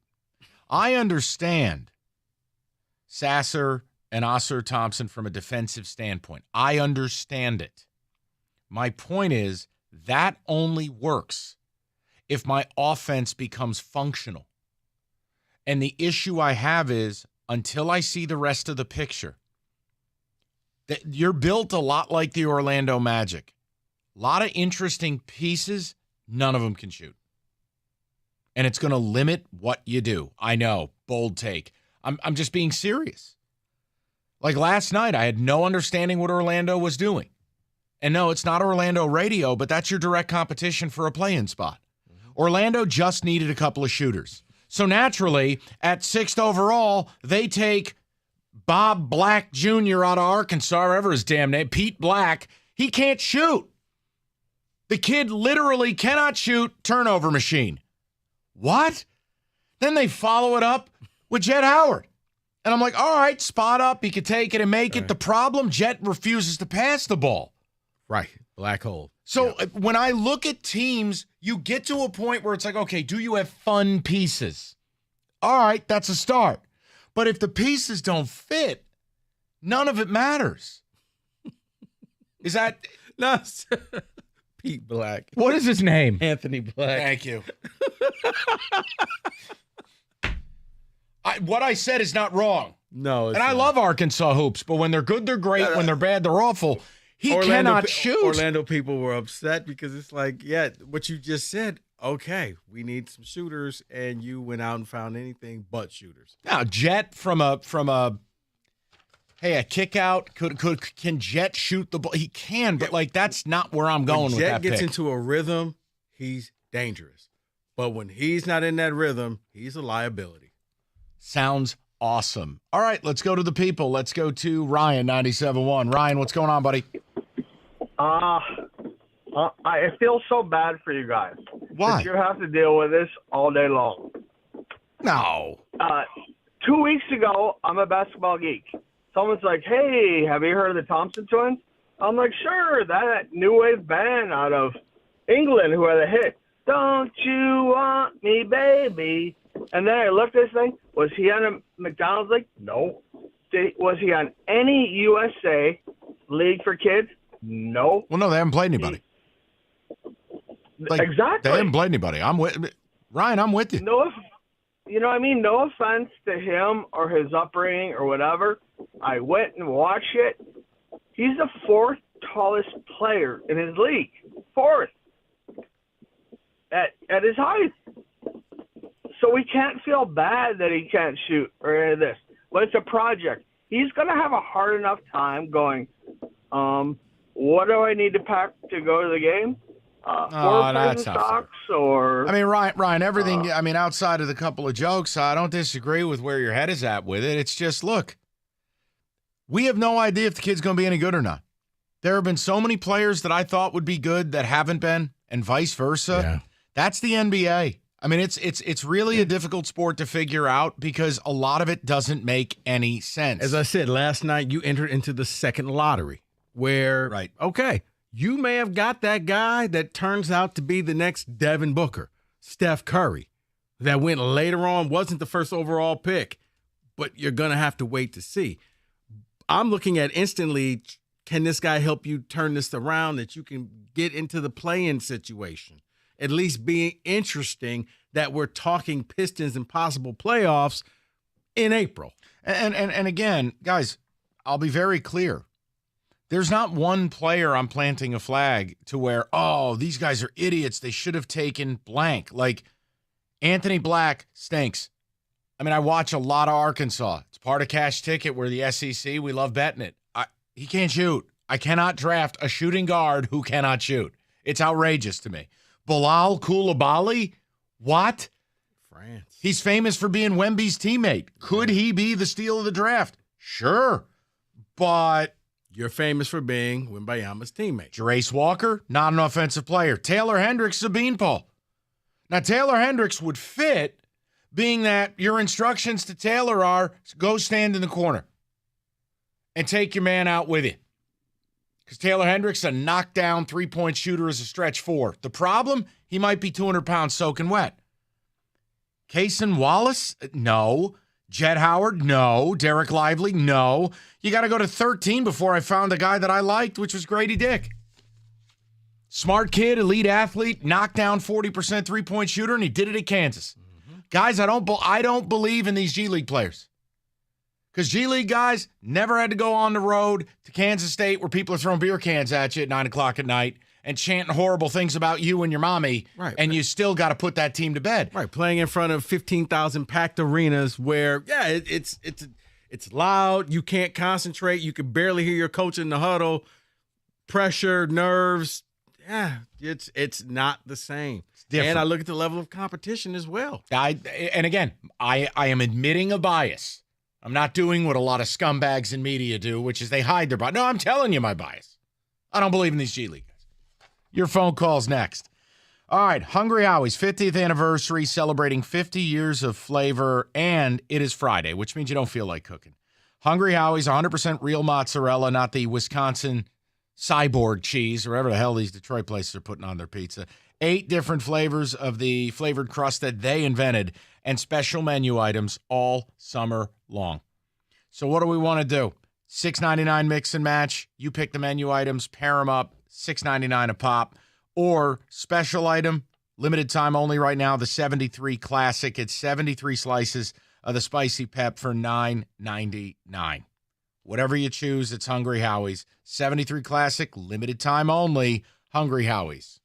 I understand Sasser and Oscar Thompson from a defensive standpoint. I understand it. My point is that only works if my offense becomes functional. And the issue I have is until I see the rest of the picture, that you're built a lot like the Orlando Magic. A lot of interesting pieces, none of them can shoot. And it's going to limit what you do. I know, bold take. I'm just being serious. Like last night, I had no understanding what Orlando was doing. And no, it's not Orlando radio, but that's your direct competition for a play-in spot. Orlando just needed a couple of shooters. So naturally, at 6th overall, they take Bob Black Jr. out of Arkansas, whatever his damn name, Pete Black. He can't shoot. The kid literally cannot shoot, turnover machine. What? Then they follow it up with Jet Howard. And I'm like, all right, spot up. He could take it and make it. The problem, Jet refuses to pass the ball. Right. Black hole. So when I look at teams, you get to a point where it's like, okay, do you have fun pieces? All right, that's a start. But if the pieces don't fit, none of it matters. Is that... No, Pete Black. What is his name? Anthony Black. Thank you. What I said is not wrong. No, and I love Arkansas hoops, but when they're good, they're great. When they're bad, they're awful. He cannot shoot. Orlando people were upset because it's like, yeah, what you just said, okay, we need some shooters, and you went out and found anything but shooters. Now, Jet from a kick out, can Jet shoot the ball? He can, but like that's not where I'm going with that Jet gets pick. into a rhythm, he's dangerous. But when he's not in that rhythm, he's a liability. Sounds awesome. All right, let's go to the people. Let's go to Ryan, 97.1. Ryan, what's going on, buddy? I feel so bad for you guys. Why? That you have to deal with this all day long. No. 2 weeks ago, I'm a basketball geek. Someone's like, hey, have you heard of the Thompson Twins? I'm like, sure, that new wave band out of England who had a hit. Don't you want me, baby? And then I looked at this thing. Was he on a McDonald's league? No. Was he on any USA league for kids? No. Well, no, they haven't played anybody. Exactly. They haven't played anybody. Ryan, I'm with you. No, you know what I mean? No offense to him or his upbringing or whatever. I went and watched it. He's the fourth tallest player in his league. Fourth. At his height. So we can't feel bad that he can't shoot or any of this. But it's a project. He's going to have a hard enough time going, what do I need to pack to go to the game? 4 pairs of socks or... I mean, Ryan, everything, outside of the couple of jokes, I don't disagree with where your head is at with it. It's just, look, we have no idea if the kid's going to be any good or not. There have been so many players that I thought would be good that haven't been, and vice versa. Yeah. That's the NBA. I mean, it's really a difficult sport to figure out because a lot of it doesn't make any sense. As I said, last night you entered into the second lottery where, okay, you may have got that guy that turns out to be the next Devin Booker, Steph Curry, that went later on, wasn't the first overall pick, but you're going to have to wait to see. I'm looking at instantly, can this guy help you turn this around that you can get into the play-in situation? At least being interesting that we're talking Pistons and possible playoffs in April. And again, guys, I'll be very clear. There's not one player I'm planting a flag to where, oh, these guys are idiots. They should have taken blank. Like, Anthony Black stinks. I mean, I watch a lot of Arkansas. It's part of Cash Ticket. We're the SEC. We love betting it. He can't shoot. I cannot draft a shooting guard who cannot shoot. It's outrageous to me. Bilal Coulibaly? What? France. He's famous for being Wemby's teammate. Could he be the steal of the draft? Sure. But you're famous for being Wembayama's teammate. Jarace Walker, not an offensive player. Taylor Hendricks, Sabine Paul. Now, Taylor Hendricks would fit, being that your instructions to Taylor are go stand in the corner and take your man out with you. Because Taylor Hendricks, a knockdown three-point shooter, is a stretch four. The problem, he might be 200 pounds soaking wet. Cason Wallace? No. Jet Howard? No. Derek Lively? No. You got to go to 13 before I found a guy that I liked, which was Grady Dick. Smart kid, elite athlete, knockdown 40% three-point shooter, and he did it at Kansas. Mm-hmm. Guys, I don't believe in these G League players. Because G League guys never had to go on the road to Kansas State where people are throwing beer cans at you at 9 o'clock at night and chanting horrible things about you and your mommy, and you still got to put that team to bed. Right, playing in front of 15,000 packed arenas where, it's loud, you can't concentrate, you can barely hear your coach in the huddle, pressure, nerves, Yeah, it's not the same. different. And I look at the level of competition as well. And again, I am admitting a bias. I'm not doing what a lot of scumbags in media do, which is they hide their bias. No, I'm telling you my bias. I don't believe in these G League guys. Your phone call's next. All right, Hungry Howie's 50th anniversary, celebrating 50 years of flavor, and it is Friday, which means you don't feel like cooking. Hungry Howie's 100% real mozzarella, not the Wisconsin cyborg cheese, or whatever the hell these Detroit places are putting on their pizza. 8 different flavors of the flavored crust that they invented, and special menu items all summer long. So what do we want to do? $6.99 mix and match. You pick the menu items, pair them up, $6.99 a pop. Or special item, limited time only right now, the 73 Classic. It's 73 slices of the spicy pep for $9.99. Whatever you choose, it's Hungry Howie's. 73 Classic, limited time only, Hungry Howie's.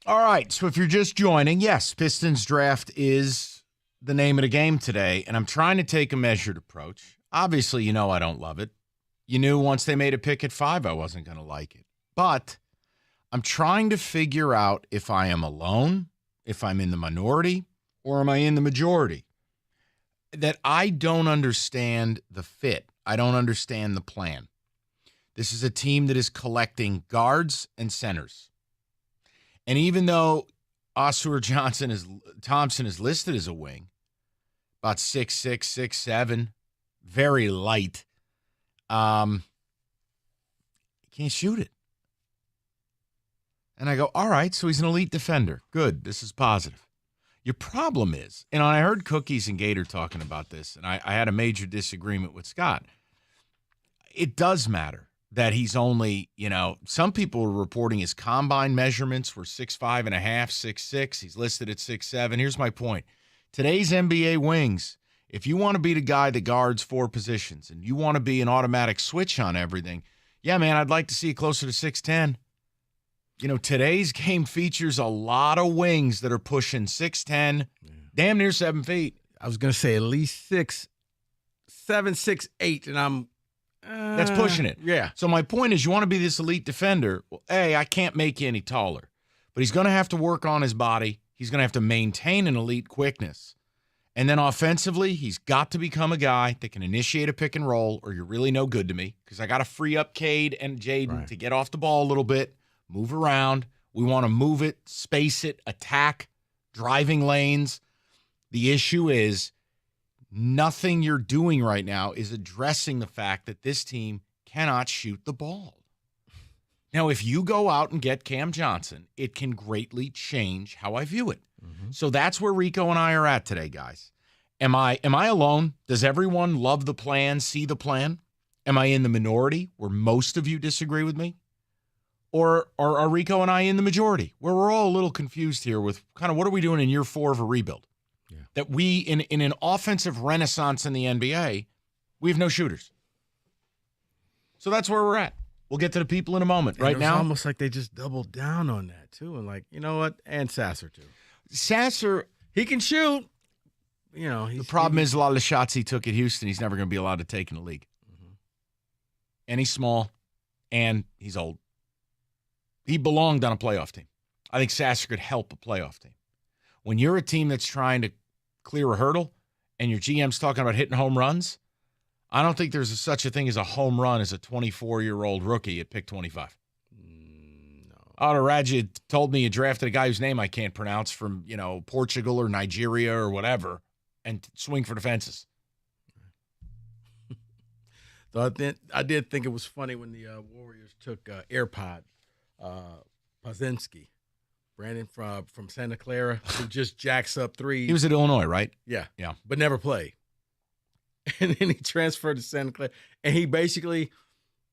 All right, so if you're just joining, yes, Pistons Draft is the name of the game today, and I'm trying to take a measured approach. Obviously, you know I don't love it. You knew once they made a pick at 5, I wasn't going to like it. But I'm trying to figure out if I am alone, if I'm in the minority, or am I in the majority? That I don't understand the fit. I don't understand the plan. This is a team that is collecting guards and centers. And even though Osur Thompson is listed as a wing, about 6'6", 6'7", very light, he can't shoot it. And I go, all right, so he's an elite defender. Good. This is positive. Your problem is, and I heard Cookies and Gator talking about this, and I had a major disagreement with Scott. It does matter that he's only, some people are reporting his combine measurements were 6'5 and a half, 6'6". He's listed at 6'7". Here's my point. Today's NBA wings, if you want to be the guy that guards 4 positions and you want to be an automatic switch on everything, yeah, man, I'd like to see it closer to 6'10". Today's game features a lot of wings that are pushing 6'10", damn near 7 feet. I was going to say at least 6'7", 6'8", and I'm that's pushing it. Yeah. So my point is, you want to be this elite defender. Well, I can't make you any taller, but he's going to have to work on his body. He's going to have to maintain an elite quickness. And then offensively, he's got to become a guy that can initiate a pick and roll, or you're really no good to me, because I got to free up Cade and Jaden to get off the ball a little bit, move around. We want to move it, space it, attack, driving lanes. The issue is nothing you're doing right now is addressing the fact that this team cannot shoot the ball. Now, if you go out and get Cam Johnson, it can greatly change how I view it. Mm-hmm. So that's where Rico and I are at today, guys. Am I alone? Does everyone love the plan, see the plan? Am I in the minority where most of you disagree with me? Or are Rico and I in the majority where we're all a little confused here with kind of what are we doing in year 4 of a rebuild? Yeah. That we, in an offensive renaissance in the NBA, we have no shooters. So that's where we're at. We'll get to the people in a moment. Right now, almost like they just doubled down on that too, and like, you know what? And Sasser too. Sasser, he can shoot. The problem is a lot of the shots he took at Houston, he's never going to be allowed to take in the league. Mm-hmm. And he's small, and he's old. He belonged on a playoff team. I think Sasser could help a playoff team. When you're a team that's trying to clear a hurdle, and your GM's talking about hitting home runs, I don't think there's such a thing as a home run as a 24-year-old rookie at pick 25. No. Radja told me you drafted a guy whose name I can't pronounce from, Portugal or Nigeria or whatever, and swing for the fences. So I did think it was funny when the Warriors took AirPod Pozinski, Brandon from Santa Clara, who just jacks up threes. He was at Illinois, right? Yeah. Yeah. But never played. And then he transferred to Santa Clara. And he basically,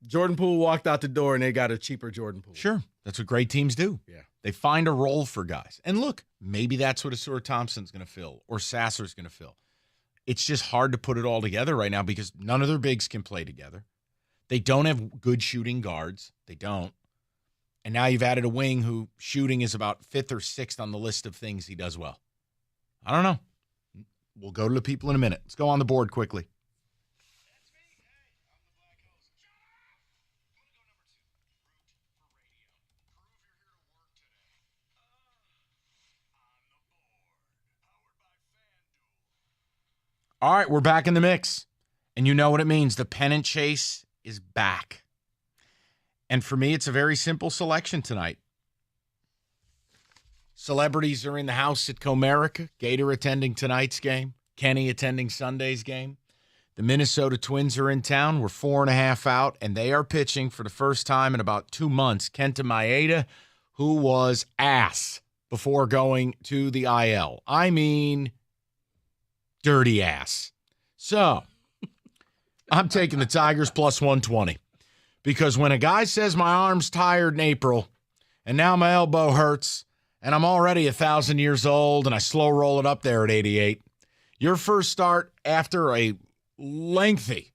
Jordan Poole walked out the door and they got a cheaper Jordan Poole. Sure. That's what great teams do. Yeah. They find a role for guys. And look, maybe that's what Asura Thompson's going to fill or Sasser's going to fill. It's just hard to put it all together right now because none of their bigs can play together. They don't have good shooting guards. They don't. And now you've added a wing who shooting is about 5th or 6th on the list of things he does well. I don't know. We'll go to the people in a minute. Let's go on the board quickly. All right, we're back in the mix. And you know what it means. The pennant chase is back. And for me, it's a very simple selection tonight. Celebrities are in the house at Comerica. Gator attending tonight's game. Kenny attending Sunday's game. The Minnesota Twins are in town. We're 4.5 out, and they are pitching for the first time in about 2 months. Kenta Maeda, who was ass before going to the IL. I mean, dirty ass. So, I'm taking the Tigers plus 120. Because when a guy says my arm's tired in April, and now my elbow hurts, and I'm already 1,000 years old, and I slow roll it up there at 88, your first start after a lengthy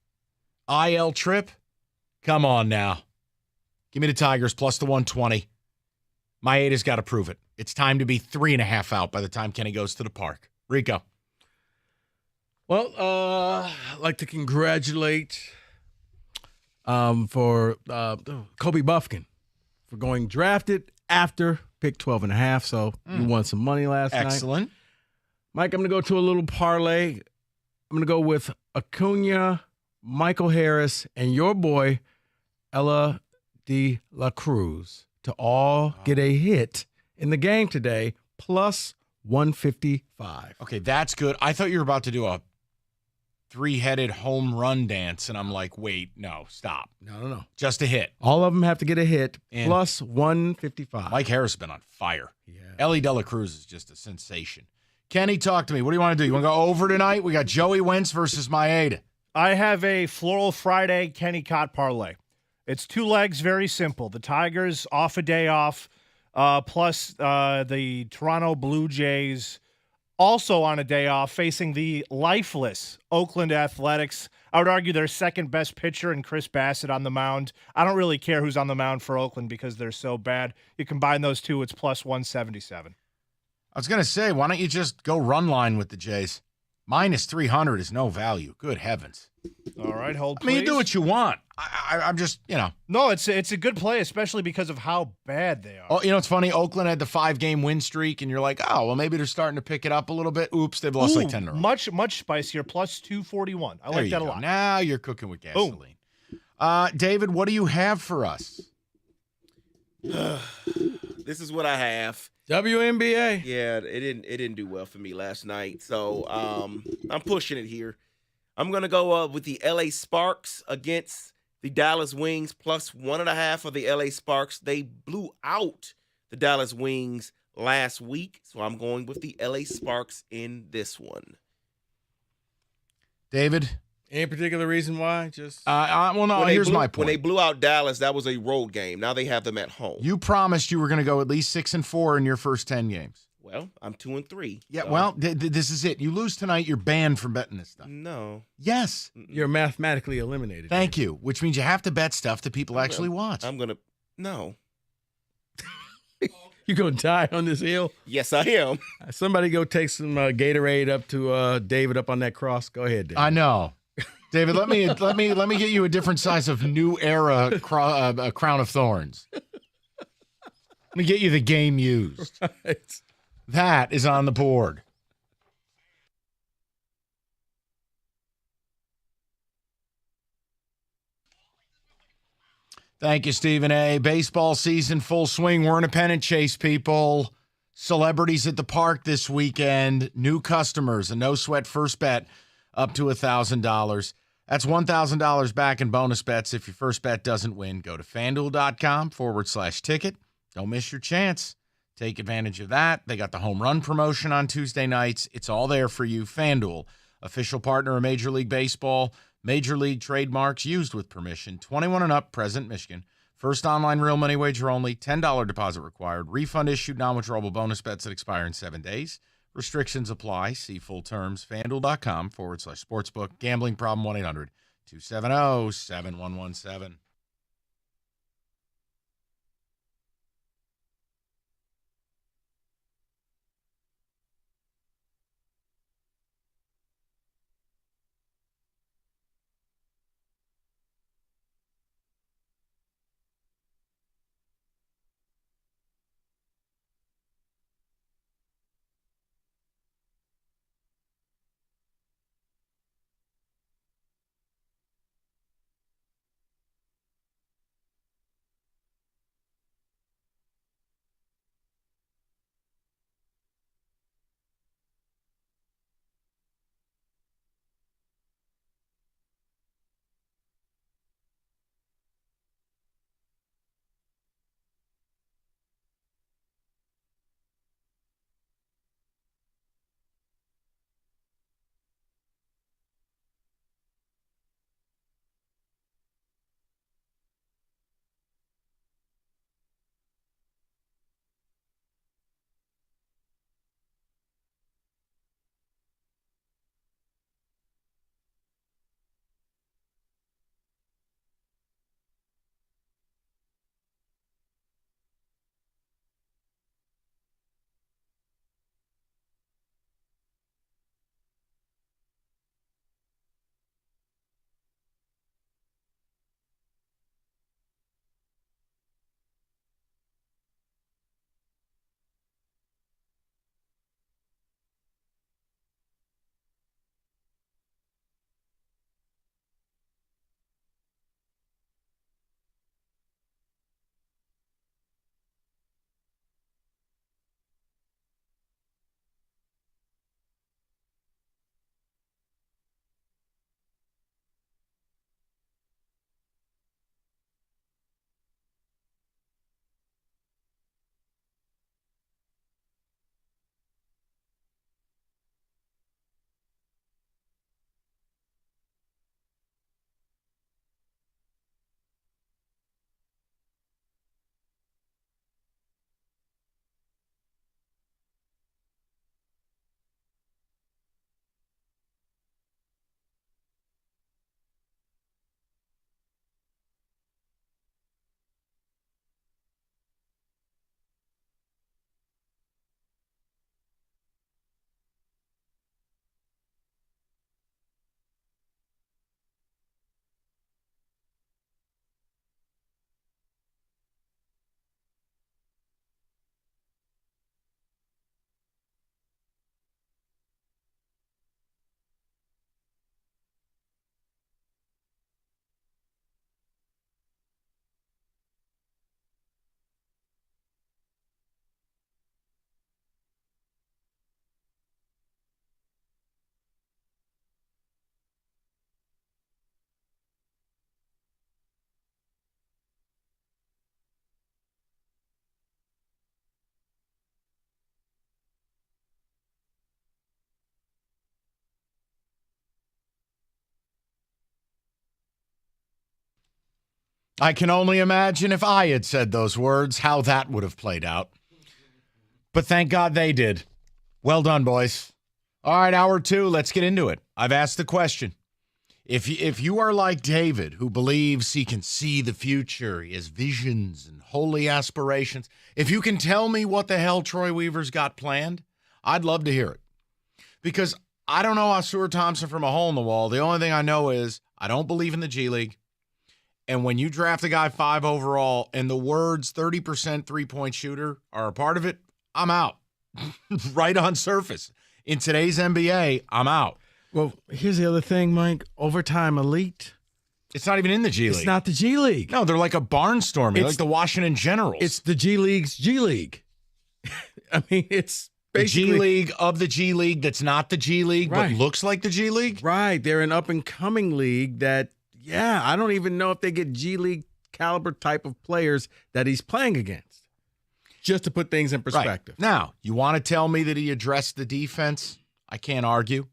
IL trip, come on now. Give me the Tigers plus the 120. Maeda's got to prove it. It's time to be 3.5 out by the time Kenny goes to the park. Rico. Well, I'd like to congratulate for Kobe Buffkin for going drafted after pick 12.5. So you won some money last night. Excellent. Mike, I'm going to go to a little parlay. I'm going to go with Acuna, Michael Harris, and your boy, Ella de la Cruz to all get a hit in the game today, plus 155. Okay, that's good. I thought you were about to do a three-headed home run dance, and I'm like, wait, no, stop. No. Just a hit. All of them have to get a hit, And plus 155. Mike Harris has been on fire. Yeah. Ellie De La Cruz is just a sensation. Kenny, talk to me. What do you want to do? You want to go over tonight? We got Joey Wentz versus Maeda. I have a Floral Friday Kenny Cott parlay. It's 2 legs, very simple. The Tigers off a day off, plus the Toronto Blue Jays also on a day off, facing the lifeless Oakland Athletics. I would argue their second best pitcher in Chris Bassett on the mound. I don't really care who's on the mound for Oakland because they're so bad. You combine those two, it's plus 177. I was going to say, why don't you just go run line with the Jays? Minus 300 is no value. Good heavens. All right, hold I mean, you please. do what you want. I'm just, No, it's a good play, especially because of how bad they are. Oh, it's funny. Oakland had the 5-game win streak, and you're like, oh, well, maybe they're starting to pick it up a little bit. Oops, they've lost like 10 in a row. Much spicier, plus 241. I like that a lot. Now you're cooking with gasoline. David, what do you have for us? This is what I have. WNBA. Yeah, it didn't do well for me last night. So I'm pushing it here. I'm gonna go with the LA Sparks against the Dallas Wings, plus 1.5 of the LA Sparks. They blew out the Dallas Wings last week, so I'm going with the LA Sparks in this one. David? Any particular reason why? Just well, no. Here's my point. When they blew out Dallas, that was a road game. Now they have them at home. You promised you were going to go at least 6-4 in your first 10 games. Well, I'm 2-3. Yeah. so- Well, this is it. You lose tonight, you're banned from betting this stuff. No. Yes. you're mathematically eliminated. Thank you. Which means you have to bet stuff that people actually watch. I'm gonna no. You gonna die on this hill? Yes, I am. Somebody go take some Gatorade up to David up on that cross. Go ahead, David. I know. David, let me get you a different size of new era crown of thorns. Let me get you the game used. Right. That is on the board. Thank you, Stephen A. Baseball season full swing. We're in a pennant chase, people. Celebrities at the park this weekend. New customers, a no sweat first bet up to $1,000. That's $1,000 back in bonus bets. If your first bet doesn't win, go to FanDuel.com/ticket. Don't miss your chance. Take advantage of that. They got the home run promotion on Tuesday nights. It's all there for you. FanDuel, official partner of Major League Baseball. Major League trademarks used with permission. 21 and up, present Michigan. First online real money wager only. $10 deposit required. Refund issued, non-withdrawable bonus bets that expire in 7 days. Restrictions apply. See full terms. FanDuel.com/sportsbook. Gambling problem 1-800-270-7117. I can only imagine if I had said those words, how that would have played out. But thank God they did. Well done, boys. All right, hour 2, let's get into it. I've asked the question. If you are like David, who believes he can see the future, he has visions and holy aspirations, if you can tell me what the hell Troy Weaver's got planned, I'd love to hear it. Because I don't know Ausar Thompson from a hole in the wall. The only thing I know is I don't believe in the G League. And when you draft a guy 5 overall and the words 30% three-point shooter are a part of it, I'm out. Right on surface. In today's NBA, I'm out. Well, here's the other thing, Mike. Overtime elite. It's not even in the G League. It's not the G League. No, they're like a barnstorming, like the Washington Generals. It's the G League's G League. I mean, it's basically the G League of the G League that's not the G League, right, but looks like the G League. Right. They're an up-and-coming league that, yeah, I don't even know if they get G League caliber type of players that he's playing against. Just to put things in perspective. Right. Now, you want to tell me that he addressed the defense? I can't argue.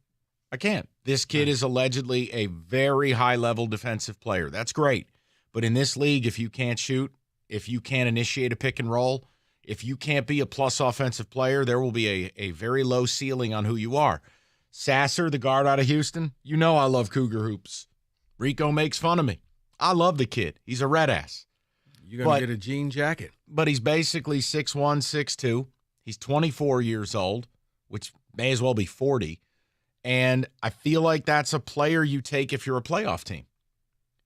I can't. This kid is allegedly a very high-level defensive player. That's great. But in this league, if you can't shoot, if you can't initiate a pick and roll, if you can't be a plus offensive player, there will be a very low ceiling on who you are. Sasser, the guard out of Houston, you know I love Cougar hoops. Rico makes fun of me. I love the kid. He's a red ass. You're going to get a jean jacket. But he's basically 6'1", 6'2". He's 24 years old, which may as well be 40. And I feel like that's a player you take if you're a playoff team.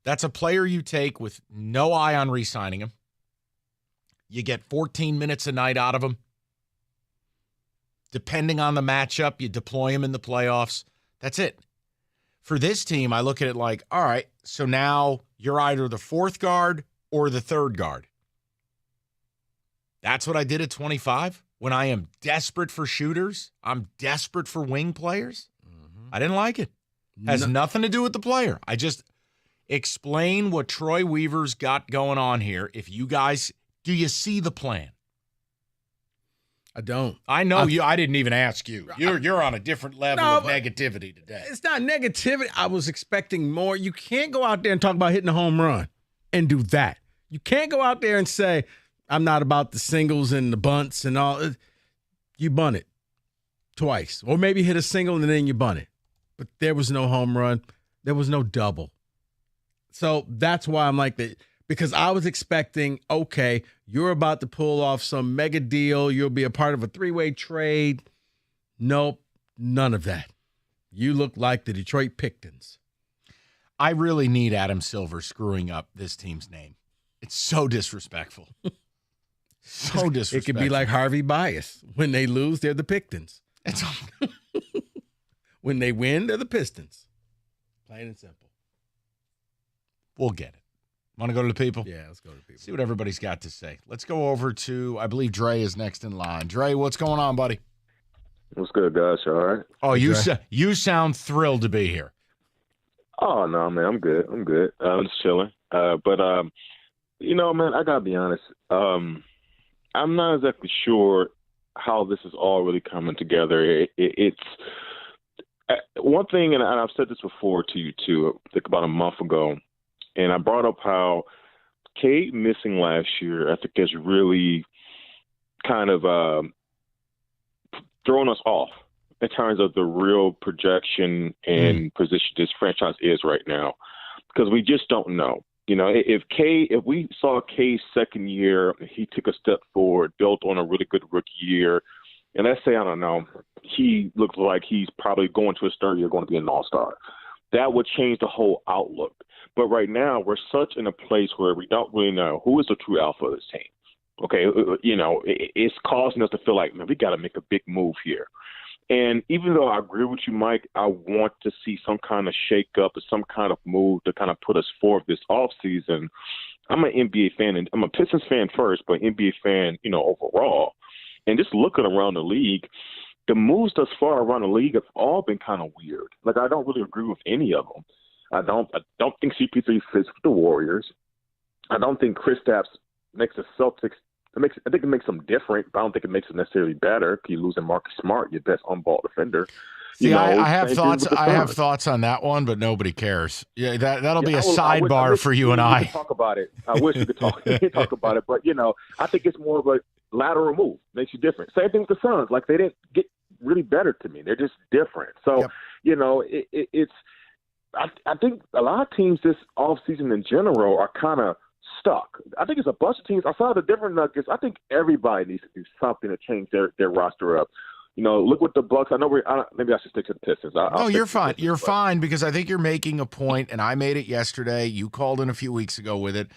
That's a player you take with no eye on re-signing him. You get 14 minutes a night out of him. Depending on the matchup, you deploy him in the playoffs. That's it. For this team, I look at it like, all right, so now you're either the fourth guard or the third guard. That's what I did at 25. When I am desperate for shooters, I'm desperate for wing players. I didn't like it. Has nothing to do with the player. I just explain what Troy Weaver's got going on here. If you guys, do you see the plan? I don't. I know you. I didn't even ask you. You're on a different level of negativity today. It's not negativity. I was expecting more. You can't go out there and talk about hitting a home run and do that. You can't go out there and say, I'm not about the singles and the bunts and all. You bunt it twice. Or maybe hit a single and then you bunt it. But there was no home run. There was no double. So that's why I'm like that. Because I was expecting, okay, you're about to pull off some mega deal. You'll be a part of a 3-way trade. Nope, none of that. You look like the Detroit Pistons. I really need Adam Silver screwing up this team's name. It's so disrespectful. So disrespectful. It could be like Harvey Bias. When they lose, they're the Pistons. When they win, they're the Pistons. Plain and simple. We'll get it. Want to go to the people? Yeah, let's go to the people. See what everybody's got to say. Let's go over to, I believe Dre is next in line. Dre, what's going on, buddy? What's good, guys? You all right? Oh, you sound thrilled to be here. Oh, no, man, I'm good. I'm just chilling. But man, I got to be honest. I'm not exactly sure how this is all really coming together. It's one thing, and I've said this before to you, too, I think about a month ago, and I brought up how Cade missing last year, I think, has really kind of thrown us off in terms of the real projection and position this franchise is right now, because we just don't know. You know, if we saw Cade's second year, he took a step forward, built on a really good rookie year, and let's say, I don't know, he looks like he's probably going to his third year, going to be an all-star. That would change the whole outlook. But right now, we're such in a place where we don't really know who is the true alpha of this team. Okay, it's causing us to feel like, man, we got to make a big move here. And even though I agree with you, Mike, I want to see some kind of shake-up or some kind of move to kind of put us forward this offseason. I'm an NBA fan, and I'm a Pistons fan first, but NBA fan, overall. And just looking around the league, the moves thus far around the league have all been kind of weird. Like, I don't really agree with any of them. I don't think CP3 fits with the Warriors. I don't think Kristaps makes the Celtics. I think it makes them different, but I don't think it makes them necessarily better. You're losing Marcus Smart, your best on-ball defender. See, You know, I have same thing thoughts. with the I have Suns. thoughts on that one, but nobody cares. Yeah, that'll be a I sidebar wish for you we and could I. talk about it. I wish we could talk about it, but I think it's more of a lateral move. Makes you different. Same thing with the Suns. Like they didn't get really better to me. They're just different. So it's. I think a lot of teams this offseason in general are kind of stuck. I think it's a bunch of teams. I saw the different Nuggets. I think everybody needs to do something to change their roster up. Look what the Bucks. I know maybe I should stick to the Pistons. No, you're fine. You're fine because I think you're making a point, and I made it yesterday. You called in a few weeks ago with it.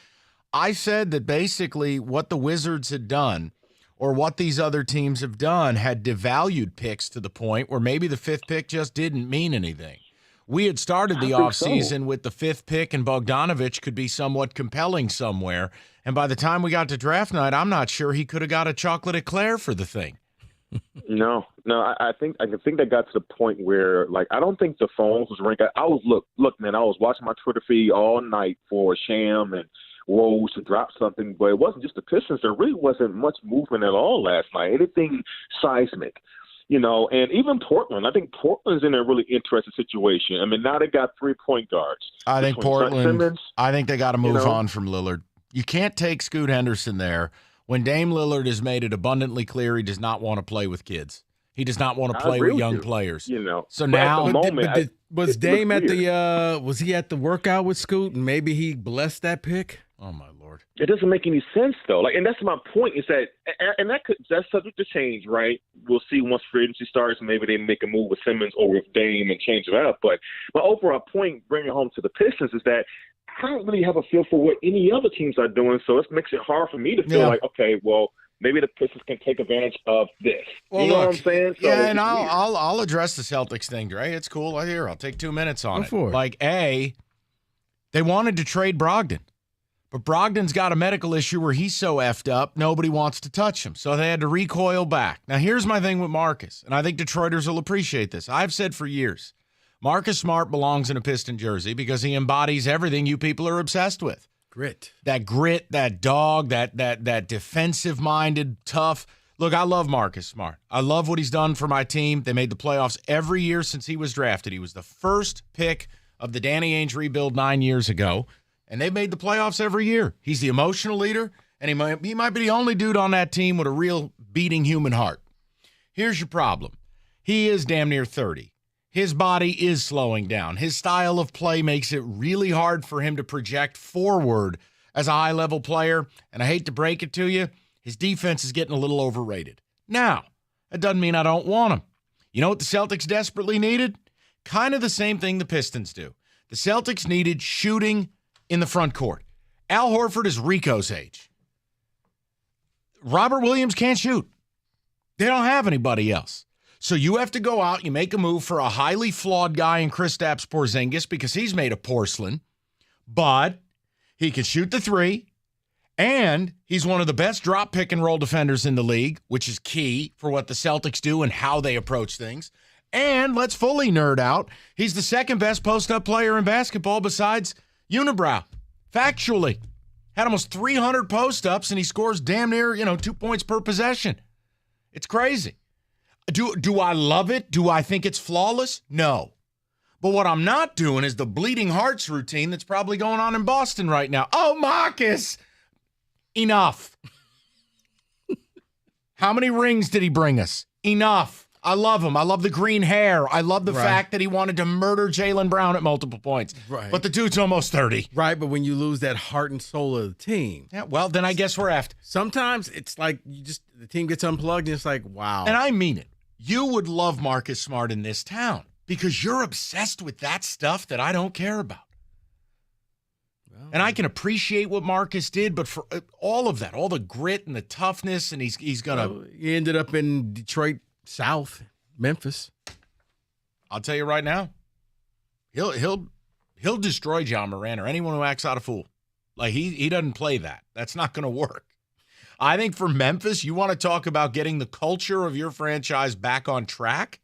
I said that basically what the Wizards had done or what these other teams have done had devalued picks to the point where maybe the 5th pick just didn't mean anything. We had started the offseason with the 5th pick, and Bogdanovich could be somewhat compelling somewhere. And by the time we got to draft night, I'm not sure he could have got a chocolate eclair for the thing. No. I think that got to the point where, like, I don't think the phones was ringing. I was look, man. I was watching my Twitter feed all night for Sham and Rose to drop something, but it wasn't just the Pistons. There really wasn't much movement at all last night. Anything seismic. And even Portland. I think Portland's in a really interesting situation. I mean, now they got 3 point guards. I think Portland. Simmons, I think they got to move on from Lillard. You can't take Scoot Henderson there when Dame Lillard has made it abundantly clear he does not want to play with kids. He does not want to play with young players. but So now, at the moment, was Dame at the was he at the workout with Scoot and maybe he blessed that pick? Oh my Lord. It doesn't make any sense though. And that's my point is that, and that's subject to change, right? We'll see once free agency starts. Maybe they make a move with Simmons or with Dame and change it up. But my overall point, bringing it home to the Pistons, is that I don't really have a feel for what any other teams are doing. So it makes it hard for me to feel like, okay, well, maybe the Pistons can take advantage of this. Well, you know what I'm saying? So and I'll address the Celtics thing, Dre. It's cool. I'll take 2 minutes on it. Like, they wanted to trade Brogdon. But Brogdon's got a medical issue where he's so effed up, nobody wants to touch him. So they had to recoil back. Now, here's my thing with Marcus, and I think Detroiters will appreciate this. I've said for years, Marcus Smart belongs in a Piston jersey because he embodies everything you people are obsessed with. Grit, that dog, that defensive-minded, tough. Look, I love Marcus Smart. I love what he's done for my team. They made the playoffs every year since he was drafted. He was the first pick of the Danny Ainge rebuild 9 years ago. And they've made the playoffs every year. He's the emotional leader, and he might be the only dude on that team with a real beating human heart. Here's your problem. He is damn near 30. His body is slowing down. His style of play makes it really hard for him to project forward as a high-level player. And I hate to break it to you, his defense is getting a little overrated. Now, that doesn't mean I don't want him. You know what the Celtics desperately needed? Kind of the same thing the Pistons do. The Celtics needed shooting in the front court. Al Horford is Rico's age. Robert Williams can't shoot. They don't have anybody else. So you have to go out, you make a move for a highly flawed guy in Kristaps Porzingis because he's made of porcelain, but he can shoot the three, and he's one of the best drop pick and roll defenders in the league, which is key for what the Celtics do and how they approach things. And let's fully nerd out, he's the second best post-up player in basketball besides Unibrow. Factually. Had almost 300 post-ups, and he scores damn near, 2 points per possession. It's crazy. Do I love it? Do I think it's flawless? No. But what I'm not doing is the bleeding hearts routine that's probably going on in Boston right now. Oh, Marcus! Enough. How many rings did he bring us? Enough. I love him. I love the green hair. I love the fact that he wanted to murder Jaylen Brown at multiple points. Right. But the dude's almost 30. Right, but when you lose that heart and soul of the team. Yeah, well, then I guess we're effed. Sometimes it's like the team gets unplugged and it's like, wow. And I mean it. You would love Marcus Smart in this town because you're obsessed with that stuff that I don't care about. Well, and I can appreciate what Marcus did, but for all of that, all the grit and the toughness, and he's going to... He ended up in Detroit South, Memphis. I'll tell you right now, he'll destroy John Moran or anyone who acts out a fool. Like he doesn't play that. That's not going to work. I think for Memphis, you want to talk about getting the culture of your franchise back on track.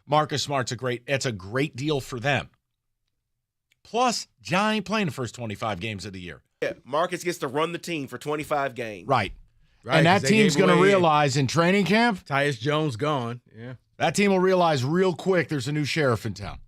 Marcus Smart's a great deal for them. Plus, John ain't playing the first 25 games of the year. Yeah, Marcus gets to run the team for 25 games. Right, and that team's going to realize in training camp, Tyus Jones gone. Yeah. That team will realize real quick there's a new sheriff in town.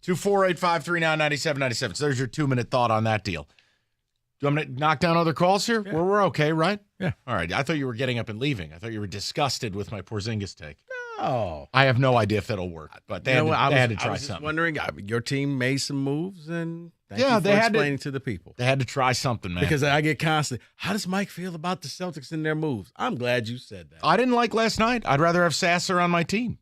248-539-9797. So there's your 2-minute thought on that deal. Do you want me to knock down other calls here? Yeah. We're okay, right? Yeah. All right. I thought you were getting up and leaving. I thought you were disgusted with my Porzingis take. Oh. I have no idea if that'll work, but they had to try I was just something. wondering, your team made some moves, and thank Yeah, you for they had to- explaining to the people. They had to try something, man. Because I get constantly, how does Mike feel about the Celtics and their moves? I'm glad you said that. I didn't like last night. I'd rather have Sasser on my team.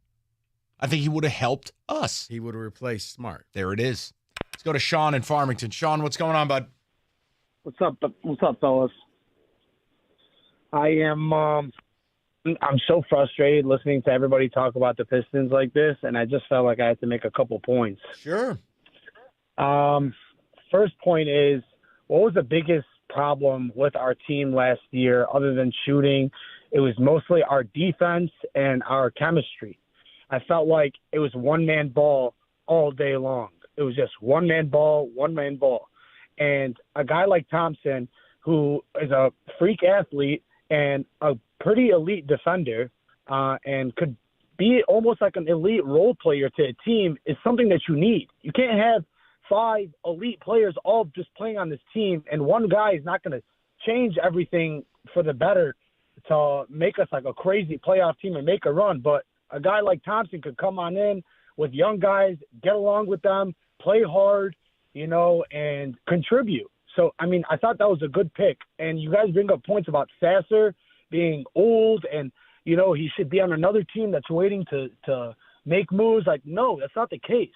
I think he would have helped us. He would have replaced Smart. There it is. Let's go to Sean in Farmington. Sean, what's going on, bud? What's up, fellas? I'm so frustrated listening to everybody talk about the Pistons like this, and I just felt like I had to make a couple points. Sure. First point is, what was the biggest problem with our team last year other than shooting? It was mostly our defense and our chemistry. I felt like it was one-man ball all day long. It was just one-man ball. And a guy like Thompson, who is a freak athlete and a pretty elite defender, and could be almost like an elite role player to a team, is something that you need. You can't have 5 elite players all just playing on this team, and one guy is not going to change everything for the better to make us like a crazy playoff team and make a run. But a guy like Thompson could come on in with young guys, get along with them, play hard, and contribute. So, I mean, I thought that was a good pick. And you guys bring up points about Sasser being old and, he should be on another team that's waiting to make moves. Like, no, that's not the case.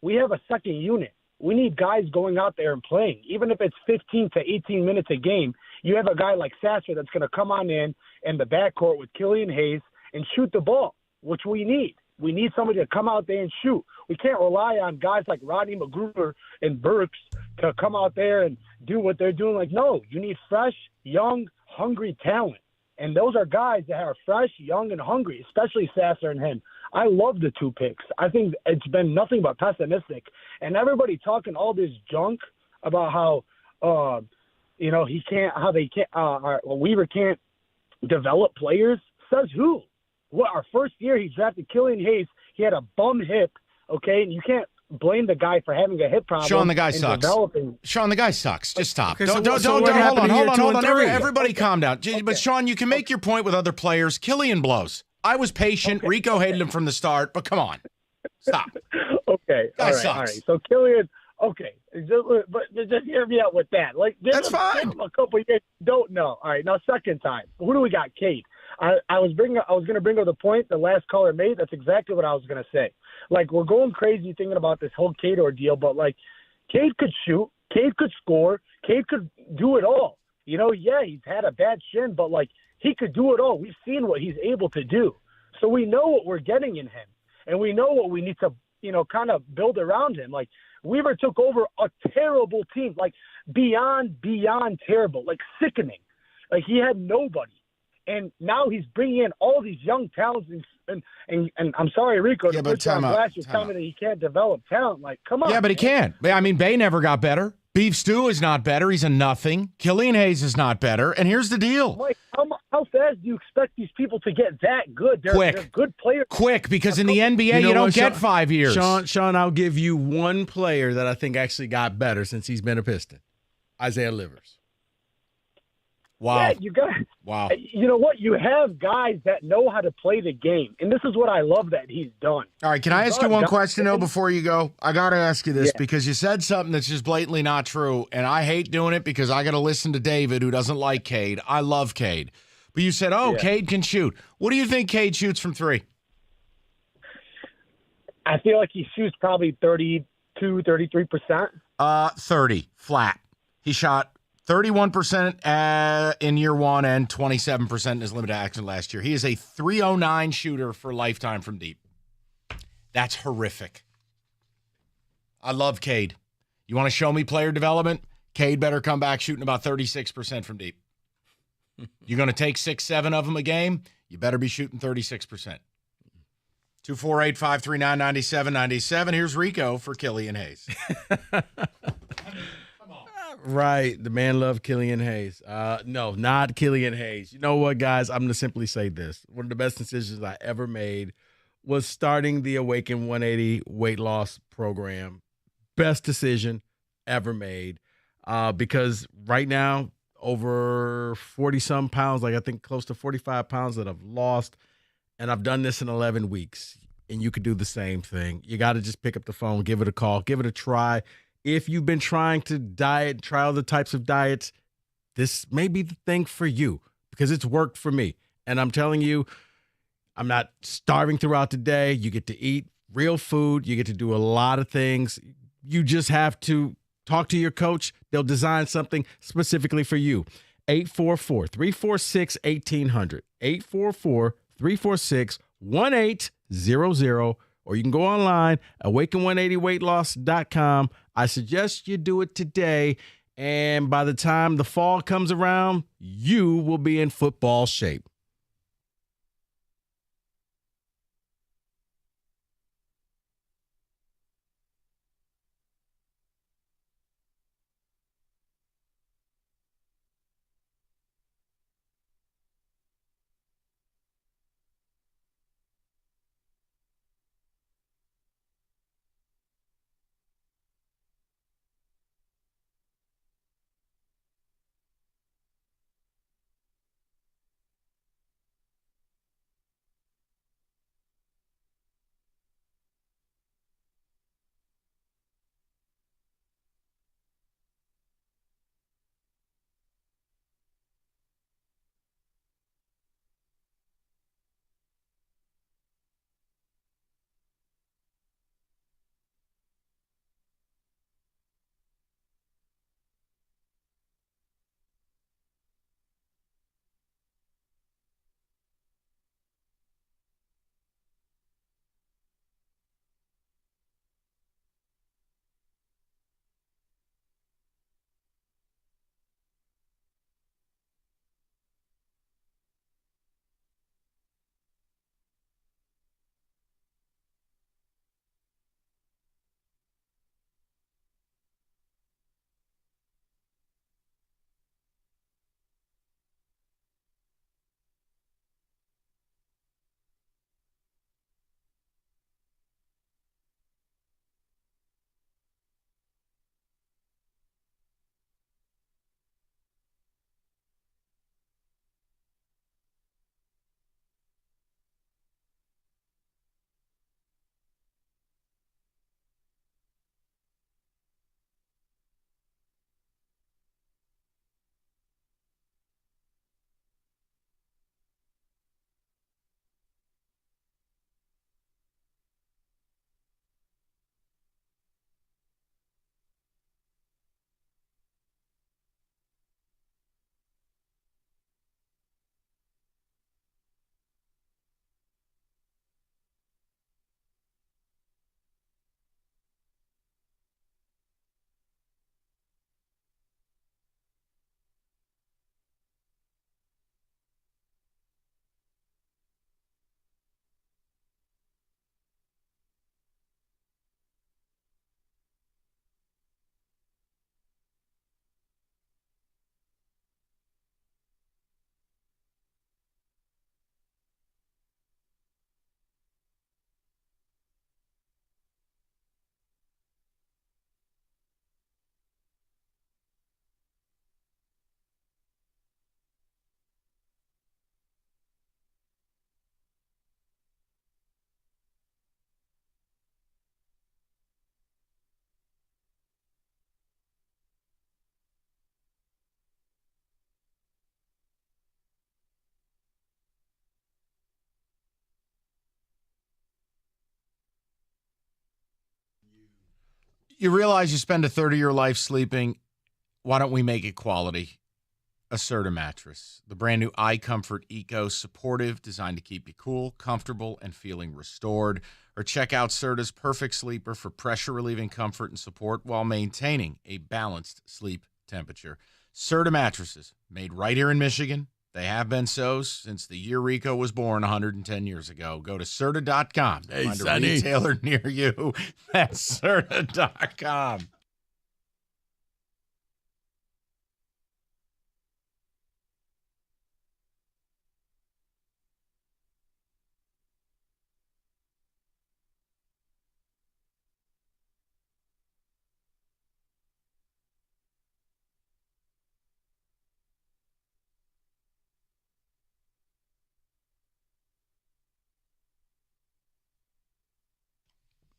We have a second unit. We need guys going out there and playing. Even if it's 15 to 18 minutes a game, you have a guy like Sasser that's going to come on in the backcourt with Killian Hayes and shoot the ball, which we need. We need somebody to come out there and shoot. We can't rely on guys like Rodney McGruder and Burks to come out there and do what they're doing. Like, no, you need fresh, young, hungry talent. And those are guys that are fresh, young, and hungry, especially Sasser and him. I love the 2 picks. I think it's been nothing but pessimistic. And everybody talking all this junk about how, Weaver can't develop players. Says who? What, our first year he drafted Killian Hayes. He had a bum hip, okay? And you can't blame the guy for having a hip problem. Sean, the guy sucks. Developing. Sean, the guy sucks. Just stop. Okay, Don't. Hold on. Everybody calm down. But Sean, you can make your point with other players. Killian blows. I was patient. Okay. Rico hated him from the start, but come on. Stop. Okay. Guy sucks. All right. So Killian, okay. Just hear me out with that. Like, that's fine. A couple years, don't know. All right. Now, second time. Who do we got? Cade. I was going to bring up the point the last caller made. That's exactly what I was going to say. Like, we're going crazy thinking about this whole Cade ordeal, but, like, Cade could shoot. Cade could score. Cade could do it all. Yeah, he's had a bad shin, but, like, he could do it all. We've seen what he's able to do. So we know what we're getting in him, and we know what we need to, kind of build around him. Like, Weaver took over a terrible team, like, beyond terrible, like, sickening. Like, he had nobody. And now he's bringing in all these young talents, and I'm sorry, Rico, yeah, to put you on blast, you're telling me that he can't develop talent. Like, come on. Yeah, but he can't. I mean, Bay never got better. Beef Stew is not better. He's a nothing. Killian Hayes is not better. And here's the deal. Mike, how fast do you expect these people to get that good? They're good players. Quick, because in the NBA, you don't get 5 years. Sean, I'll give you one player that I think actually got better since he's been a Piston. Isaiah Livers. Wow. Yeah, wow. You know what? You have guys that know how to play the game. And this is what I love that he's done. All right, can I ask you one question, though, before you go? I got to ask you this because you said something that's just blatantly not true, and I hate doing it because I got to listen to David, who doesn't like Cade. I love Cade. But you said, Cade can shoot. What do you think Cade shoots from 3? I feel like he shoots probably 32, 33%. 30, flat. He shot 31% in year 1 and 27% in his limited action last year. He is a .309 shooter for lifetime from deep. That's horrific. I love Cade. You want to show me player development? Cade better come back shooting about 36% from deep. You're going to take 6-7 of them a game? You better be shooting 36%. 248-539-9797. Here's Rico for Killian Hayes. Right. The man loved Killian Hayes. No, not Killian Hayes. You know what, guys? I'm going to simply say this. One of the best decisions I ever made was starting the Awaken 180 weight loss program. Best decision ever made, because right now, over 40-some pounds, like I think close to 45 pounds that I've lost, and I've done this in 11 weeks, and you could do the same thing. You got to just pick up the phone, give it a call, give it a try. If you've been trying to diet, try other types of diets, this may be the thing for you because it's worked for me. And I'm telling you, I'm not starving throughout the day. You get to eat real food. You get to do a lot of things. You just have to talk to your coach. They'll design something specifically for you. 844-346-1800. 844-346-1800. Or you can go online, awaken180weightloss.com. I suggest you do it today. And by the time the fall comes around, you will be in football shape. You realize you spend a third of your life sleeping. Why don't we make it quality? A Serta mattress. The brand new iComfort Eco, supportive, designed to keep you cool, comfortable, and feeling restored. Or check out Serta's Perfect Sleeper for pressure-relieving comfort and support while maintaining a balanced sleep temperature. Serta mattresses, made right here in Michigan. They have been so since the year Rico was born 110 years ago. Go to Serta.com to find a retailer near you. That's Serta.com.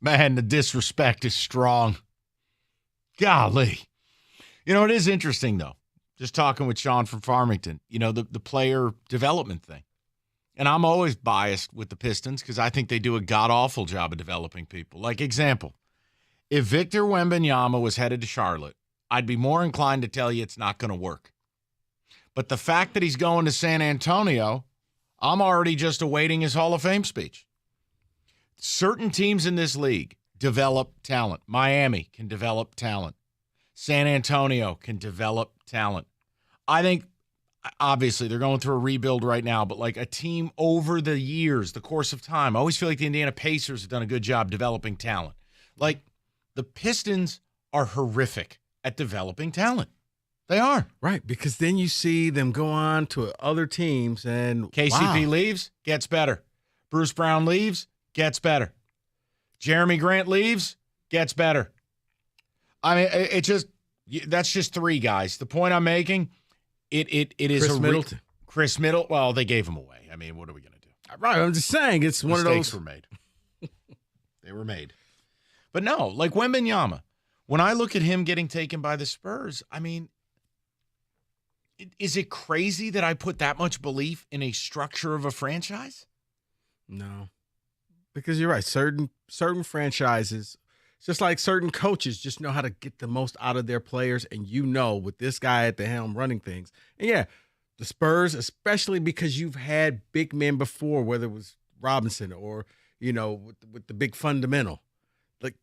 Man, the disrespect is strong. Golly. You know, it is interesting, though, just talking with Sean from Farmington, you know, the player development thing. And I'm always biased with the Pistons because I think they do a god-awful job of developing people. Like, example, if Victor Wembanyama was headed to Charlotte, I'd be more inclined to tell you it's not going to work. But the fact that he's going to San Antonio, I'm already just awaiting his Hall of Fame speech. Certain teams in this league develop talent. Miami can develop talent. San Antonio can develop talent. I think, obviously, they're going through a rebuild right now, but like a team over the years, the course of time, I always feel like the Indiana Pacers have done a good job developing talent. Like, the Pistons are horrific at developing talent. They are. Right, because then you see them go on to other teams and KCP leaves, gets better. Bruce Brown leaves, gets better. Jeremy Grant leaves, gets better. I mean, that's just three guys. The point I'm making, it is Chris Middleton. Chris Middleton. Well, they gave him away. I mean, what are we going to do? Right, I'm just saying it's one of those. Mistakes were made. They were made. But no, like Wembanyama, when I look at him getting taken by the Spurs, I mean, is it crazy that I put that much belief in a structure of a franchise? No, because you're right. Certain franchises, just like certain coaches, just know how to get the most out of their players. And you know, with this guy at the helm running things, and yeah, the Spurs, especially because you've had big men before, whether it was Robinson or with the big fundamental, like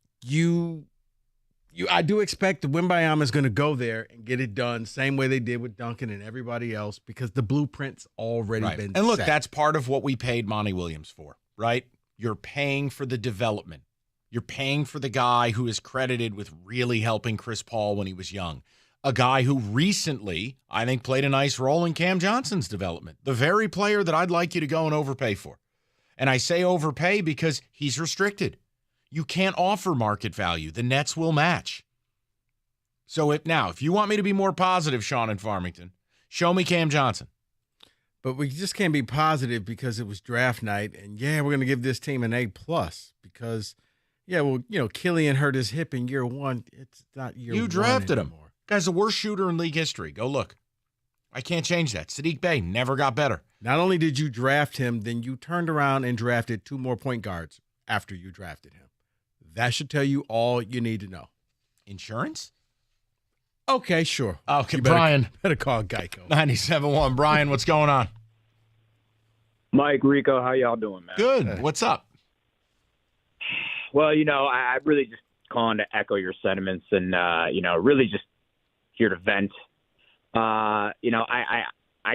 I do expect the Wembanyama is going to go there and get it done same way they did with Duncan and everybody else because the blueprint's already been And look, set. that's part of what we paid Monty Williams for, right? You're paying for the development. You're paying for the guy who is credited with really helping Chris Paul when he was young. A guy who recently, I think, played a nice role in Cam Johnson's development. The very player that I'd like you to go and overpay for. And I say overpay because he's restricted. You can't offer market value. The Nets will match. So if you want me to be more positive, Sean in Farmington, show me Cam Johnson. But we just can't be positive because it was draft night, and we're going to give this team an A+ because, Killian hurt his hip in year one. It's not year one. You drafted him. anymore. Guy's the worst shooter in league history. Go look. I can't change that. Sadiq Bey never got better. Not only did you draft him, then you turned around and drafted 2 more point guards after you drafted him. That should tell you all you need to know. Insurance? Okay, sure. Okay, Brian. Brian. Better call Geico. 97.1. Brian, what's going on? Mike, Rico, how y'all doing, man? Good. What's up? Well, I really just calling to echo your sentiments and, really just here to vent. I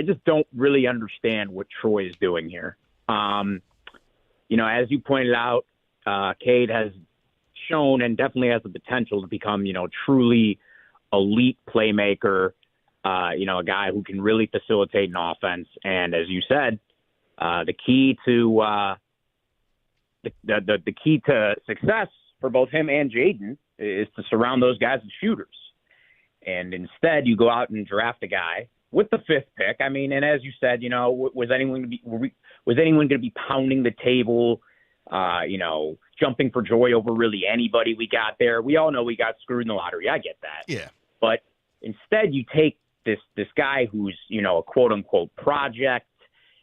just don't really understand what Troy is doing here. As you pointed out, Cade has shown and definitely has the potential to become, truly elite playmaker, a guy who can really facilitate an offense. And as you said, the key to the key to success for both him and Jaden is to surround those guys with shooters. And instead, you go out and draft a guy with the 5th pick. I mean, and as you said, was anyone going to be pounding the table? Jumping for joy over really anybody we got there. We all know we got screwed in the lottery. I get that. Yeah. But instead you take this guy who's, a quote unquote project,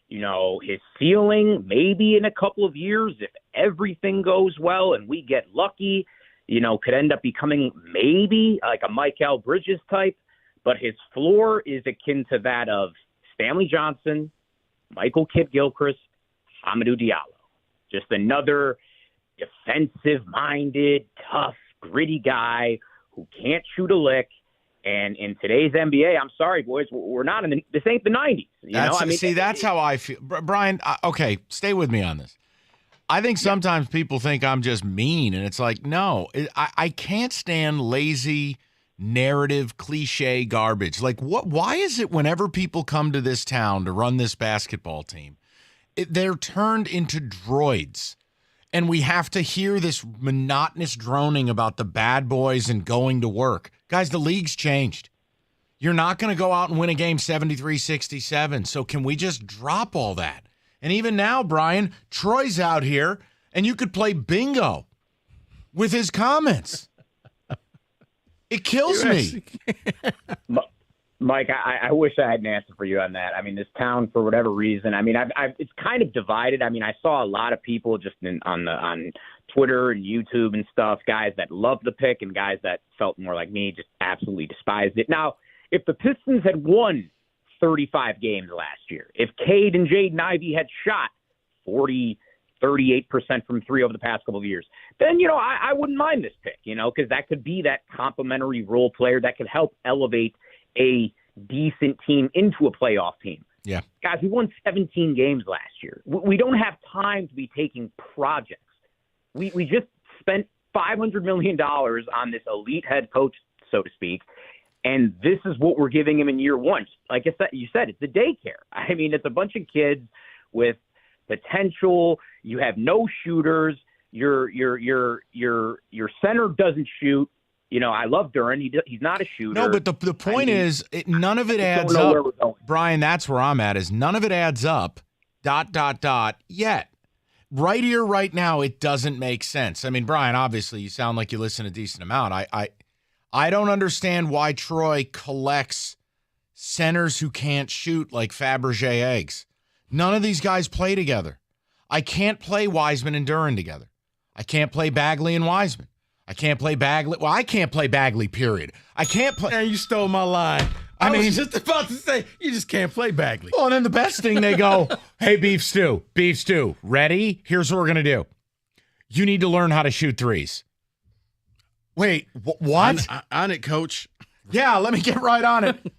his ceiling, maybe in a couple of years, if everything goes well and we get lucky, could end up becoming maybe like a Mikal Bridges type, but his floor is akin to that of Stanley Johnson, Michael Kidd-Gilchrist, Hamidou Diallo. Just another defensive-minded, tough, gritty guy who can't shoot a lick. And in today's NBA, I'm sorry, boys, we're not in this ain't the 90s. That's how I feel. Brian, okay, stay with me on this. I think sometimes people think I'm just mean, and it's like, no, I can't stand lazy narrative cliche garbage. Like, why is it whenever people come to this town to run this basketball team, they're turned into droids, and we have to hear this monotonous droning about the bad boys and going to work. Guys, the league's changed. You're not going to go out and win a game 73-67, so can we just drop all that? And even now, Brian, Troy's out here, and you could play bingo. with his comments. It kills me. Mike, I wish I had an answer for you on that. I mean, this town, for whatever reason, I mean, it's kind of divided. I mean, I saw a lot of people just on Twitter and YouTube and stuff, guys that loved the pick and guys that felt more like me, just absolutely despised it. Now, if the Pistons had won 35 games last year, if Cade and Jaden Ivey had shot 38% from three over the past couple of years, then, I wouldn't mind this pick, because that could be that complementary role player that could help elevate a decent team into a playoff team. Yeah. Guys, we won 17 games last year. We don't have time to be taking projects. We just spent $500 million on this elite head coach, so to speak, and this is what we're giving him in year one. Like you said, it's a daycare. I mean, it's a bunch of kids with potential. You have no shooters. Your center doesn't shoot. I love Duren. He's not a shooter. No, but the point is, none of it adds up. Brian, that's where I'm at, is none of it adds up, ... yet. Right here, right now, it doesn't make sense. I mean, Brian, obviously, you sound like you listen a decent amount. I don't understand why Troy collects centers who can't shoot like Fabergé eggs. None of these guys play together. I can't play Wiseman and Duren together. I can't play Bagley and Wiseman. I can't play Bagley. Well, I can't play Bagley, period. I can't play. And you stole my line. I was just about to say, you just can't play Bagley. Well, and then the best thing, they go, hey, Beef Stew, ready? Here's what we're going to do. You need to learn how to shoot threes. Wait, what? On it, coach. Yeah, let me get right on it.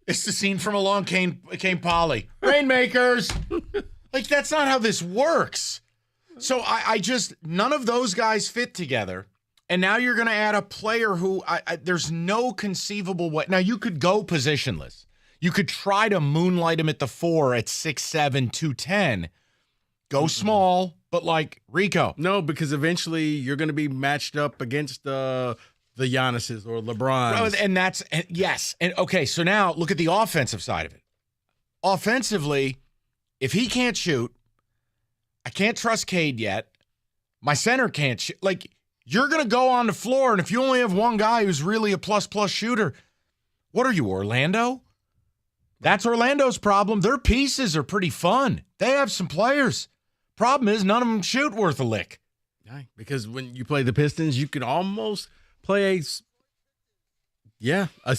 It's the scene from Along Came Polly. Rainmakers. Like, that's not how this works. So I just, none of those guys fit together. And now you're going to add a player who there's no conceivable way. Now, you could go positionless. You could try to moonlight him at the 4 at 6'7", 210. Go small, but like Rico. No, because eventually you're going to be matched up against the Giannis's or LeBron. Yes. And okay, so now look at the offensive side of it. Offensively, if he can't shoot, I can't trust Cade yet. My center can't shoot. Like, you're going to go on the floor, and if you only have one guy who's really a plus-plus shooter, what are you, Orlando? That's Orlando's problem. Their pieces are pretty fun. They have some players. Problem is, none of them shoot worth a lick. Yeah, because when you play the Pistons, you can almost play a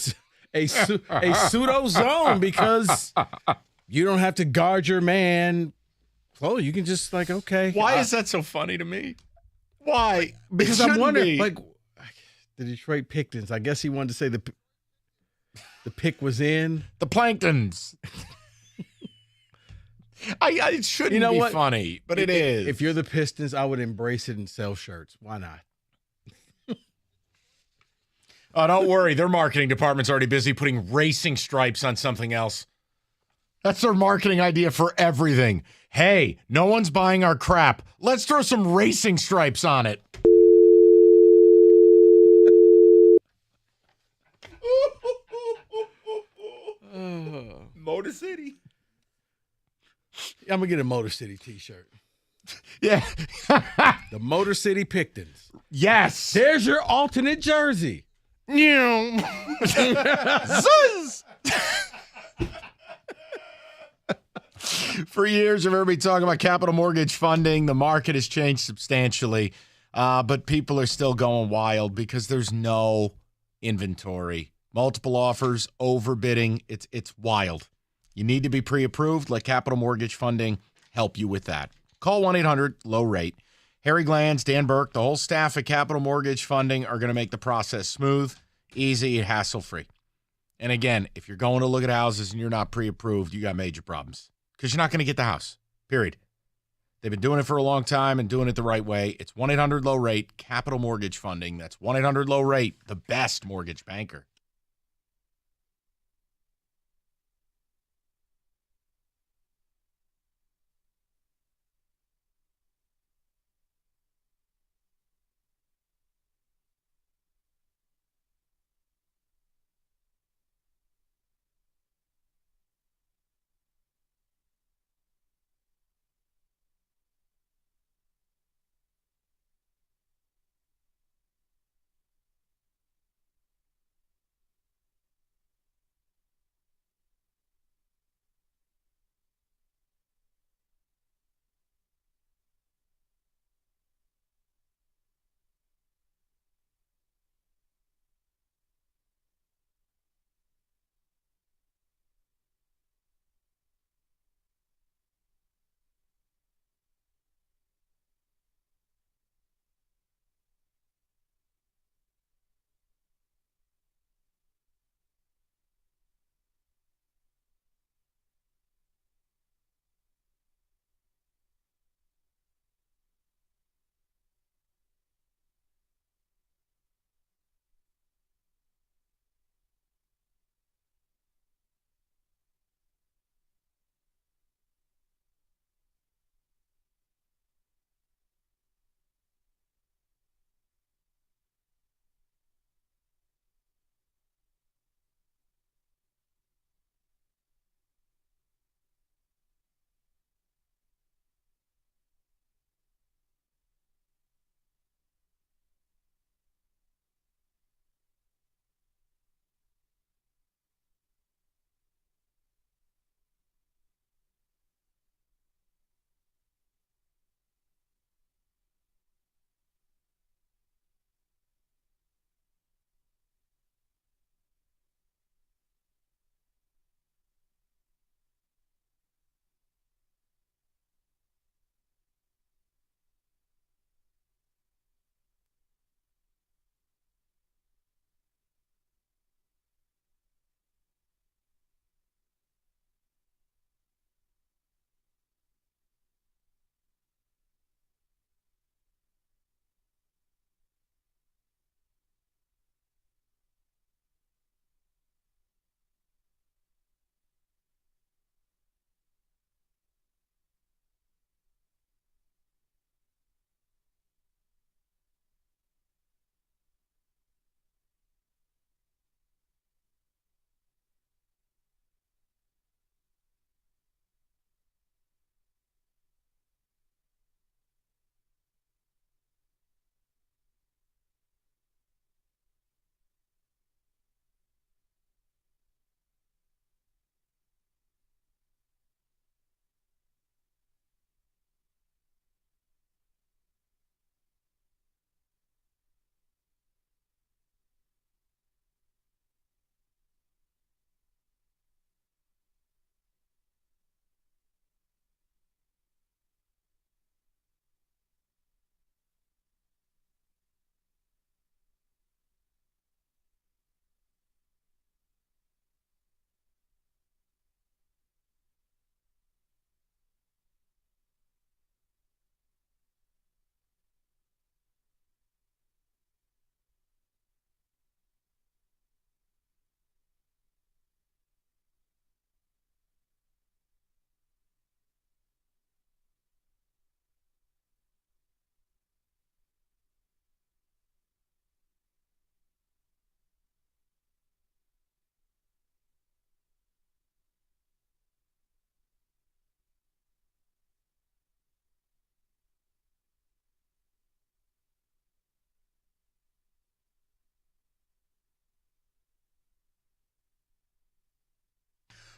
pseudo zone because you don't have to guard your man. Oh, you can just okay. Why is that so funny to me? Why? Because I'm wondering, the Detroit Pistons. I guess he wanted to say the pick was in the Planktons. It shouldn't be funny, but it is. If you're the Pistons, I would embrace it and sell shirts. Why not? Oh, don't worry. Their marketing department's already busy putting racing stripes on something else. That's their marketing idea for everything. Hey, no one's buying our crap. Let's throw some racing stripes on it. Motor City. I'm going to get a Motor City t-shirt. Yeah. The Motor City Pistons. Yes. There's your alternate jersey. Zuzz. For years, I've heard me talking about capital mortgage funding. The market has changed substantially, but people are still going wild because there's no inventory. Multiple offers, overbidding. It's wild. You need to be pre-approved. Let Capital Mortgage Funding help you with that. Call 1-800-LOW-RATE. Harry Glanz, Dan Burke, the whole staff at Capital Mortgage Funding are going to make the process smooth, easy, and hassle-free. And again, if you're going to look at houses and you're not pre-approved, you got major problems because you're not going to get the house, period. They've been doing it for a long time and doing it the right way. It's 1-800-LOW-RATE, Capital Mortgage Funding. That's 1-800-LOW-RATE, the best mortgage banker.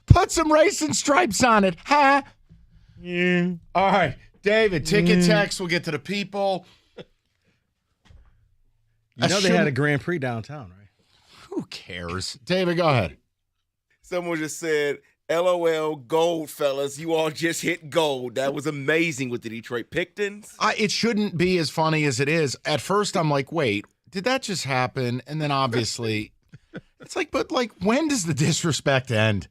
Put some racing stripes on it, huh? Yeah. All right, David, ticket text. We'll get to the people. You know they had a Grand Prix downtown, right? Who cares? David, go ahead. Someone just said, LOL, gold, fellas. You all just hit gold. That was amazing with the Detroit Pistons. It shouldn't be as funny as it is. At first, I'm like, wait, did that just happen? And then obviously, it's like, but like, when does the disrespect end?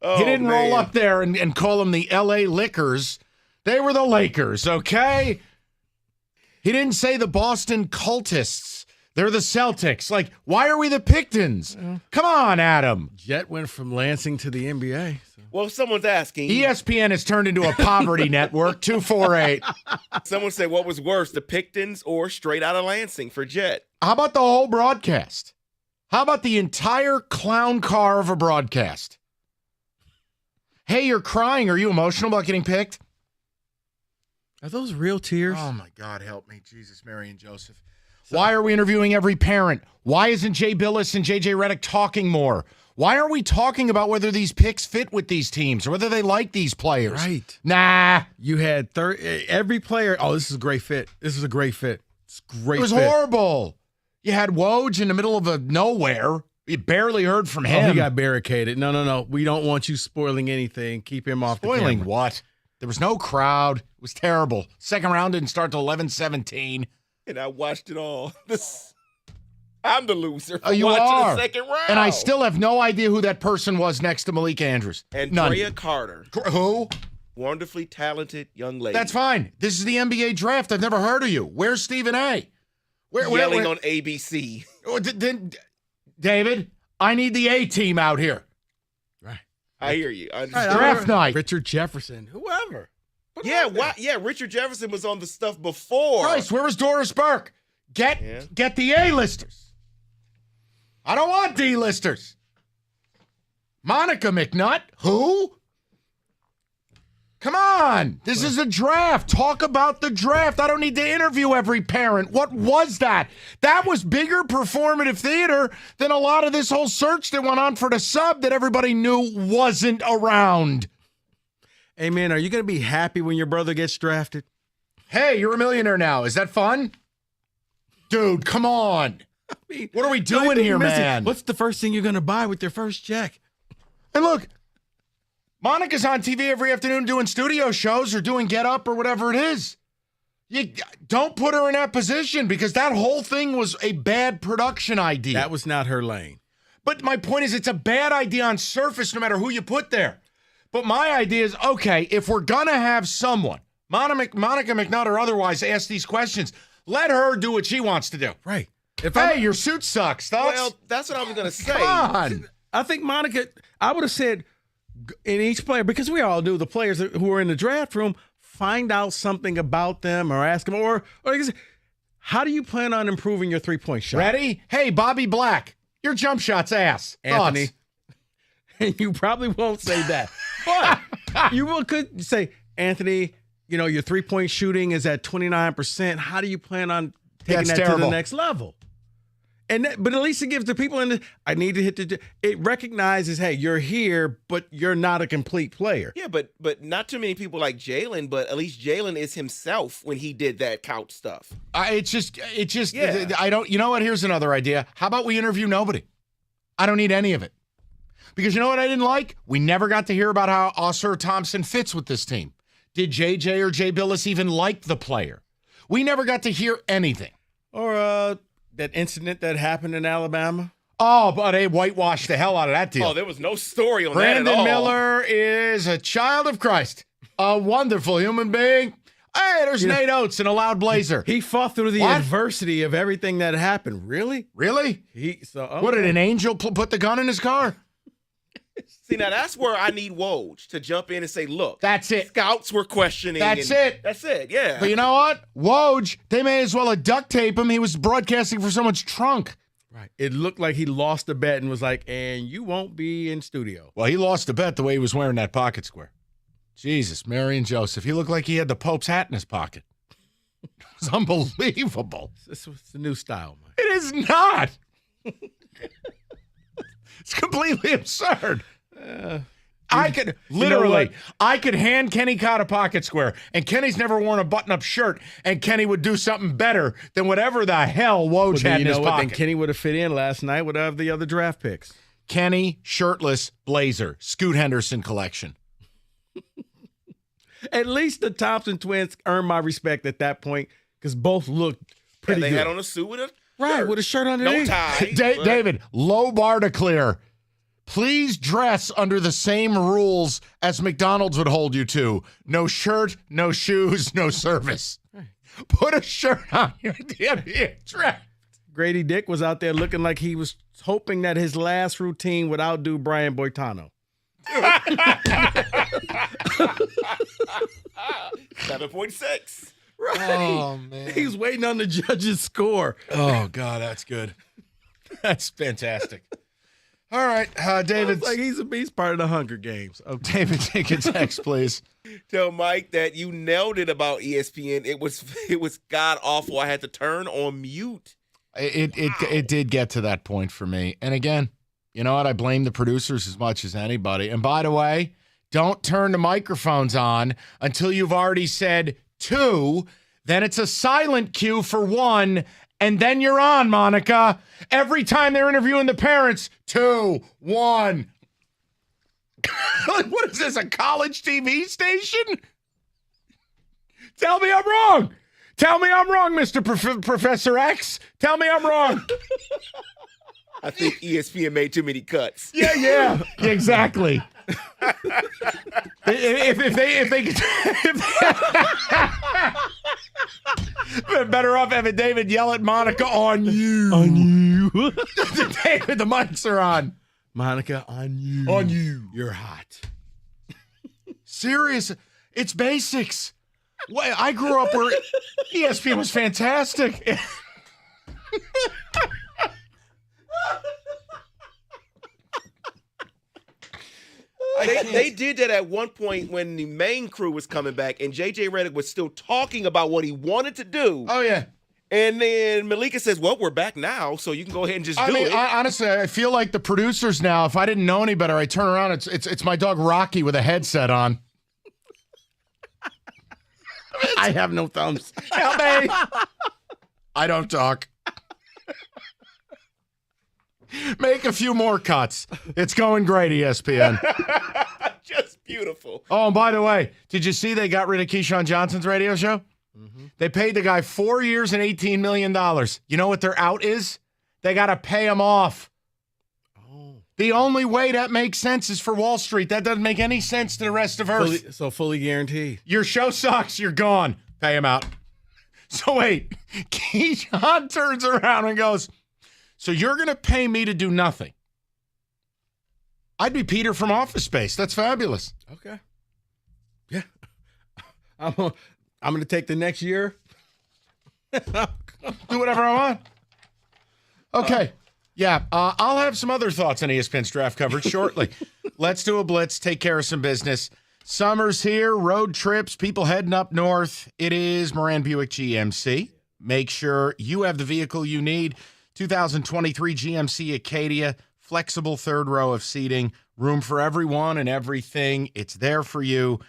Oh, he didn't roll man. up there and call them the L.A. Lickers. They were the Lakers, okay? He didn't say the Boston Cultists. They're the Celtics. Like, why are we the Pistons? Come on, Adam. Jet went from Lansing to the NBA. So. Well, someone's asking. ESPN has turned into a poverty network, 248. Someone said, what was worse, the Pistons or straight out of Lansing for Jet? How about the whole broadcast? How about the entire clown car of a broadcast? Hey, you're crying. Are you emotional about getting picked? Are those real tears? Oh, my God, help me. Jesus, Mary, and Joseph. Why are we interviewing every parent? Why isn't Jay Billis and JJ Redick talking more? Why aren't we talking about whether these picks fit with these teams or whether they like these players? Right. Nah. You had every player. Oh, this is a great fit. This is a great fit. It's a great It was fit. horrible. You had Woj in the middle of a nowhere. You barely heard from him. Oh, he got barricaded. No. We don't want you spoiling anything. Keep him off the Spoiling camera. what? There was no crowd. It was terrible. Second round didn't start till 11:17. And I watched it all. I'm the loser for You watching are. the second round. And I still have no idea who that person was next to Malik Andrews. Andrea None. Carter. Who? Wonderfully talented young lady. That's fine. This is the NBA draft. I've never heard of you. Where's Stephen A? Yelling on ABC. David, I need the A team out here. Right. I hear you. I Right, understand. Draft night. Richard Jefferson, whoever. Yeah, Richard Jefferson was on the stuff before. Christ, where was Doris Burke? Get the A-listers. I don't want D-listers. Monica McNutt? Who? Come on. This is a draft. Talk about the draft. I don't need to interview every parent. What was that? That was bigger performative theater than a lot of this whole search that went on for the sub that everybody knew wasn't around. Hey, man, are you going to be happy when your brother gets drafted? Hey, you're a millionaire now. Is that fun? Dude, come on. I mean, what are we doing here, man? What's the first thing you're going to buy with your first check? And look, Monica's on TV every afternoon doing studio shows or doing Get Up or whatever it is. You don't put her in that position because that whole thing was a bad production idea. That was not her lane. But my point is, it's a bad idea on surface no matter who you put there. But my idea is, okay, if we're going to have someone, Monica McNutt or otherwise, ask these questions, let her do what she wants to do. Right. Your suit sucks, thoughts? Well, that's what I was going to say. Come on. I think Monica, I would have said in each player, because we all do, the players who are in the draft room, find out something about them or ask them, or how do you plan on improving your three-point shot? Ready? Hey, Bobby Black, your jump shot's ass. Anthony. Thoughts? And you probably won't say that. But you could say, Anthony, your three-point shooting is at 29%. How do you plan on taking that to the next level? But at least it gives the people I need to hit it recognizes, hey, you're here, but you're not a complete player. Yeah, but not too many people like Jalen, but at least Jalen is himself when he did that couch stuff. Yeah. I don't, you know what? Here's another idea. How about we interview nobody? I don't need any of it. Because you know what I didn't like? We never got to hear about how Oscar Thompson fits with this team. Did JJ or Jay Billis even like the player? We never got to hear anything. Or that incident that happened in Alabama. Oh, but they whitewashed the hell out of that deal. Oh, there was no story on Brandon that at all. Miller is a child of Christ, a wonderful human being. Hey, there's Nate Oates in a loud blazer. He fought through the adversity of everything that happened. Really? Really? What, did an angel put the gun in his car? See, now that's where I need Woj to jump in and say, look. That's it. Scouts were questioning. That's it. That's it, yeah. But you know what? Woj, they may as well have duct tape him. He was broadcasting for someone's trunk. Right. It looked like he lost a bet and was like, and you won't be in studio. Well, he lost a bet the way he was wearing that pocket square. Jesus, Mary and Joseph. He looked like he had the Pope's hat in his pocket. It was unbelievable. This was the new style, man. It is not. It's completely absurd. I could literally, I could hand Kenny Cott a pocket square, and Kenny's never worn a button-up shirt, and Kenny would do something better than whatever the hell Woj had in his pocket. Then Kenny would have fit in last night with the other draft picks. Kenny shirtless blazer, Scoot Henderson collection. At least the Thompson twins earned my respect at that point because both looked pretty They good. had on a suit with a Right, with a shirt underneath. No tie. David, low bar to clear. Please dress under the same rules as McDonald's would hold you to. No shirt, no shoes, no service. Put a shirt on your damn draft. Grady Dick was out there looking like he was hoping that his last routine would outdo Brian Boitano. 7.6. Right. Oh, man. He's waiting on the judge's score. Oh, God, that's good. That's fantastic. All right, David. Like he's part of the Hunger Games. Okay. David, take a text, please. Tell Mike that you nailed it about ESPN. It was god awful. I had to turn on mute. It did get to that point for me. And again, you know what? I blame the producers as much as anybody. And by the way, don't turn the microphones on until you've already said 2. Then it's a silent cue for 1. And then you're on, Monica. Every time they're interviewing the parents, 2, 1. What is this, a college TV station? Tell me I'm wrong. Tell me I'm wrong, Mr. Professor X. Tell me I'm wrong. I think ESPN made too many cuts. Yeah, exactly. if they better off having David yell at Monica on you. On you. David, the mics are on. Monica, on you. On you. You're hot. Serious. It's basics. Well, I grew up where ESPN was fantastic. They did that at one point when the main crew was coming back, and JJ Redick was still talking about what he wanted to do. Oh, yeah. And then Malika says, well, we're back now, so you can go ahead and just do it. Honestly, I feel like the producers now, if I didn't know any better, I turn around, it's my dog Rocky with a headset on. I have no thumbs. Help me. I don't talk. Make a few more cuts. It's going great, ESPN. Just beautiful. Oh, and by the way, did you see they got rid of Keyshawn Johnson's radio show? Mm-hmm. They paid the guy 4 years and $18 million. You know what their out is? They got to pay him off. Oh. The only way that makes sense is for Wall Street. That doesn't make any sense to the rest of Earth. Fully guaranteed. Your show sucks. You're gone. Pay him out. So wait, Keyshawn turns around and goes, so you're going to pay me to do nothing? I'd be Peter from Office Space. That's fabulous. Okay. Yeah. I'm going to take the next year. Do whatever I want. Okay. Yeah. I'll have some other thoughts on ESPN's draft coverage shortly. Let's do a blitz. Take care of some business. Summer's here. Road trips. People heading up north. It is Moran Buick GMC. Make sure you have the vehicle you need. 2023 GMC Acadia, flexible third row of seating, room for everyone and everything. It's there for you.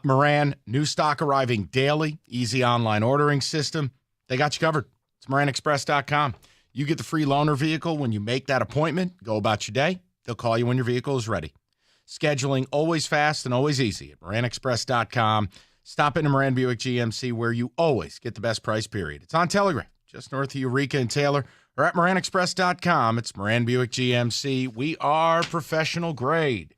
Moran, new stock arriving daily, easy online ordering system. They got you covered. It's MoranExpress.com. You get the free loaner vehicle when you make that appointment. Go about your day. They'll call you when your vehicle is ready. Scheduling always fast and always easy at MoranExpress.com. Stop into Moran Buick GMC where you always get the best price, period. It's on Telegraph, just north of Eureka and Taylor. Or at MoranExpress.com. It's Moran Buick GMC. We are professional grade.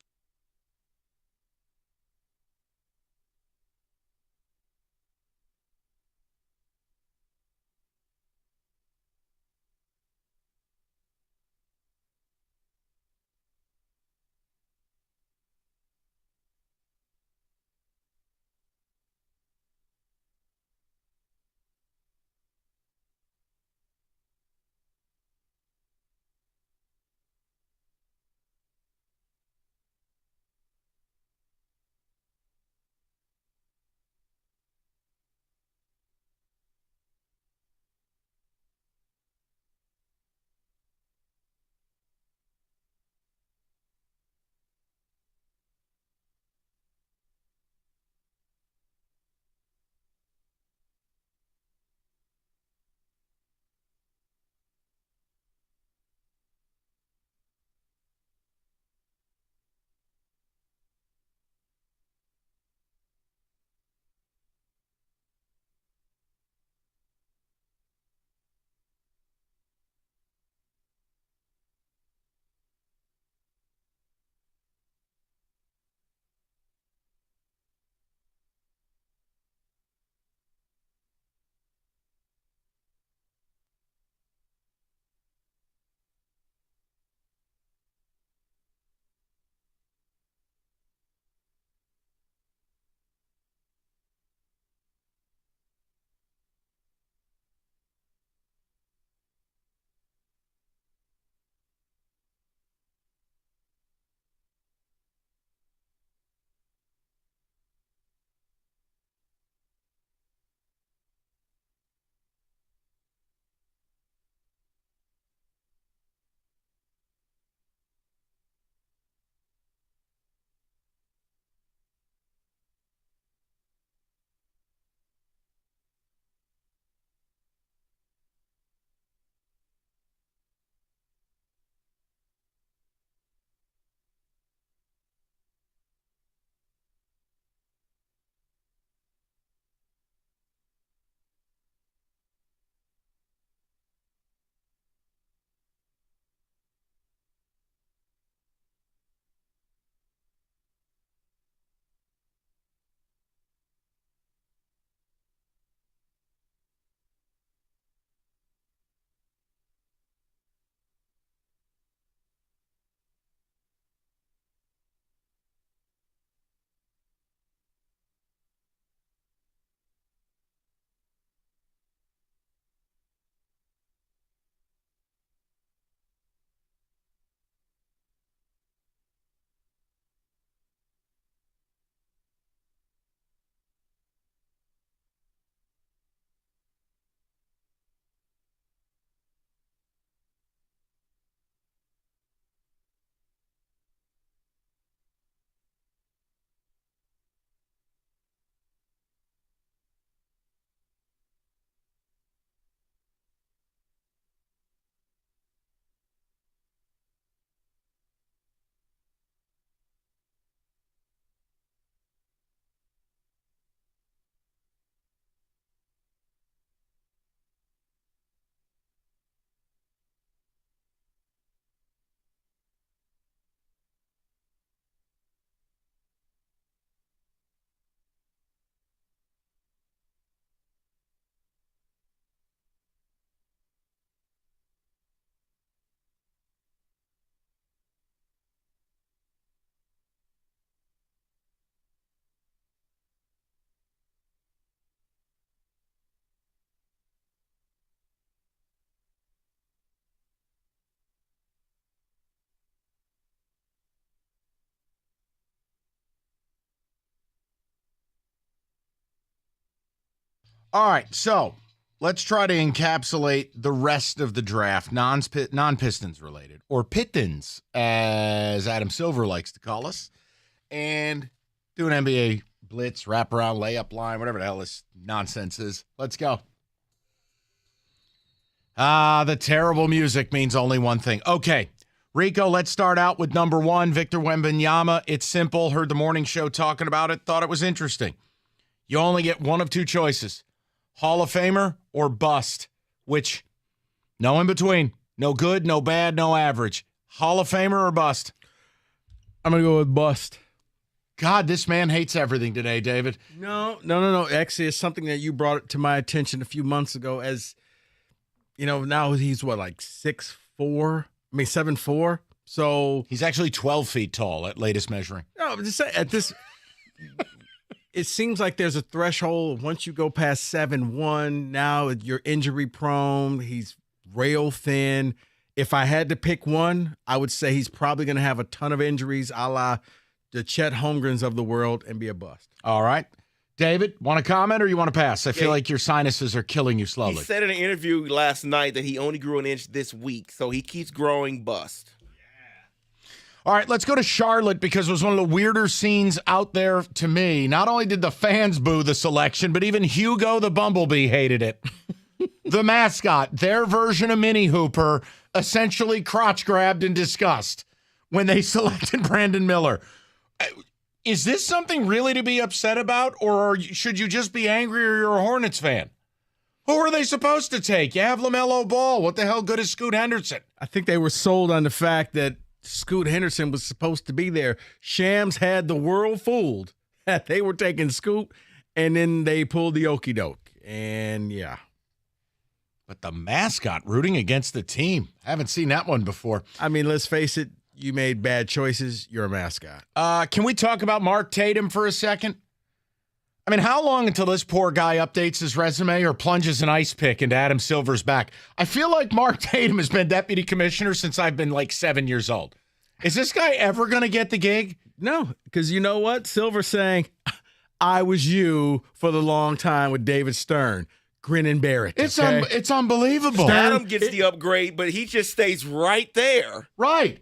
All right, so let's try to encapsulate the rest of the draft, non-Pistons related, or Pittons, as Adam Silver likes to call us, and do an NBA blitz, wraparound, layup line, whatever the hell this nonsense is. Let's go. The terrible music means only one thing. Okay, Rico, let's start out with number 1, Victor Wembanyama. It's simple. Heard the morning show talking about it. Thought it was interesting. You only get one of two choices. Hall of Famer or bust, which no in between. No good, no bad, no average. Hall of Famer or bust? I'm going to go with bust. God, this man hates everything today, David. No. Actually, it's something that you brought to my attention a few months ago as, now he's like 7'4"? So he's actually 12 feet tall at latest measuring. No, I'm just saying, at this, it seems like there's a threshold. Once you go past 7'1", now you're injury prone. He's rail thin. If I had to pick one, I would say he's probably going to have a ton of injuries, a la the Chet Holmgrens of the world, and be a bust. All right. David, want to comment or you want to pass? I feel like your sinuses are killing you slowly. He said in an interview last night that he only grew an inch this week, so he keeps growing bust. All right, let's go to Charlotte because it was one of the weirder scenes out there to me. Not only did the fans boo the selection, but even Hugo the Bumblebee hated it. The mascot, their version of Mini Hooper, essentially crotch grabbed in disgust when they selected Brandon Miller. Is this something really to be upset about, or should you just be angry or you're a Hornets fan? Who are they supposed to take? You have LaMelo Ball. What the hell good is Scoot Henderson? I think they were sold on the fact that Scoot Henderson was supposed to be there. Shams had the world fooled that they were taking Scoot, and then they pulled the okie doke. And yeah. But the mascot rooting against the team. I haven't seen that one before. I mean, let's face it. You made bad choices. You're a mascot. Can we talk about Mark Tatum for a second? I mean, how long until this poor guy updates his resume or plunges an ice pick into Adam Silver's back? I feel like Mark Tatum has been deputy commissioner since I've been like 7 years old. Is this guy ever going to get the gig? No, because you know what? Silver's saying, I was you for the long time with David Stern. Grin and bear it. It's okay? it's unbelievable. Adam gets the upgrade, but he just stays right there. Right.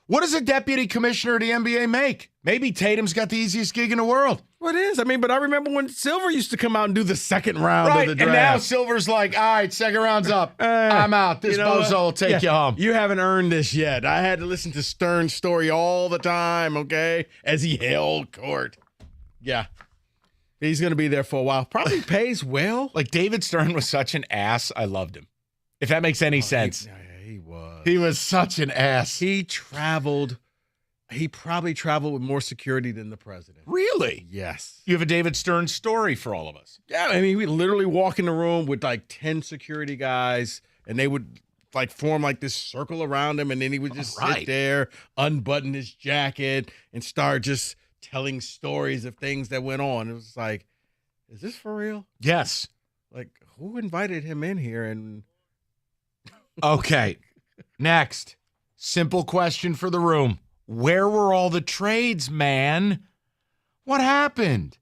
What does a deputy commissioner of the NBA make? Maybe Tatum's got the easiest gig in the world. Well, it is. I mean, but I remember when Silver used to come out and do the second round right, of the draft. And now Silver's like, all right, second round's up. I'm out. This bozo will take you home. You haven't earned this yet. I had to listen to Stern's story all the time, okay, as he held court. Yeah. He's going to be there for a while. Probably pays well. Like David Stern was such an ass. I loved him. If that makes any sense. He was. He was such an ass. He traveled. He probably traveled with more security than the president. Really? Yes. You have a David Stern story for all of us. Yeah, I mean, we literally walk in the room with like 10 security guys, and they would like form like this circle around him, and then he would just sit there, unbutton his jacket, and start just telling stories of things that went on. It was like, is this for real? Yes. Like, who invited him in here? And okay, next. Simple question for the room. Where were all the trades, man? What happened?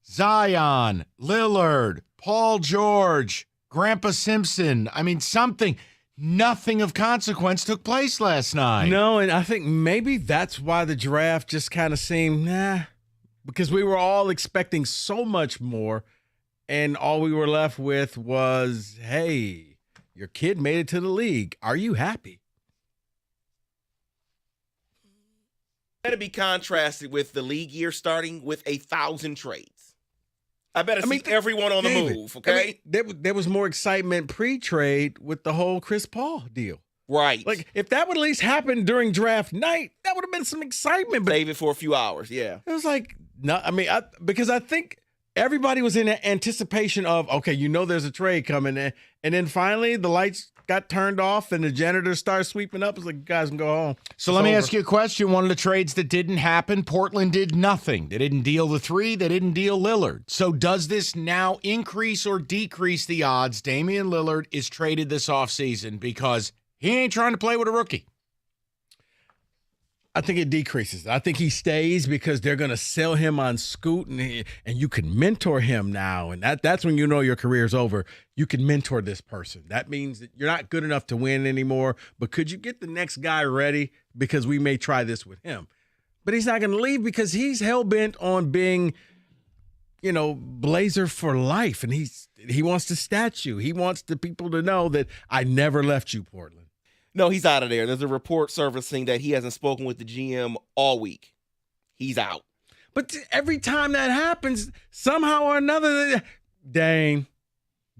Zion, Lillard, Paul George, Grandpa Simpson. I mean, something. Nothing of consequence took place last night. No, and I think maybe that's why the draft just kind of seemed, because we were all expecting so much more, and all we were left with was, hey, your kid made it to the league. Are you happy? Better be contrasted with the league year starting with 1,000 trades. I better see everyone on the move, okay? I mean, there was more excitement pre-trade with the whole Chris Paul deal. Right. Like, if that would at least happen during draft night, that would have been some excitement. But save it for a few hours, yeah. It was like, no, I mean, because I think everybody was in anticipation of, okay, there's a trade coming in. And then finally the lights got turned off and the janitors started sweeping up. It's like, you guys can go home. So let me ask you a question. One of the trades that didn't happen, Portland did nothing. They didn't deal the 3. They didn't deal Lillard. So does this now increase or decrease the odds Damian Lillard is traded this offseason because he ain't trying to play with a rookie? I think it decreases. I think he stays because they're going to sell him on Scoot, and you can mentor him now. And that's when you know your career's over. You can mentor this person. That means that you're not good enough to win anymore, but could you get the next guy ready? Because we may try this with him. But he's not going to leave because he's hell-bent on being, Blazer for life. And he wants the statue. He wants the people to know that I never left you, Portland. No, he's out of there. There's a report surfacing that he hasn't spoken with the GM all week. He's out. But every time that happens, somehow or another, Dame,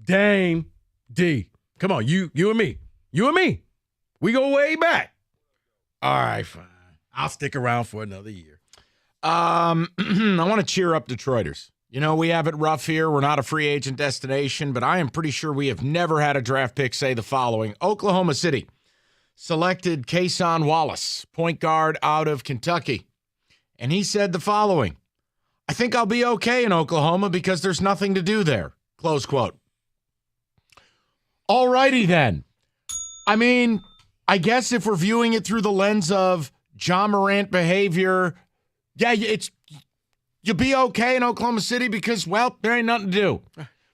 D. Come on, you and me. We go way back. All right, fine. I'll stick around for another year. I want to cheer up Detroiters. We have it rough here. We're not a free agent destination, but I am pretty sure we have never had a draft pick say the following. Oklahoma City selected Kason Wallace, point guard out of Kentucky. And he said the following: I think I'll be okay in Oklahoma because there's nothing to do there. Close quote. All righty then. I mean, I guess if we're viewing it through the lens of Ja Morant behavior, yeah, you'll be okay in Oklahoma City because, well, there ain't nothing to do.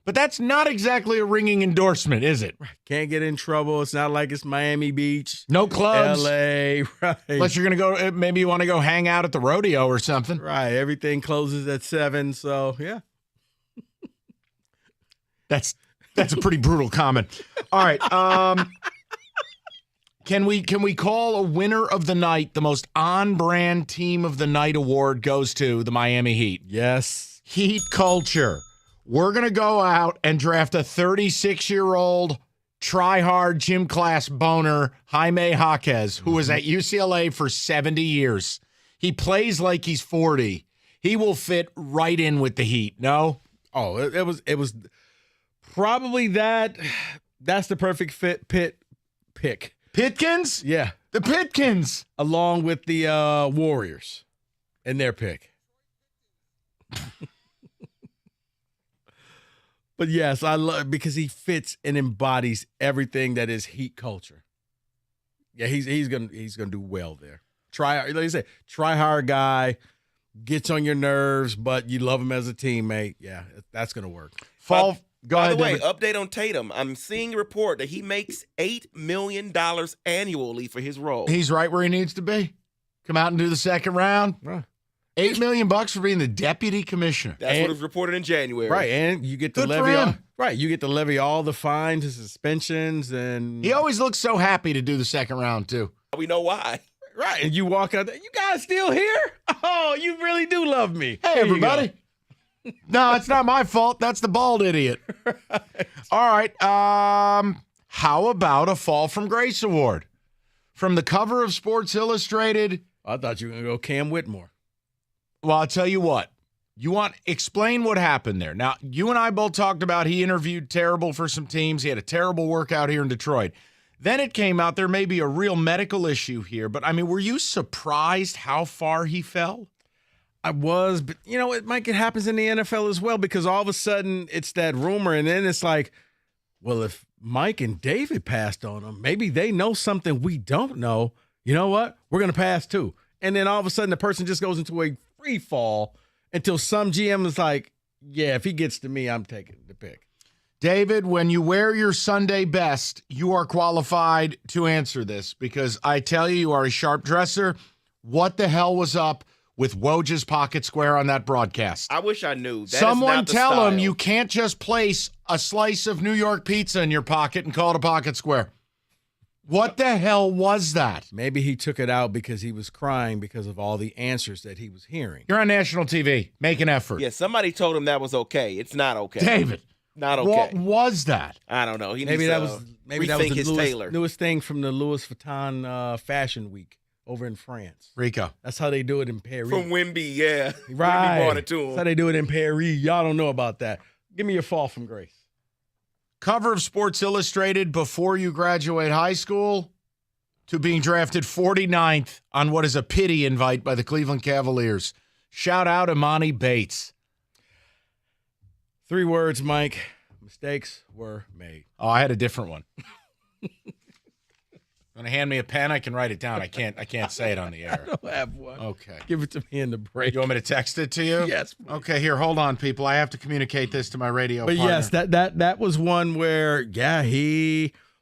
But that's not exactly a ringing endorsement, is it? Can't get in trouble. It's not like it's Miami Beach. No clubs. LA, right. Unless you're going to go, maybe you want to go hang out at the rodeo or something. Right. Everything closes at 7, so yeah. That's a pretty brutal comment. All right. Can we call a winner of the night? The most on-brand team of the night award goes to the Miami Heat. Yes. Heat culture. We're going to go out and draft a 36-year-old try-hard gym class boner, Jaime Jaquez, who was at UCLA for 70 years. He plays like he's 40. He will fit right in with the Heat. No? Oh, it was probably that. That's the perfect pick. Pitkins? Yeah. The Pitkins. Along with the Warriors and their pick. But yes, I love because he fits and embodies everything that is Heat culture. Yeah, he's gonna do well there. Like you said, try hard guy, gets on your nerves, but you love him as a teammate. Yeah, that's gonna work. Go By ahead, the way, David. update on Tatum. I'm seeing a report that he makes $8 million annually for his role. He's right where he needs to be. Come out and do the second round. Right. $8 million for being the deputy commissioner. That's what was reported in January. Right, and you get to Good for levy him. you get to levy all the fines and suspensions, and He always looks so happy to do the second round, too. We know why. right, and you walk out there, you guys still here? Oh, you really do love me. Hey, Here you go. everybody. No, it's not my fault. That's the bald idiot. All right. How about a Fall from Grace Award? From the cover of Sports Illustrated. I thought you were going to go Cam Whitmore. Well, I'll tell you what. Explain what happened there. Now, you and I both talked about he interviewed terrible for some teams. He had a terrible workout here in Detroit. Then it came out there may be a real medical issue here. But, I mean, were you surprised how far he fell? I was, but, it happens in the NFL as well because all of a sudden it's that rumor, and then it's like, well, if Mike and David passed on him, maybe they know something we don't know. You know what? We're going to pass too. And then all of a sudden the person just goes into a free fall until some GM is like, yeah, if he gets to me, I'm taking the pick. David, when you wear your Sunday best, you are qualified to answer this because I tell you, you are a sharp dresser. What the hell was up with Woj's Pocket Square on that broadcast? I wish I knew. That Someone is not the tell style. him you can't just place a slice of New York pizza in your pocket and call it a pocket square. What the hell was that? Maybe he took it out because he was crying because of all the answers that he was hearing. You're on national TV. Make an effort. Yeah, somebody told him that was okay. It's not okay. David. Not okay. What was that? I don't know. He Maybe needs that to was rethink his the Taylor. newest thing from the Louis Vuitton Fashion Week over in France. Rico. That's how they do it in Paris. From Wimby, yeah. Right. Wimby bought it to him. That's how they do it in Paris. Y'all don't know about that. Give me your fall from grace. Cover of Sports Illustrated before you graduate high school to being drafted 49th on what is a pity invite by the Cleveland Cavaliers. Shout out Imani Bates. 3 words, Mike. Mistakes were made. Oh, I had a different one. Want to hand me a pen? I can write it down. I can't say it on the air. I don't have one. Okay. Give it to me in the break. You want me to text it to you? Yes, please. Okay, here, hold on, people. I have to communicate this to my radio But partner. yes, that was one where,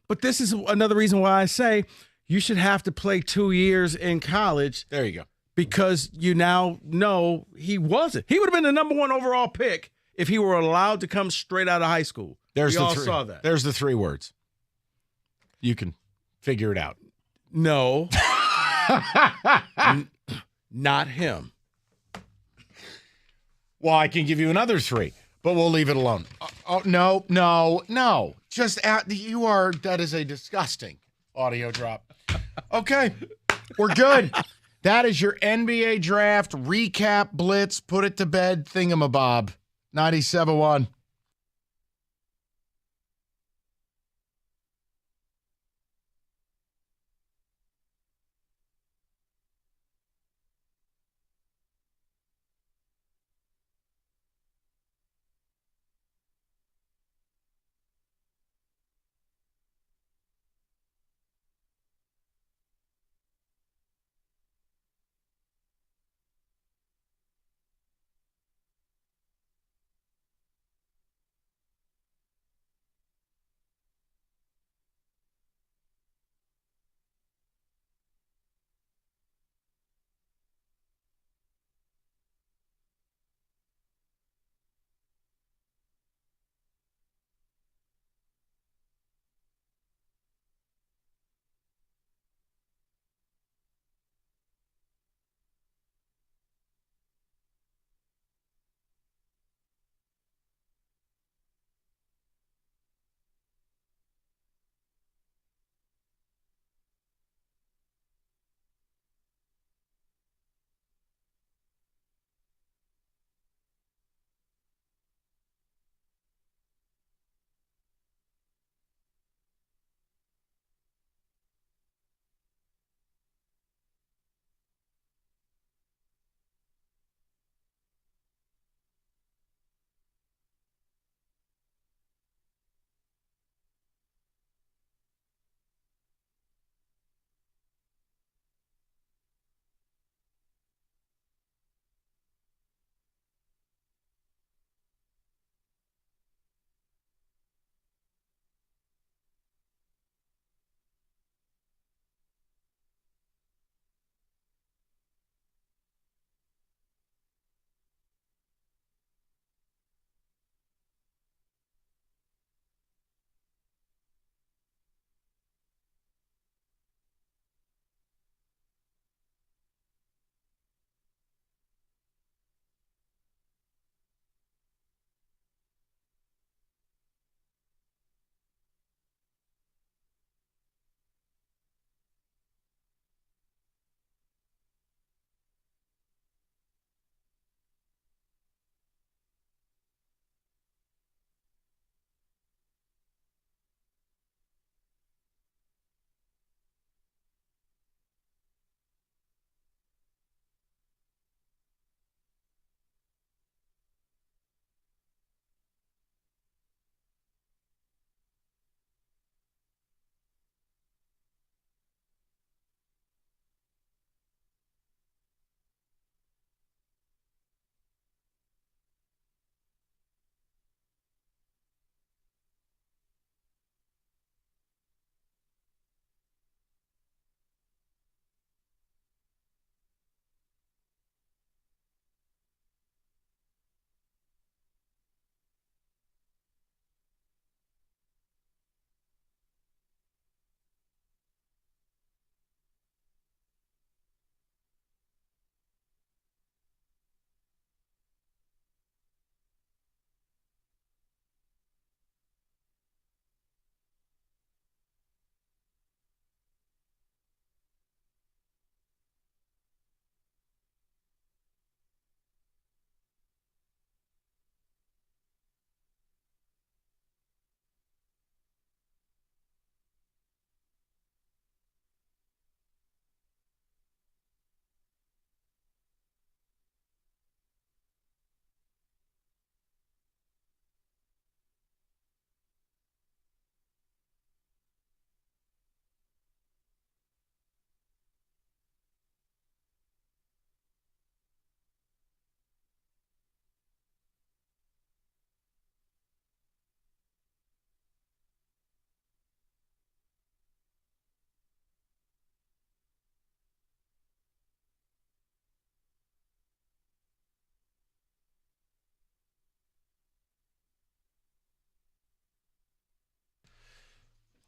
but this is another reason why I say you should have to play 2 years in college. There you go. Because you now know he wasn't. He would have been the number 1 overall pick if he were allowed to come straight out of high school. We all saw that. There's the 3 words. You can figure it out. No. Not him. Well, I can give you another 3, but we'll leave it alone. No. That is a disgusting audio drop. Okay, we're good. That is your NBA draft recap blitz. Put it to bed thingamabob. 97.1.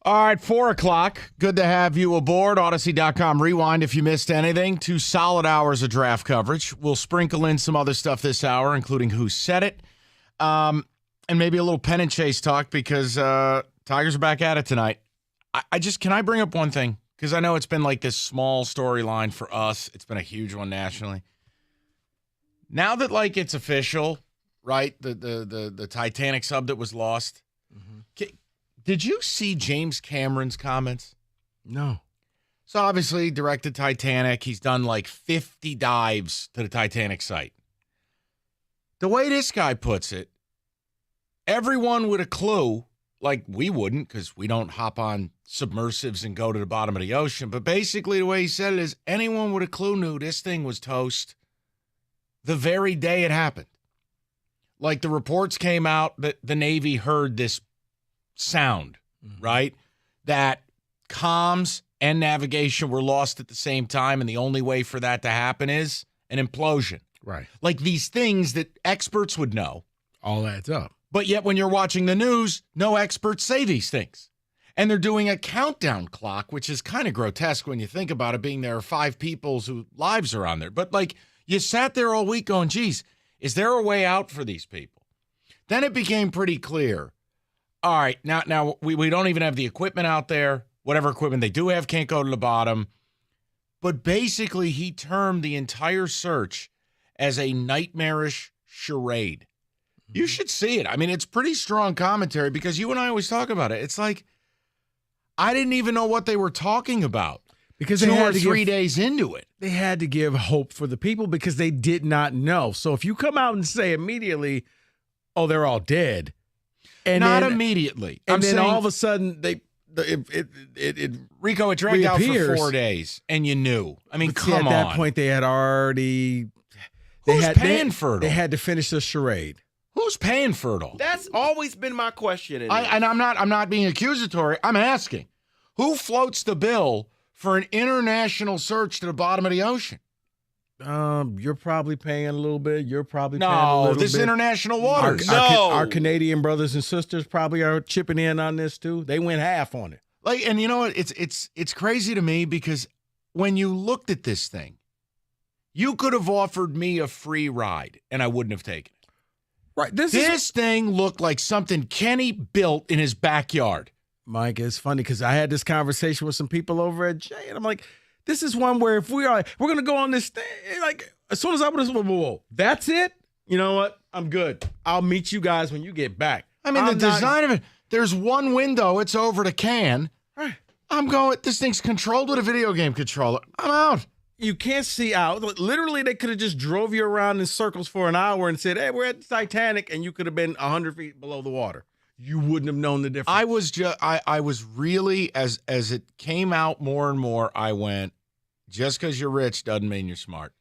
All right, 4 o'clock. Good to have you aboard. Odyssey.com rewind if you missed anything. 2 solid hours of draft coverage. We'll sprinkle in some other stuff this hour, including who said it, and maybe a little pennant chase talk because Tigers are back at it tonight. Can I bring up one thing? Because I know it's been like this small storyline for us. It's been a huge one nationally. Now that like it's official, right? The Titanic sub that was lost. Did you see James Cameron's comments? No. So obviously directed Titanic. He's done like 50 dives to the Titanic site. The way this guy puts it, everyone with a clue, like we wouldn't because we don't hop on submersives and go to the bottom of the ocean. But basically the way he said it is anyone with a clue knew this thing was toast the very day it happened. Like the reports came out that the Navy heard this sound, right? That comms and navigation were lost at the same time, and the only way for that to happen is an implosion. Right. Like these things that experts would know. All adds up. But yet when you're watching the news, no experts say these things. And they're doing a countdown clock, which is kind of grotesque when you think about it, being there are 5 people's whose lives are on there. But like you sat there all week going, geez, is there a way out for these people? Then it became pretty clear. All right, now we don't even have the equipment out there. Whatever equipment they do have can't go to the bottom. But basically, he termed the entire search as a nightmarish charade. You should see it. I mean, it's pretty strong commentary because you and I always talk about it. It's like, I didn't even know what they were talking about because 2 or 3 days into it. They had to give hope for the people because they did not know. So if you come out and say immediately, oh, they're all dead. And not then, immediately. And I'm then saying, all of a sudden, Rico, it dragged out reappears. for 4 days, and you knew. I mean, But see, come on. At that point, they had already. Who's paying for it all? They had to finish the charade. Who's paying for it all? That's always been my question. And I'm not being accusatory. I'm asking, who floats the bill for an international search to the bottom of the ocean? You're probably paying a little bit. You're probably paying a little bit. This is international waters. Our Canadian brothers and sisters probably are chipping in on this too. They went half on it. Like, and you know what? It's crazy to me because when you looked at this thing, you could have offered me a free ride and I wouldn't have taken it. Right. This thing looked like something Kenny built in his backyard. Mike, it's funny because I had this conversation with some people over at Jay, and I'm like, this is one where if we're going to go on this thing, like as soon as I would have said, whoa, that's it. You know what? I'm good. I'll meet you guys when you get back. I mean, the design of it, there's one window. It's over to Cannes. Right. I'm going, this thing's controlled with a video game controller. I'm out. You can't see out. Literally, they could have just drove you around in circles for an hour and said, hey, we're at the Titanic, and you could have been 100 feet below the water. You wouldn't have known the difference. I was really, as it came out more and more, I went, just because you're rich doesn't mean you're smart.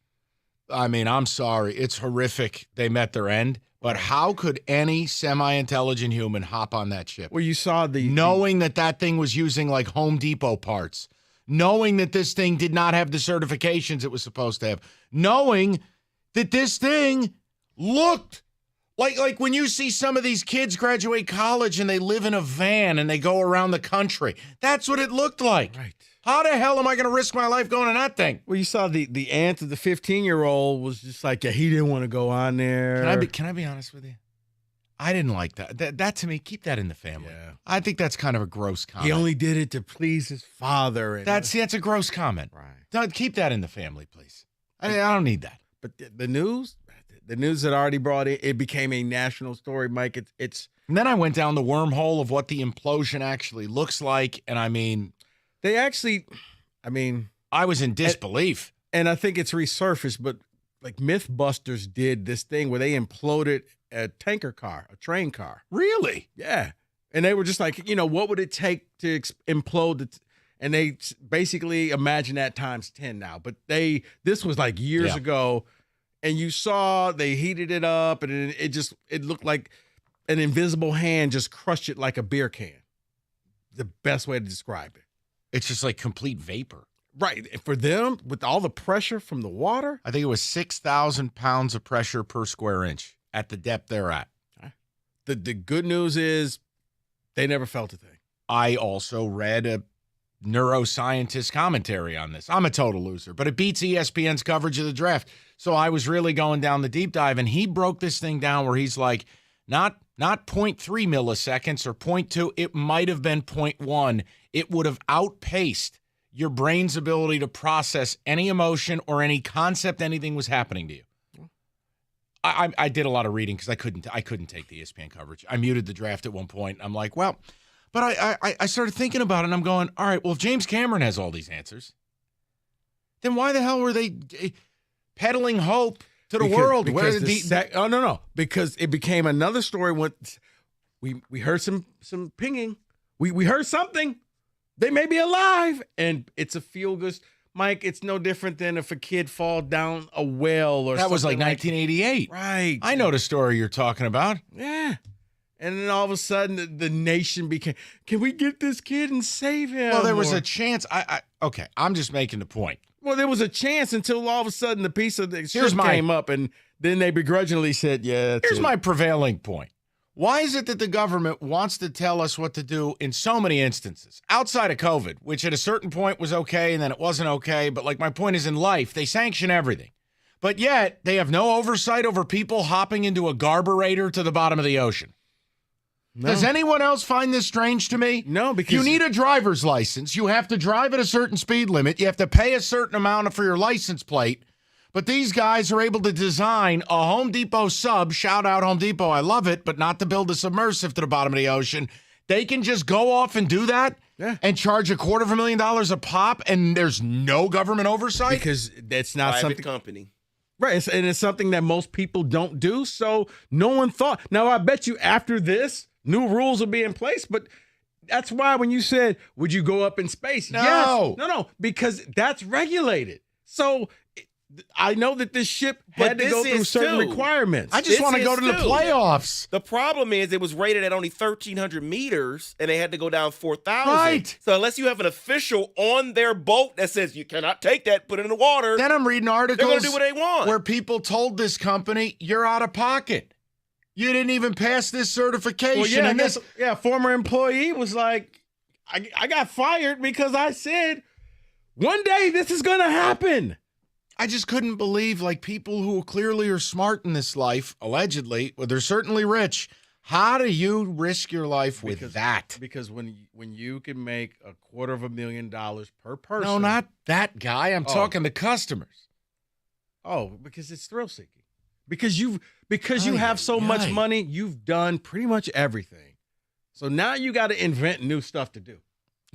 I mean, I'm sorry. It's horrific they met their end, but how could any semi-intelligent human hop on that ship? Well, you saw knowing that thing was using like Home Depot parts, knowing that this thing did not have the certifications it was supposed to have, knowing that this thing looked like when you see some of these kids graduate college and they live in a van and they go around the country. That's what it looked like. Right. How the hell am I going to risk my life going in that thing? Well, you saw the aunt of the 15-year-old was just like, yeah, he didn't want to go on there. Can I be honest with you? I didn't like that. That to me, keep that in the family. Yeah. I think that's kind of a gross comment. He only did it to please his father. And that's a gross comment. Right. Don't keep that in the family, please. I don't need that. But the news that already brought it became a national story, Mike. It's. And then I went down the wormhole of what the implosion actually looks like, and I mean, I was in disbelief. And I think it's resurfaced, but like Mythbusters did this thing where they imploded a tanker car, a train car. Really? Yeah. And they were just like, what would it take to implode it? And they basically imagine that times 10 now. But this was like years ago, and you saw they heated it up, and it looked like an invisible hand just crushed it like a beer can. The best way to describe it. It's just like complete vapor. Right. For them, with all the pressure from the water. I think it was 6,000 pounds of pressure per square inch at the depth they're at. The good news is they never felt a thing. I also read a neuroscientist commentary on this. I'm a total loser, but it beats ESPN's coverage of the draft. So I was really going down the deep dive, and he broke this thing down where he's like, not 0.3 milliseconds or 0.2, it might have been 0.1. It would have outpaced your brain's ability to process any emotion or any concept anything was happening to you. I did a lot of reading because I couldn't take the ESPN coverage. I muted the draft at one point. I'm like, well, but I started thinking about it, and I'm going, all right, well, if James Cameron has all these answers, then why the hell were they peddling hope to the world? Because it became another story when we heard some pinging. We heard something. They may be alive, and it's a feel-good. Mike, it's no different than if a kid fall down a well or something. That was like 1988. Right. I know the story you're talking about. Yeah. And then all of a sudden, the nation became, can we get this kid and save him? Well, there was a chance. Okay, I'm just making the point. Well, there was a chance until all of a sudden the piece of the shit came up, and then they begrudgingly said, yeah, Here's my prevailing point. Why is it that the government wants to tell us what to do in so many instances? Outside of COVID, which at a certain point was okay and then it wasn't okay, but like my point is in life, they sanction everything. But yet, they have no oversight over people hopping into a garburator to the bottom of the ocean. No. Does anyone else find this strange to me? No, because you need a driver's license. You have to drive at a certain speed limit. You have to pay a certain amount for your license plate. But these guys are able to design a Home Depot sub. Shout out Home Depot. I love it, but not to build a submersive to the bottom of the ocean. They can just go off and do that and charge $250,000 a pop, and there's no government oversight? Because that's not Private something. company. Right, and it's something that most people don't do, so no one thought. Now, I bet you after this, new rules will be in place, but that's why when you said, would you go up in space? No. Yes. No, because that's regulated. So I know that this ship had to go through certain requirements. I just want to go to the playoffs. The problem is it was rated at only 1,300 meters, and they had to go down 4,000. Right. So unless you have an official on their boat that says you cannot take that, put it in the water. Then I'm reading articles they're going to do what they want. where people told this company, you're out of pocket. You didn't even pass this certification. Well, yeah, former employee was like, I got fired because I said, one day this is going to happen. I just couldn't believe, like, people who clearly are smart in this life, allegedly, well, they're certainly rich. How do you risk your life with that? Because when you can make $250,000 per person. No, not that guy. I'm talking to customers. Oh, because it's thrill seeking. Because you have so much money, you've done pretty much everything. So now you got to invent new stuff to do.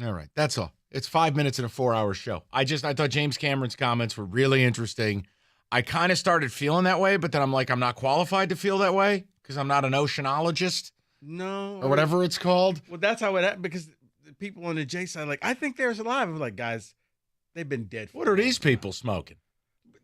All right, that's all. It's 5 minutes in a 4-hour show. I thought James Cameron's comments were really interesting. I kind of started feeling that way, but then I'm like, I'm not qualified to feel that way because I'm not an oceanologist. No. Or whatever it's called. Well, that's how it happened, because the people on the J side are like, I think they're alive. I'm like, guys, they've been dead. What are these people smoking?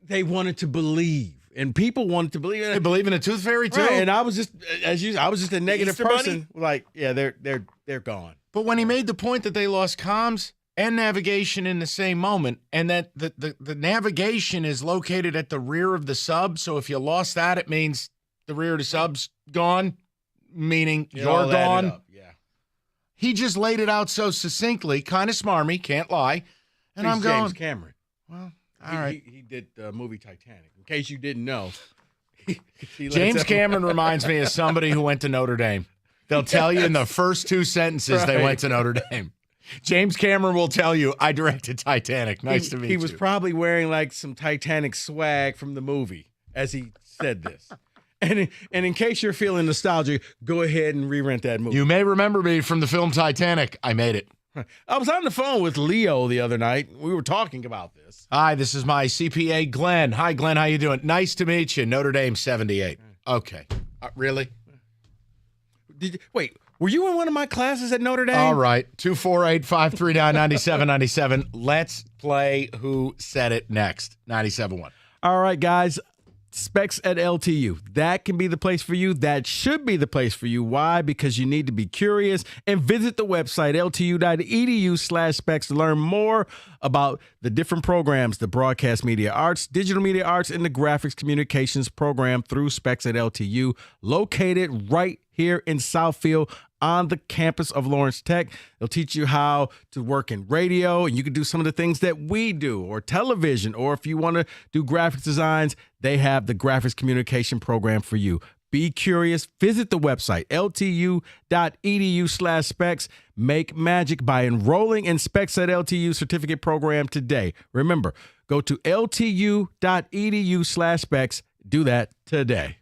They wanted to believe. And people wanted to believe. They believe in a tooth fairy too. Right, and I was just, I was just a negative Easter person. Bunny? Like, yeah, they're gone. But when he made the point that they lost comms and navigation in the same moment, and that the navigation is located at the rear of the sub, so if you lost that, it means the rear of the sub's gone, meaning you're gone. Yeah. He just laid it out so succinctly, kind of smarmy, can't lie. And He's I'm going, James Cameron. well, all right. He did the movie Titanic. In case you didn't know. James Cameron reminds me of somebody who went to Notre Dame. They'll tell you in the first 2 sentences they went to Notre Dame. James Cameron will tell you, I directed Titanic. Nice to meet you. He was probably wearing like some Titanic swag from the movie as he said this. And in case you're feeling nostalgia, go ahead and re-rent that movie. You may remember me from the film Titanic. I made it. I was on the phone with Leo the other night. We were talking about this. Hi, this is my CPA, Glenn. Hi, Glenn. How you doing? Nice to meet you. Notre Dame 78. Okay. Really? Wait, were you in one of my classes at Notre Dame? All right. 248-539-9797. Let's play Who Said It next. 97.1. All right, guys. Specs at LTU. That can be the place for you. That should be the place for you. Why? Because you need to be curious and visit the website, ltu.edu/specs, to learn more about the different programs, the broadcast media arts, digital media arts, and the graphics communications program through Specs at LTU, located right here in Southfield on the campus of Lawrence Tech. They'll teach you how to work in radio, and you can do some of the things that we do, or television, or if you want to do graphics designs, they have the graphics communication program for you. Be curious. Visit the website, ltu.edu/specs. Make magic by enrolling in Specs at LTU certificate program today. Remember, go to ltu.edu/specs. Do that today.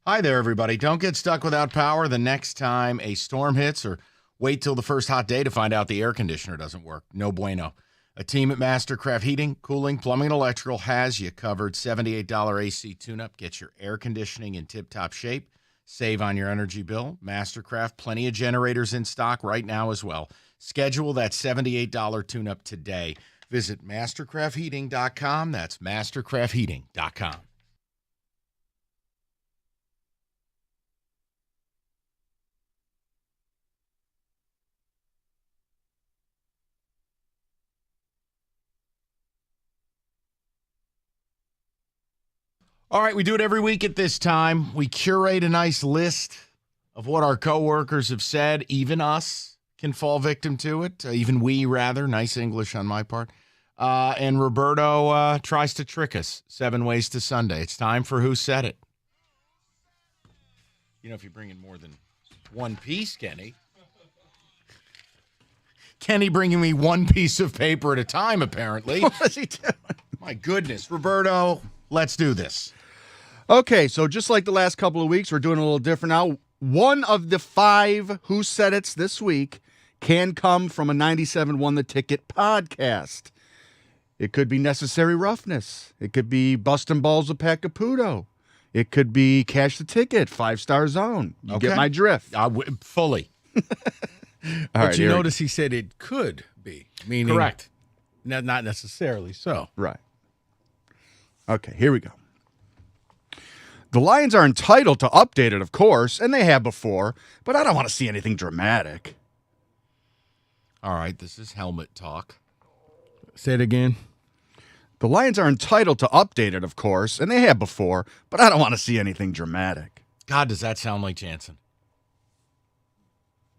Hi there, everybody. Don't get stuck without power the next time a storm hits, or wait till the first hot day to find out the air conditioner doesn't work. No bueno. A team at Mastercraft Heating, Cooling, Plumbing, and Electrical has you covered. $78 AC tune-up. Get your air conditioning in tip-top shape. Save on your energy bill. Mastercraft, plenty of generators in stock right now as well. Schedule that $78 tune-up today. Visit mastercraftheating.com. That's mastercraftheating.com. All right, we do it every week at this time. We curate a nice list of what our coworkers have said. Even us can fall victim to it. Even we, rather. Nice English on my part. And Roberto tries to trick us. 7 ways to Sunday. It's time for Who Said It. You know, if you bring in more than one piece, Kenny. Kenny bringing me one piece of paper at a time, apparently. What is he doing? My goodness. Roberto, let's do this. Okay, so just like the last couple of weeks, we're doing a little different now. One of the 5 Who Said It's this week can come from a 97 Won the Ticket podcast. It could be Necessary Roughness. It could be Bustin' Balls with Pat Caputo. It could be Cash the Ticket, 5-Star Zone. You get my drift. Fully. But you notice he said it could be. Meaning correct. Not necessarily so. Right. Okay, here we go. The Lions are entitled to update it, of course, and they have before, but I don't want to see anything dramatic. All right, this is helmet talk. Say it again. The Lions are entitled to update it, of course, and they have before, but I don't want to see anything dramatic. God, does that sound like Jansen?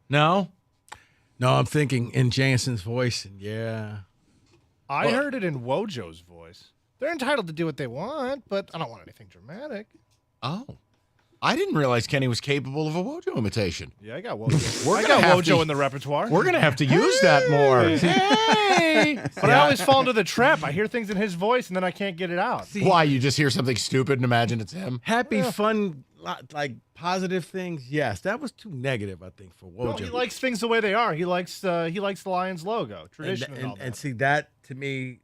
No? No, I'm thinking in Jansen's voice, and yeah. I heard it in Wojo's voice. They're entitled to do what they want, but I don't want anything dramatic. Oh. I didn't realize Kenny was capable of a Wojo imitation. Yeah, I got Wojo. We're I gonna got have Wojo to- in the repertoire. We're going to have to use that more. Hey! But I always fall into the trap. I hear things in his voice, and then I can't get it out. Why? You just hear something stupid and imagine it's him? Happy, fun, like positive things. Yes, that was too negative, I think, for No, Wojo. he likes things the way they are. He likes the Lions logo, tradition, and all that. And see, that to me,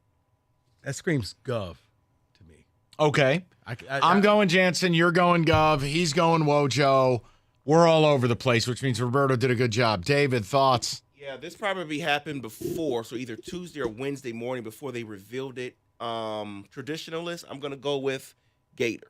that screams Gov to me. Okay. I'm going Jansen. You're going Gov. He's going Wojo. We're all over the place, which means Roberto did a good job. David, thoughts? Yeah, this probably happened before, so either Tuesday or Wednesday morning before they revealed it. Traditionalist, I'm gonna go with Gator.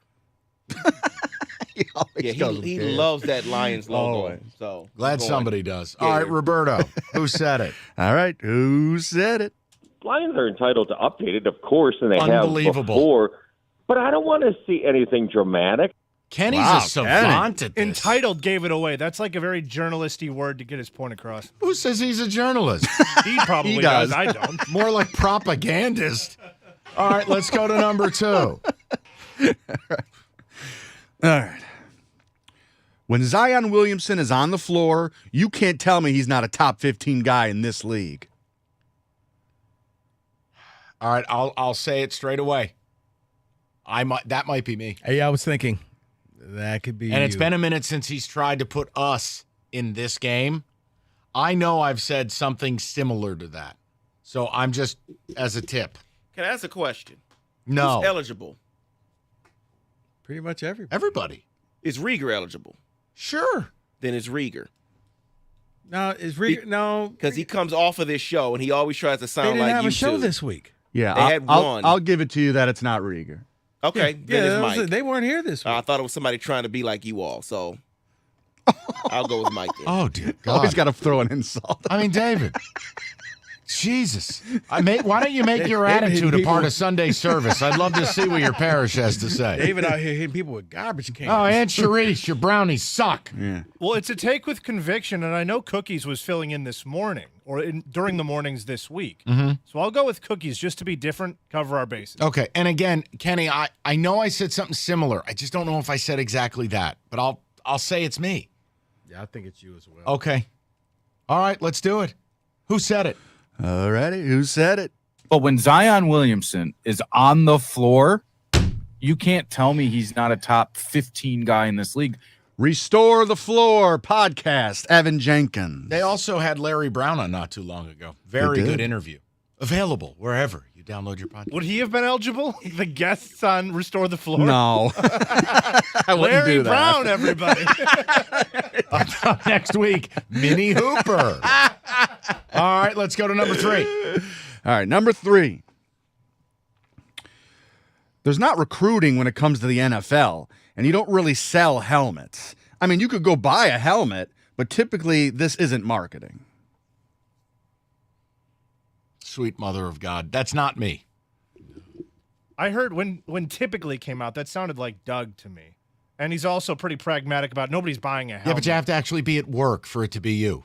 He loves that Lions logo. Always. So Glad I'm going somebody does. Gator. All right, Roberto, who said it? All right, who said it? Lions are entitled to update it, of course, and they have Unbelievable. before. But I don't want to see anything dramatic. Kenny's Wow, a savant at this. Entitled gave it away. That's like a very journalisty word to get his point across. Who says he's a journalist? He probably He does. does. I don't. More like propagandist. All right, let's go to number 2. All right. When Zion Williamson is on the floor, you can't tell me he's not a top 15 guy in this league. All right, I'll say it straight away. That might be me. Hey, I was thinking that could be. And it's you. been a minute since he's tried to put us in this game. I know I've said something similar to that. So I'm just as a tip. Can I ask a question? No. Who's eligible? pretty much everybody. Everybody. Is Rieger eligible? Sure. Then it's Rieger. No, is Rieger? No, because he comes off of this show and he always tries to they sound didn't like have you a show two. this week. Yeah, They had one. I'll give it to you that it's not Rieger. Okay, Yeah, then that it's was Mike. it. They weren't here this week. I thought it was somebody trying to be like you all, so I'll go with Mike then. Oh, dear God. Always got to throw an insult. I mean, David. Jesus. Why don't you make your David, attitude a people- part of Sunday service? I'd love to see what your parish has to say. David out here hitting people with garbage cans. Oh, Aunt Charisse, your brownies suck. Yeah. Well, it's a take with conviction, and I know Cookies was filling in this morning or during the mornings this week. Mm-hmm. So I'll go with Cookies just to be different, cover our bases. Okay, and again, Kenny, I know I said something similar. I just don't know if I said exactly that, but I'll say it's me. Yeah, I think it's you as well. Okay. All right, let's do it. Who said it? All righty, who said it? But when Zion Williamson is on the floor, you can't tell me he's not a top 15 guy in this league. Restore the Floor podcast, Evan Jenkins. They also had Larry Brown on not too long ago. Very They did. good interview. Available wherever you download your podcast. Would he have been eligible? The guests on Restore the Floor? No. I wouldn't Larry do that. Brown, everybody. Next week, Minnie Hooper. All right, let's go to number 3. All right, number 3. There's not recruiting when it comes to the NFL, and you don't really sell helmets. I mean, you could go buy a helmet, but typically this isn't marketing. Sweet mother of God. That's not me. I heard when Typically came out, that sounded like Doug to me. And he's also pretty pragmatic about nobody's buying a helmet. Yeah, but you have to actually be at work for it to be you.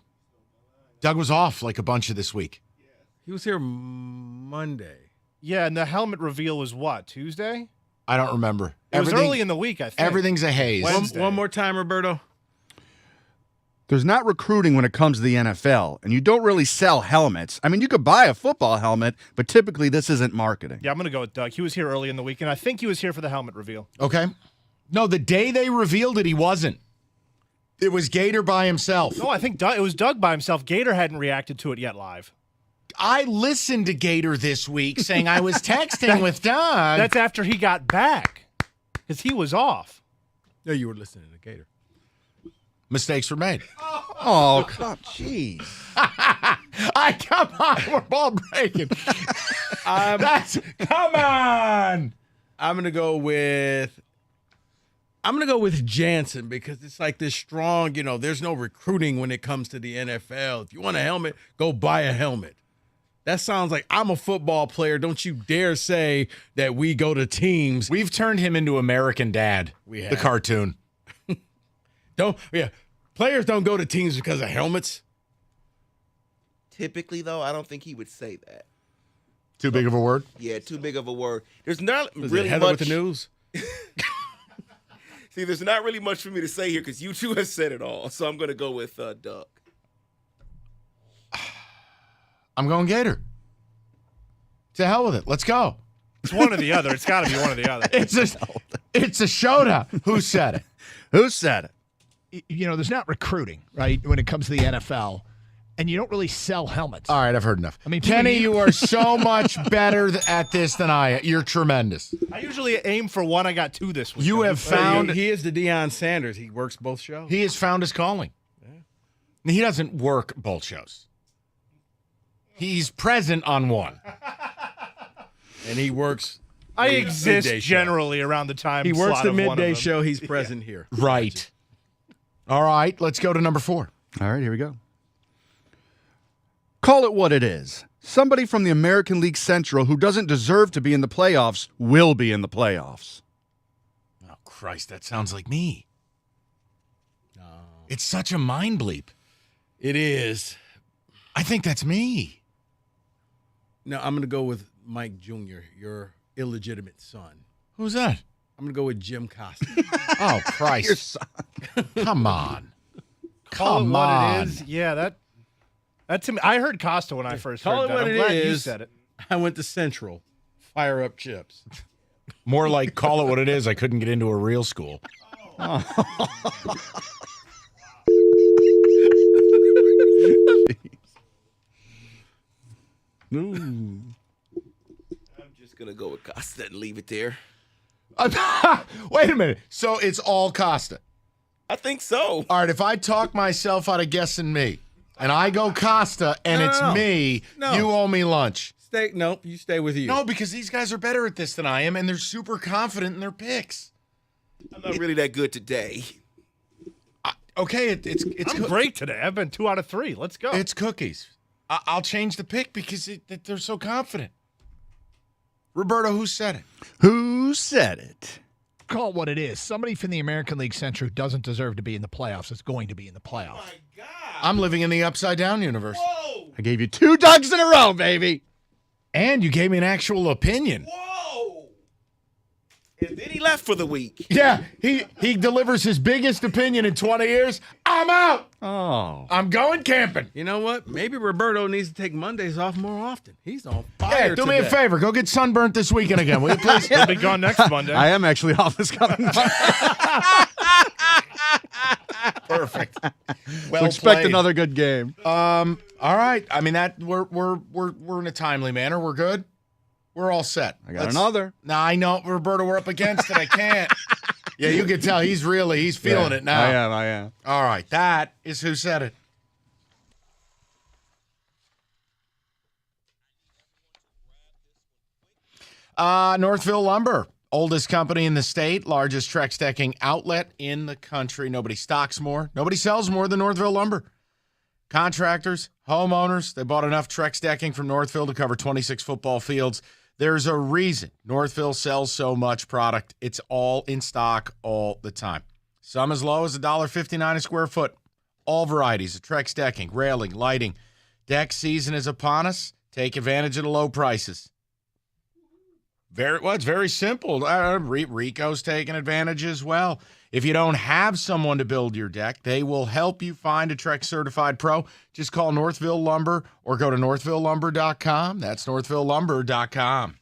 Doug was off like a bunch of this week. He was here Monday. Yeah, and the helmet reveal was what, Tuesday? I don't remember. It was early in the week, I think. Everything's a haze. One more time, Roberto. There's not recruiting when it comes to the NFL, and you don't really sell helmets. I mean, you could buy a football helmet, but typically this isn't marketing. Yeah, I'm going to go with Doug. He was here early in the week, and I think he was here for the helmet reveal. Okay. No, the day they revealed it, he wasn't. It was Gator by himself. No, I think it was Doug by himself. Gator hadn't reacted to it yet live. I listened to Gator this week saying I was texting with Doug. That's after he got back, because he was off. No, you were listening to Gator. Mistakes were made. Oh, jeez. Come on, we're ball breaking. Come on. I'm gonna go with Jansen because it's like this strong. There's no recruiting when it comes to the NFL. If you want a helmet, go buy a helmet. That sounds like I'm a football player. Don't you dare say that we go to teams. We've turned him into American Dad, the cartoon. Players don't go to teams because of helmets. Typically, though, I don't think he would say that. Too big of a word? Yeah, too big of a word. There's not Was really it Heather much. with the news? See, there's not really much for me to say here because you two have said it all. So I'm going to go with Doug. I'm going Gator. To hell with it. Let's go. It's one or the other. It's got to be one or the other. It's a showdown. Who said it? Who said it? There's not recruiting, right, when it comes to the NFL, and you don't really sell helmets. All right, I've heard enough. I mean, Kenny, you are so much better at this than I am. You're tremendous. I usually aim for one. I got two this week. You have found... He is the Deion Sanders. He works both shows. He has found his calling. Yeah. He doesn't work both shows. He's present on one. And he works... I exist generally around the time He works slot the of one of midday them. show. He's present here. Right. All right, let's go to number 4. All right, here we go. Call it what it is. Somebody from the American League Central who doesn't deserve to be in the playoffs will be in the playoffs. Oh, Christ, that sounds like me. It's such a mind bleep. It is. I think that's me. No, I'm going to go with Mike Jr., your illegitimate son. Who's that? I'm going to go with Jim Costa. Oh, Christ. Your son. Come on. Call Come it what on. it is. Yeah, that to me. I heard Costa when I first Call heard it that. what I'm it glad you is. said it. I went to Central. Fire up chips. More like call it what it is. I couldn't get into a real school. I'm just going to go with Costa and leave it there. Wait a minute. So it's all Costa. I think so. All right, if I talk myself out of guessing me, and I go Costa, and it's me, you owe me lunch. Nope, you stay with you. No, because these guys are better at this than I am, and they're super confident in their picks. I'm not really that good today. Okay, it's I'm great today. I've been 2 out of 3. Let's go. It's cookies. I'll change the pick because they're so confident. Roberto, who said it? Who said it? Call it what it is. Somebody from the American League Central who doesn't deserve to be in the playoffs is going to be in the playoffs. I'm living in the upside down universe. Whoa! I gave you 2 Dougs in a row, baby. And you gave me an actual opinion. Whoa! And then he left for the week. Yeah, he delivers his biggest opinion in 20 years. I'm out. Oh. I'm going camping. You know what? Maybe Roberto needs to take Mondays off more often. He's on fire. Hey, do me a favor. Go get sunburnt this weekend again, will you please? He'll be gone next Monday. I am actually off this coming Monday. Perfect. So expect another good game. All right. I mean that we're in a timely manner. We're good. We're all set. I got another. Now I know, Roberto, we're up against it. I can't. Yeah, you can tell he's feeling it now. I am. All right. That is who said it. Northville Lumber, oldest company in the state, largest Trex decking outlet in the country. Nobody stocks more. Nobody sells more than Northville Lumber. Contractors, homeowners, they bought enough Trex decking from Northville to cover 26 football fields. There's a reason Northville sells so much product. It's all in stock all the time. Some as low as $1.59 a square foot. All varieties of Trex decking, railing, lighting. Deck season is upon us. Take advantage of the low prices. It's very simple. Rico's taking advantage as well. If you don't have someone to build your deck, they will help you find a Trex certified pro. Just call Northville Lumber or go to northvillelumber.com. That's northvillelumber.com.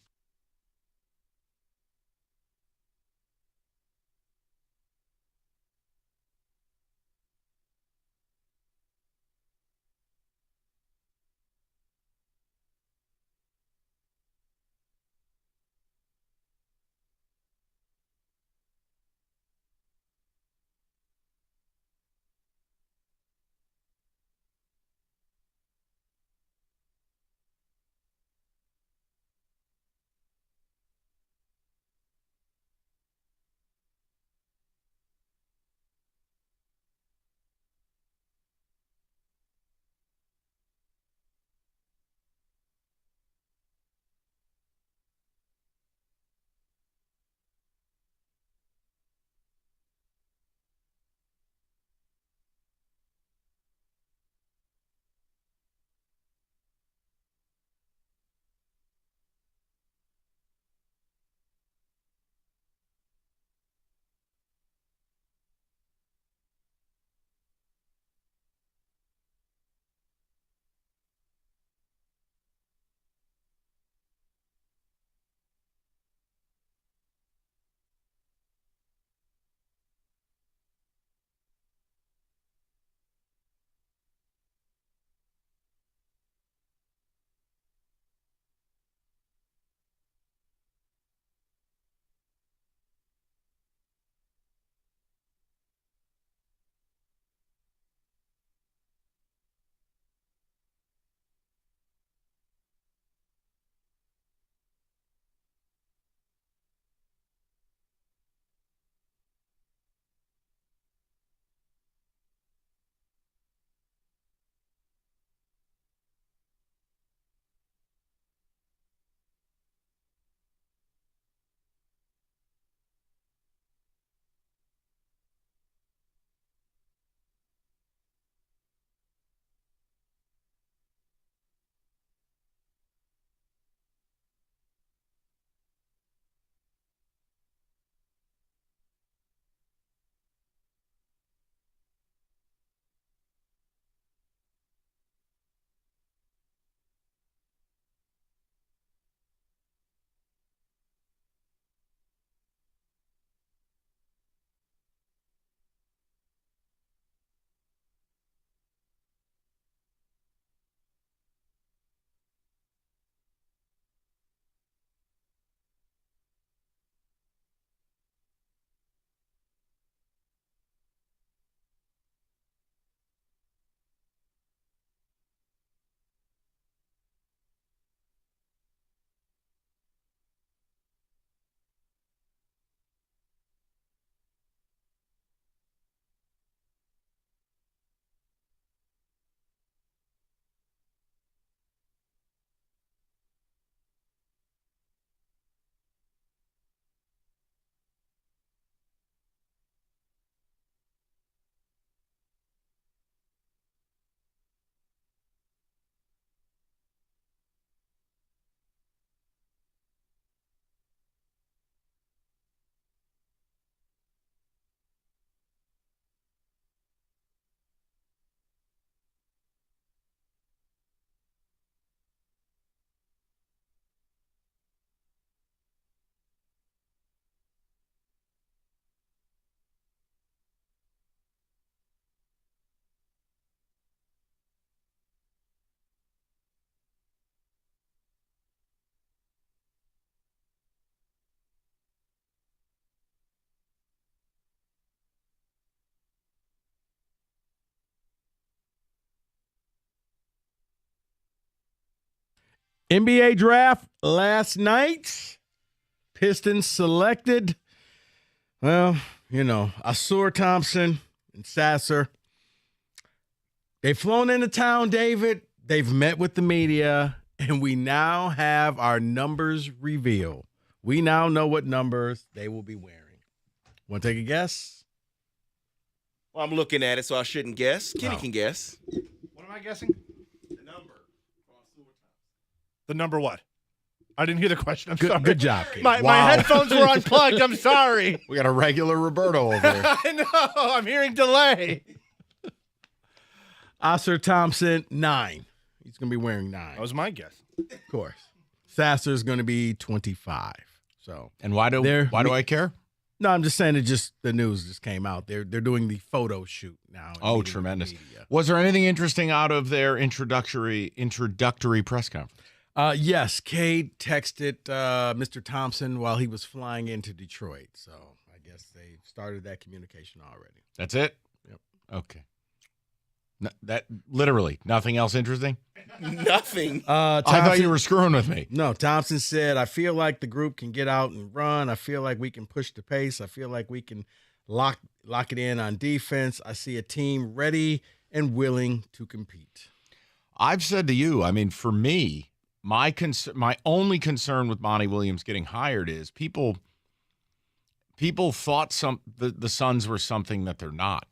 NBA draft last night. Pistons selected, well, Ausar Thompson and Sasser. They've flown into town, David. They've met with the media. and we now have our numbers revealed. We now know what numbers they will be wearing. Want to take a guess? Well, I'm looking at it, so I shouldn't guess. Kenny can guess. What am I guessing? The number what? I didn't hear the question. I'm sorry. Good job, Kenny. My headphones were unplugged. I'm sorry. We got a regular Roberto over there. I know. I'm hearing delay. Oscar Thompson, 9. He's going to be wearing 9. That was my guess. Of course. Sasser's going to be 25. So, and why do I care? No, I'm just saying the news just came out. They're doing the photo shoot now. Oh, tremendous. Was there anything interesting out of their introductory press conference? Yes, Cade texted Mr. Thompson while he was flying into Detroit. So I guess they started that communication already. That's it? Yep. Okay. That literally nothing else interesting? Nothing. I thought you were screwing with me. No, Thompson said, I feel like the group can get out and run. I feel like we can push the pace. I feel like we can lock it in on defense. I see a team ready and willing to compete. I've said to you, I mean, for me, my only concern with Monty Williams getting hired is people thought the Suns were something that they're not.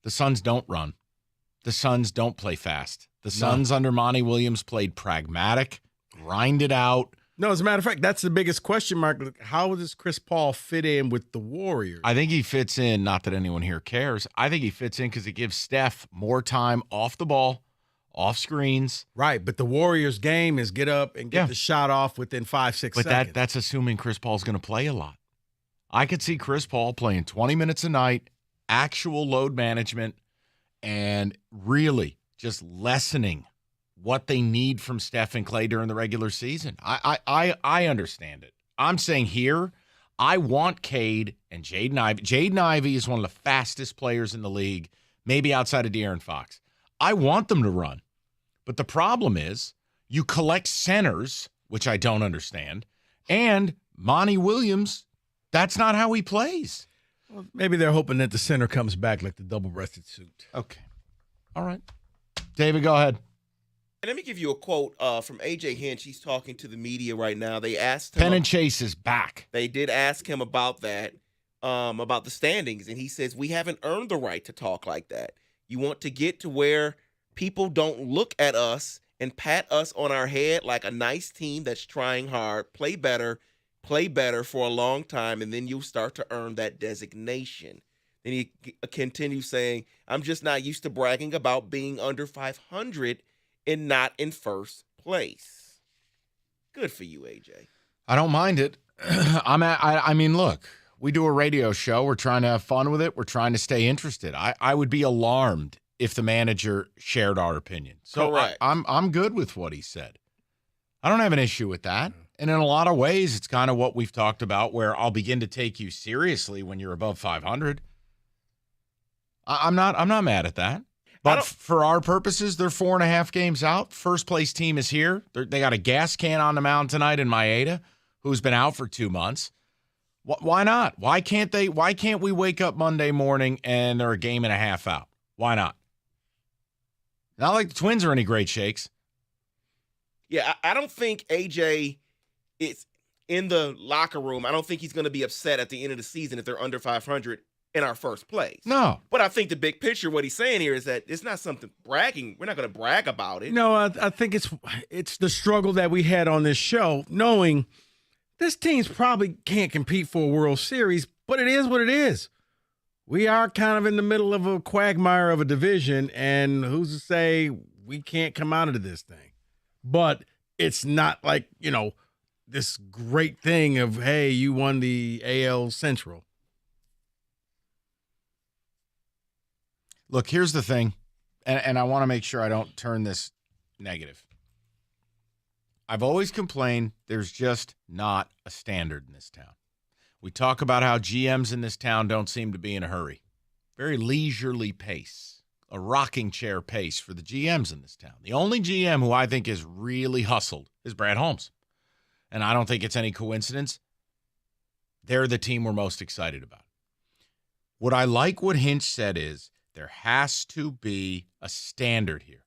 The Suns don't run. The Suns don't play fast. The Suns under Monty Williams played pragmatic, grind it out. No, as a matter of fact, that's the biggest question mark. How does Chris Paul fit in with the Warriors? I think he fits in, not that anyone here cares. I think he fits in because it gives Steph more time off the ball, off screens. Right, but the Warriors' game is get up and get the shot off within 5-6 seconds. But that's assuming Chris Paul's going to play a lot. I could see Chris Paul playing 20 minutes a night, actual load management, and really just lessening what they need from Steph and Clay during the regular season. I understand it. I'm saying here, I want Cade and Jaden Ivey. Jaden Ivey is one of the fastest players in the league, maybe outside of De'Aaron Fox. I want them to run. But the problem is you collect centers, which I don't understand, and Monty Williams, that's not how he plays. Well, maybe they're hoping that the center comes back like the double-breasted suit. Okay. All right. David, go ahead. And let me give you a quote from A.J. Hinch. He's talking to the media right now. They asked him. Penn and Chase is back. They did ask him about that, about the standings, and he says, we haven't earned the right to talk like that. You want to get to where people don't look at us and pat us on our head like a nice team that's trying hard, play better for a long time, and then you'll start to earn that designation. Then he continues saying, I'm just not used to bragging about being under 500 and not in first place. Good for you, AJ. I don't mind it. I mean, look, we do a radio show. We're trying to have fun with it. We're trying to stay interested. I would be alarmed if the manager shared our opinion. So correct. I'm good with what he said. I don't have an issue with that. And in a lot of ways, it's kind of what we've talked about, where I'll begin to take you seriously when you're above 500. I'm not mad at that. But for our purposes, they're 4.5 games out. First place team is here. They got a gas can on the mound tonight in Maeda, who's been out for 2 months. Why not? Why can't we wake up Monday morning and they're a game and a half out? Why not? Not like the Twins are any great shakes. Yeah, I don't think AJ is in the locker room. I don't think he's going to be upset at the end of the season if they're under 500 in our first place. No. But I think the big picture, what he's saying here is that it's not something bragging. We're not going to brag about it. No, I think it's the struggle that we had on this show, knowing this team's probably can't compete for a World Series, but it is what it is. We are kind of in the middle of a quagmire of a division, and who's to say we can't come out of this thing? But it's not like, this great thing of, hey, you won the AL Central. Look, here's the thing, and I want to make sure I don't turn this negative. I've always complained there's just not a standard in this town. We talk about how GMs in this town don't seem to be in a hurry. Very leisurely pace, a rocking chair pace for the GMs in this town. The only GM who I think is really hustled is Brad Holmes. And I don't think it's any coincidence. They're the team we're most excited about. What I like what Hinch said is there has to be a standard here.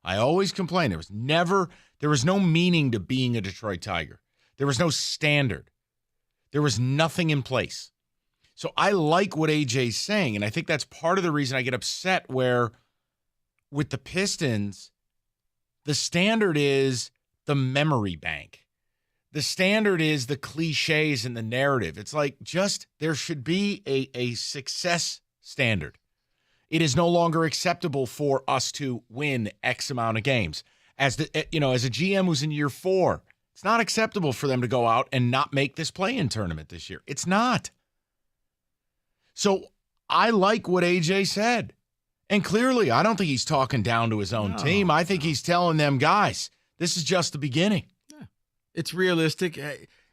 I always complain. There was no meaning to being a Detroit Tiger. There was no standard. There was nothing in place. So I like what AJ's saying, and I think that's part of the reason I get upset where with the Pistons, the standard is the memory bank. The standard is the cliches and the narrative. It's like there should be a success standard. It is no longer acceptable for us to win X amount of games. As a GM who's in year 4, it's not acceptable for them to go out and not make this play-in tournament this year. It's not. So I like what AJ said. And clearly, I don't think he's talking down to his own team. I think he's telling them, guys, this is just the beginning. Yeah. It's realistic.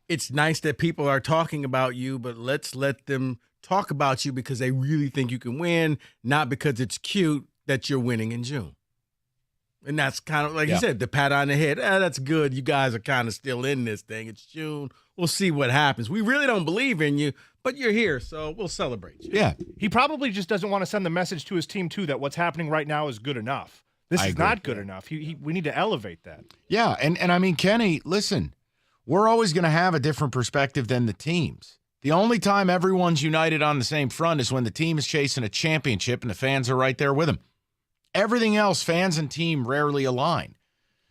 It's nice that people are talking about you, but let's let them talk about you because they really think you can win, not because it's cute that you're winning in June. And that's kind of, like you said, the pat on the head. That's good. You guys are kind of still in this thing. It's June. We'll see what happens. We really don't believe in you, but you're here, so we'll celebrate you. Yeah. He probably just doesn't want to send the message to his team, too, that what's happening right now is good enough. This is not good enough. We need to elevate that. Yeah, and I mean, Kenny, listen, we're always going to have a different perspective than the teams. The only time everyone's united on the same front is when the team is chasing a championship and the fans are right there with them. Everything else, fans and team rarely align.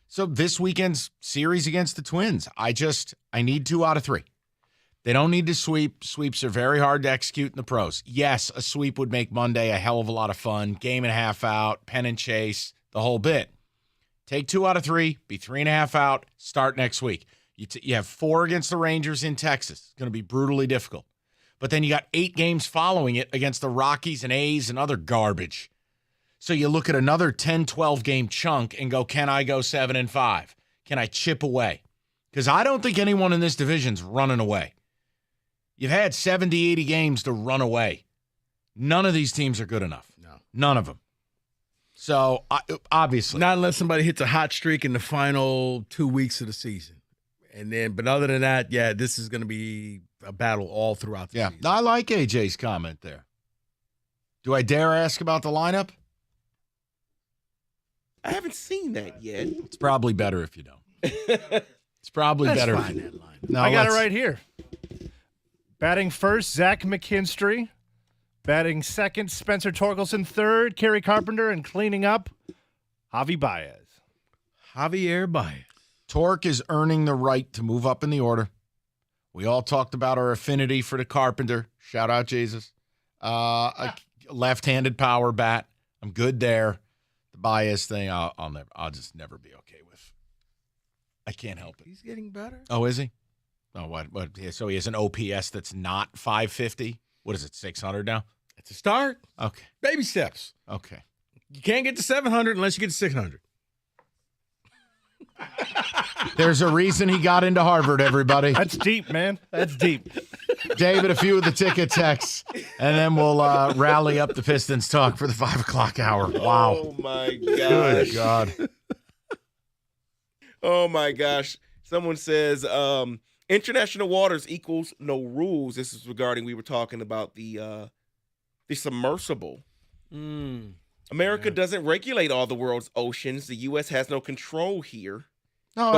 So this weekend's series against the Twins, I need 2 out of 3. They don't need to sweep. Sweeps are very hard to execute in the pros. Yes, a sweep would make Monday a hell of a lot of fun. Game and a half out, pen and chase, the whole bit. Take 2 out of 3, be 3.5 out, start next week. You have 4 against the Rangers in Texas. It's going to be brutally difficult. But then you got 8 games following it against the Rockies and A's and other garbage. So you look at another 10, 12 game chunk and go, can I go 7-5? Can I chip away? Because I don't think anyone in this division's running away. You've had 70, 80 games to run away. None of these teams are good enough. No. None of them. So, obviously. Not unless somebody hits a hot streak in the final 2 weeks of the season. But other than that, this is going to be a battle all throughout the season. I like AJ's comment there. Do I dare ask about the lineup? I haven't seen that yet. It's probably better if you don't. It's probably better. Find that line. No, I got it right here. Batting first, Zach McKinstry. Batting second, Spencer Torkelson. Third, Kerry Carpenter. And cleaning up, Javi Baez. Javier Baez. Torque is earning the right to move up in the order. We all talked about our affinity for the Carpenter. Shout out, Jesus. A left-handed power bat. I'm good there. The Baez thing, I'll just never be okay with. I can't help it. He's getting better. Oh, is he? Oh, what? So he has an OPS that's not 550? What is it, 600 now? It's a start. Okay. Baby steps. Okay. You can't get to 700 unless you get to 600. There's a reason he got into Harvard, everybody. That's deep, man. That's deep. David, a few of the ticket texts, and then we'll rally up the Pistons talk for the 5 o'clock hour. Wow. Oh, my gosh. Good God. Oh, my gosh. Someone says international waters equals no rules. This is regarding, we were talking about the submersible. America doesn't regulate all the world's oceans. The U.S. has no control here. No,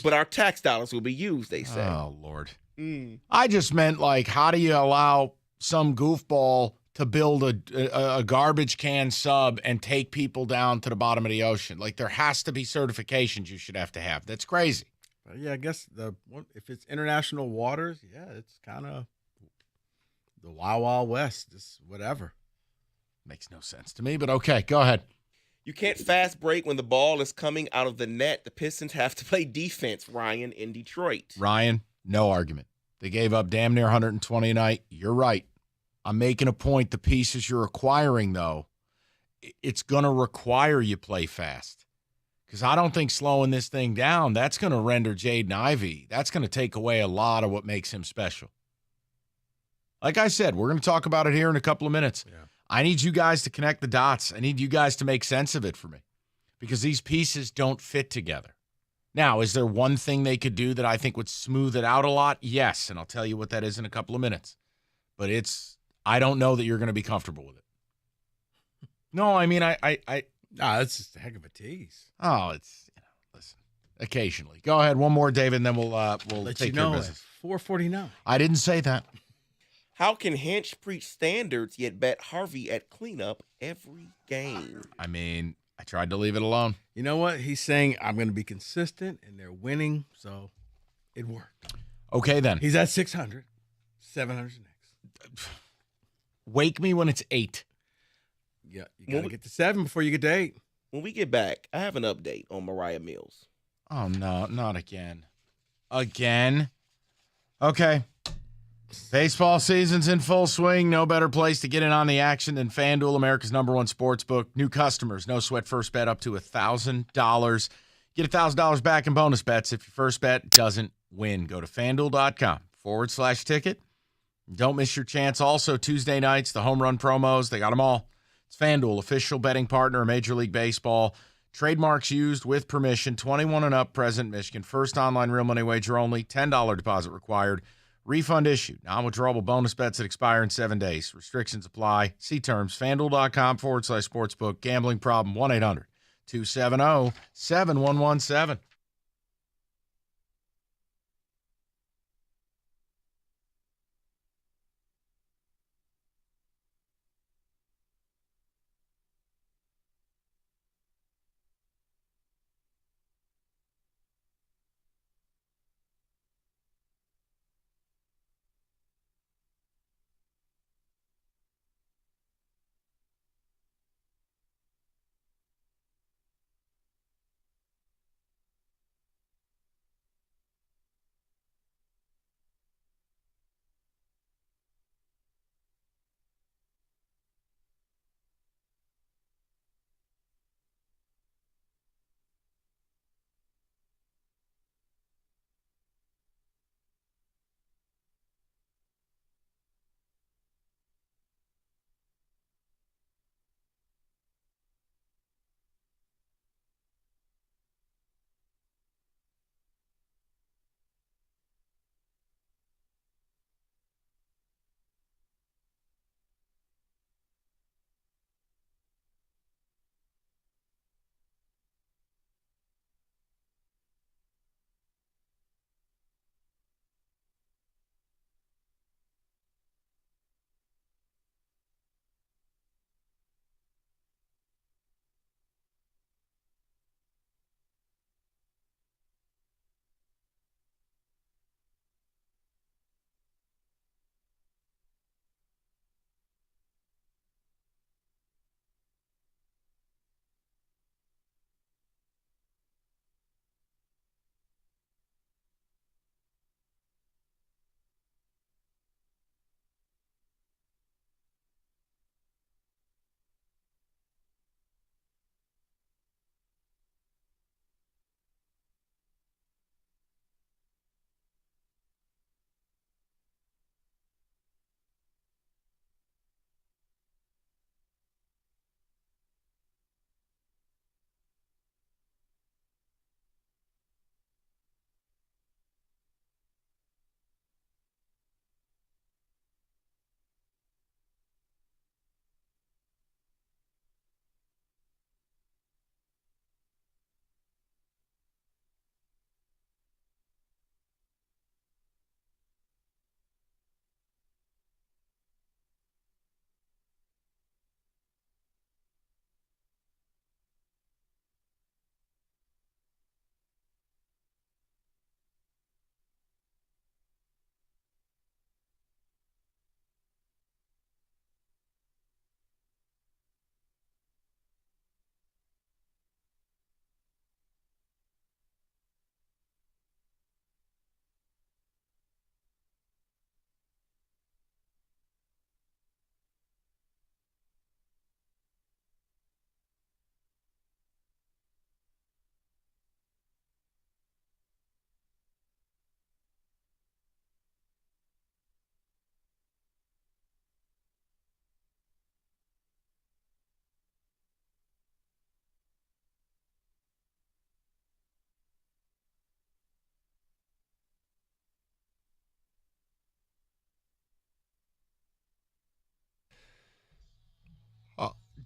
but our tax dollars will be used, they say. Oh, Lord. I just meant, like, how do you allow some goofball to build a garbage can sub and take people down to the bottom of the ocean? Like, there has to be certifications you should have to have. That's crazy. Yeah, I guess if it's international waters, it's kind of the Wild Wild West. Just whatever. Makes no sense to me, but okay, go ahead. You can't fast break when the ball is coming out of the net. The Pistons have to play defense, Ryan, in Detroit. Ryan, no argument. They gave up damn near 120 a night. You're right. I'm making a point. The pieces you're acquiring, though, it's going to require you play fast. Because I don't think slowing this thing down, that's going to render Jaden Ivey. That's going to take away a lot of what makes him special. Like I said, we're going to talk about it here in a couple of minutes. Yeah. I need you guys to connect the dots. I need you guys to make sense of it for me because these pieces don't fit together. Now, is there one thing they could do that I think would smooth it out a lot? Yes, and I'll tell you what that is in a couple of minutes. But I don't know that you're going to be comfortable with it. No, I mean, I Nah, that's just a heck of a tease. Oh, it's listen. Occasionally. Go ahead, one more, David, and then we'll Let take you care of know business. at 4:49. I didn't say that. How can Hinch preach standards yet bet Harvey at cleanup every game? I mean, I tried to leave it alone. You know what? He's saying I'm going to be consistent, and they're winning, so it worked. Okay, then. He's at 600. 700's next. Wake me when it's 8. Yeah, you got to get to 7 before you get to 8. When we get back, I have an update on Mariah Mills. Oh, no, not again. Again? Okay. Baseball season's in full swing. No better place to get in on the action than FanDuel, America's #1 sports book. New customers, no sweat first bet up to $1,000. Get $1,000 back in bonus bets if your first bet doesn't win. Go to FanDuel.com/ticket. Don't miss your chance. Also, Tuesday nights, the home run promos, they got them all. It's FanDuel, official betting partner of Major League Baseball. Trademarks used with permission. 21 and up, present in Michigan. First online real money wager only. $10 deposit required. Refund issued. Non-withdrawable bonus bets that expire in 7 days. Restrictions apply. See terms. FanDuel.com/sportsbook. Gambling problem. 1-800-270-7117.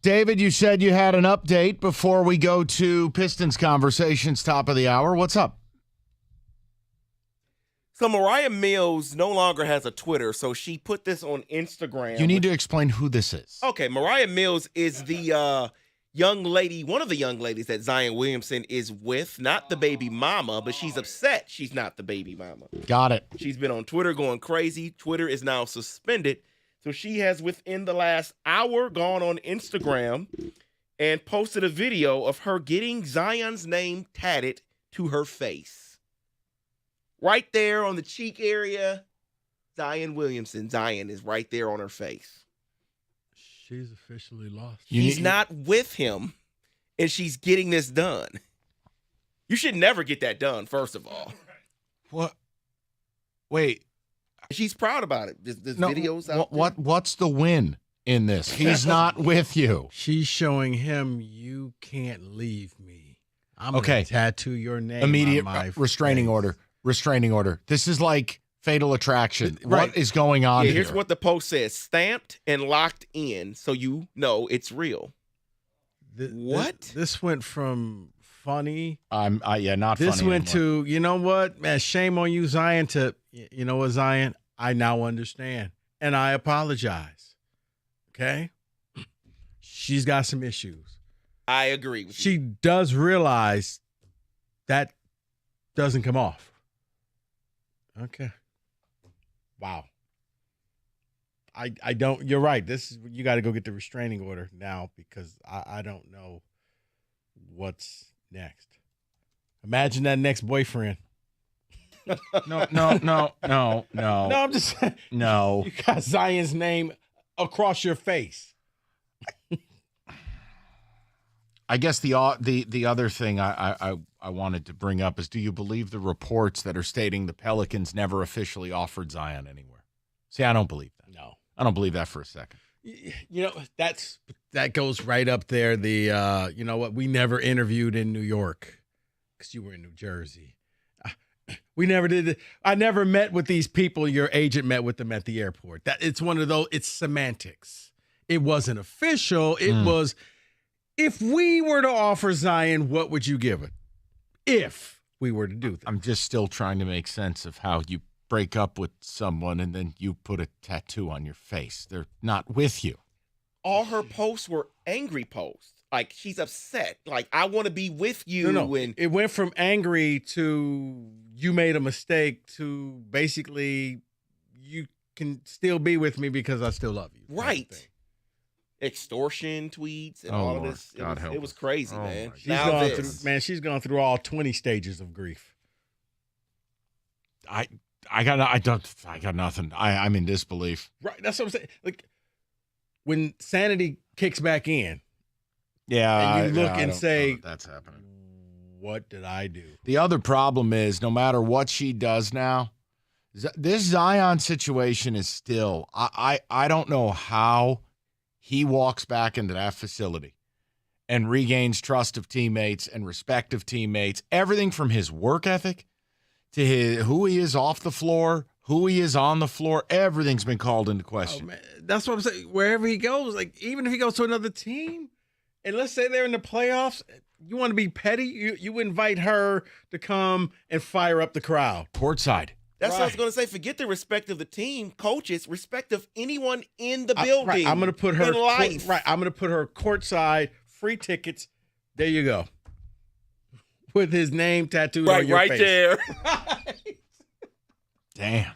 David, you said you had an update before we go to Pistons conversations, top of the hour. What's up? So Mariah Mills no longer has a Twitter, so she put this on Instagram. You need to explain who this is. Okay, Mariah Mills is the young lady, one of the young ladies that Zion Williamson is with, not the baby mama, but she's upset she's not the baby mama. Got it. She's been on Twitter going crazy. Twitter is now suspended. So she has, within the last hour, gone on Instagram and posted a video of her getting Zion's name tatted to her face. Right there on the cheek area, Zion Williamson. Zion is right there on her face. She's officially lost. She's not with him, and she's getting this done. You should never get that done, first of all. What? Wait. She's proud about it. There's videos out there. What's the win in this? He's not with you. She's showing him, you can't leave me. I'm Okay. going to tattoo your name Immediate on my restraining face. order. Restraining order. This is like Fatal Attraction. Right. What is going on Here's here? what the post says. Stamped and locked in, so you know it's real. What? This went from funny. Not This funny went anymore. to, you know what, man, shame on you, Zion, to, you know what, Zion, I now understand. And I apologize. Okay? She's got some issues. I agree with you. She does realize that doesn't come off. Okay. Wow. I don't, you're right. You got to go get the restraining order now because I don't know what's next. Imagine that next boyfriend. No. No, I'm just saying. No. You got Zion's name across your face. I guess the other thing I wanted to bring up is, do you believe the reports that are stating the Pelicans never officially offered Zion anywhere? See, I don't believe that. No. I don't believe that for a second. You know, that goes right up there. The you know what? We never interviewed in New York because you were in New Jersey. We never did it. I never met with these people. Your agent met with them at the airport. That it's one of those. It's semantics. It wasn't official. It was. If we were to offer Zion, what would you give it? If we were to do that. I'm just still trying to make sense of how you break up with someone and then you put a tattoo on your face. They're not with you. All her posts were angry posts. Like, she's upset. Like, I want to be with you. No. And It went from angry to you made a mistake to basically you can still be with me because I still love you. right. Extortion tweets and Oh, all Lord. of this. God help It was us. crazy, Oh, man. my She's Now gone this. through, man, she's gone through all 20 stages of grief. I got nothing. I'm in disbelief. Right. That's what I'm saying. Like when sanity kicks back in Yeah. and you look I and don't say, know that that's happening. what did I do? The other problem is, no matter what she does now, this Zion situation is still. I don't know how he walks back into that facility and regains trust of teammates and respect of teammates. Everything from his work ethic to who he is off the floor, who he is on the floor. Everything's been called into question. Oh, man. That's what I'm saying. Wherever he goes, like even if he goes to another team, and let's say they're in the playoffs, you want to be petty, you invite her to come and fire up the crowd. Courtside. That's what I was going to say. Forget the respect of the team, coaches, respect of anyone in the building. Right, I'm going to put her in life. I'm going to put her courtside, free tickets. There you go. With his name tattooed on your face. there. Damn.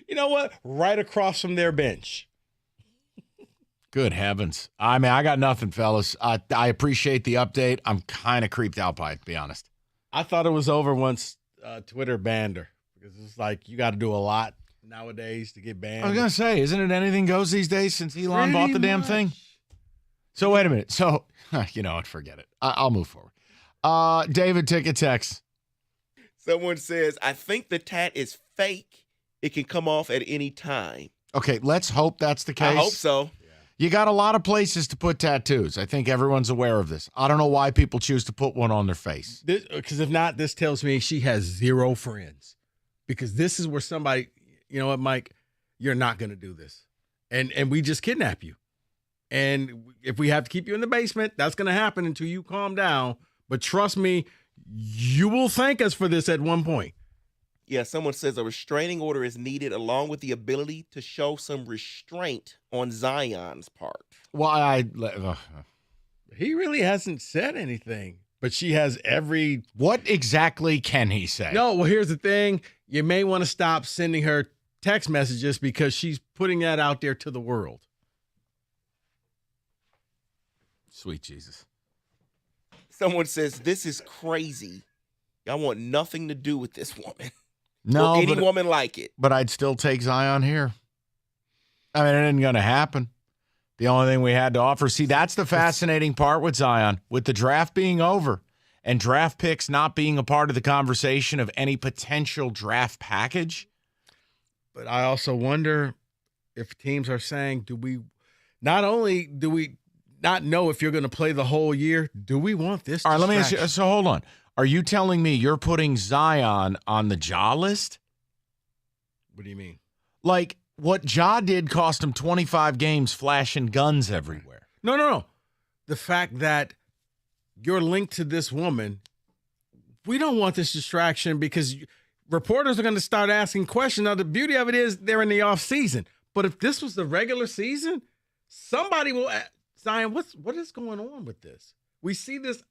You know what? Right across from their bench. Good heavens. I mean, I got nothing, fellas. I appreciate the update. I'm kind of creeped out by it, to be honest. I thought it was over once Twitter banned her because it's like you got to do a lot nowadays to get banned. I was going to say, isn't it anything goes these days since Elon bought the damn thing? So wait a minute. So, you know what? Forget it. I'll move forward. David, take a text. Someone says, I think the tat is fake. It can come off at any time. Okay, let's hope that's the case. I hope so. You got a lot of places to put tattoos. I think everyone's aware of this. I don't know why people choose to put one on their face. Because if not, this tells me she has zero friends. Because this is where somebody, you know what, Mike, you're not going to do this. And we just kidnap you. And if we have to keep you in the basement, that's going to happen until you calm down. But trust me, you will thank us for this at one point. Yeah, someone says a restraining order is needed along with the ability to show some restraint on Zion's part. Well, he really hasn't said anything, but she has every. What exactly can he say? No, well, here's the thing. You may want to stop sending her text messages because she's putting that out there to the world. Sweet Jesus. Someone says, this is crazy. I want nothing to do with this woman. No, or any woman like it. But I'd still take Zion here. I mean, it isn't going to happen. The only thing we had to offer. See, that's the fascinating part with Zion. With the draft being over and draft picks not being a part of the conversation of any potential draft package. But I also wonder if teams are saying, do we not know if you're going to play the whole year, do we want this? All right, let me ask you. So hold on. Are you telling me you're putting Zion on the Ja list? What do you mean? Like what Ja did cost him 25 games flashing guns everywhere. No. The fact that you're linked to this woman, we don't want this distraction because reporters are going to start asking questions. Now, the beauty of it is they're in the off season. But if this was the regular season, somebody will ask, Zion, what is going on with this? We see this.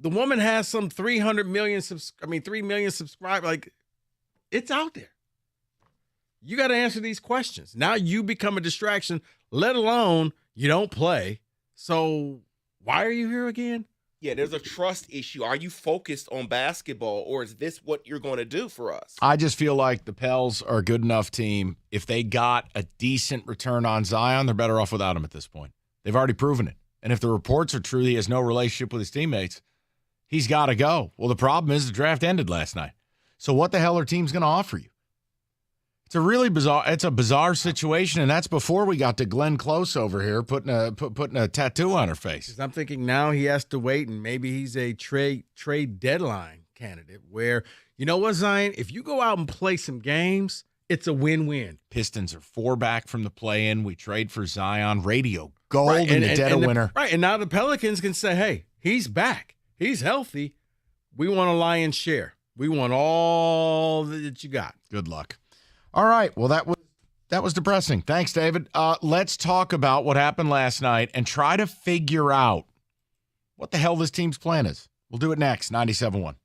The woman has some 3 million subscribers. Like, it's out there. You got to answer these questions. Now you become a distraction, let alone you don't play. So why are you here again? Yeah, there's a trust issue. Are you focused on basketball, or is this what you're going to do for us? I just feel like the Pels are a good enough team. If they got a decent return on Zion, they're better off without him at this point. They've already proven it. And if the reports are true, he has no relationship with his teammates, he's got to go. Well, the problem is the draft ended last night. So what the hell are teams going to offer you? It's a really bizarre situation, and that's before we got to Glenn Close over here putting a tattoo on her face. I'm thinking now he has to wait, and maybe he's a trade deadline candidate where, you know what, Zion, if you go out and play some games, it's a win-win. Pistons are 4 back from the play-in. We trade for Zion. Radio gold in the dead of winter. Right, and now the Pelicans can say, hey, he's back. He's healthy. We want a lion's share. We want all that you got. Good luck. All right. Well, that was depressing. Thanks, David. Let's talk about what happened last night and try to figure out what the hell this team's plan is. We'll do it next. 97.1.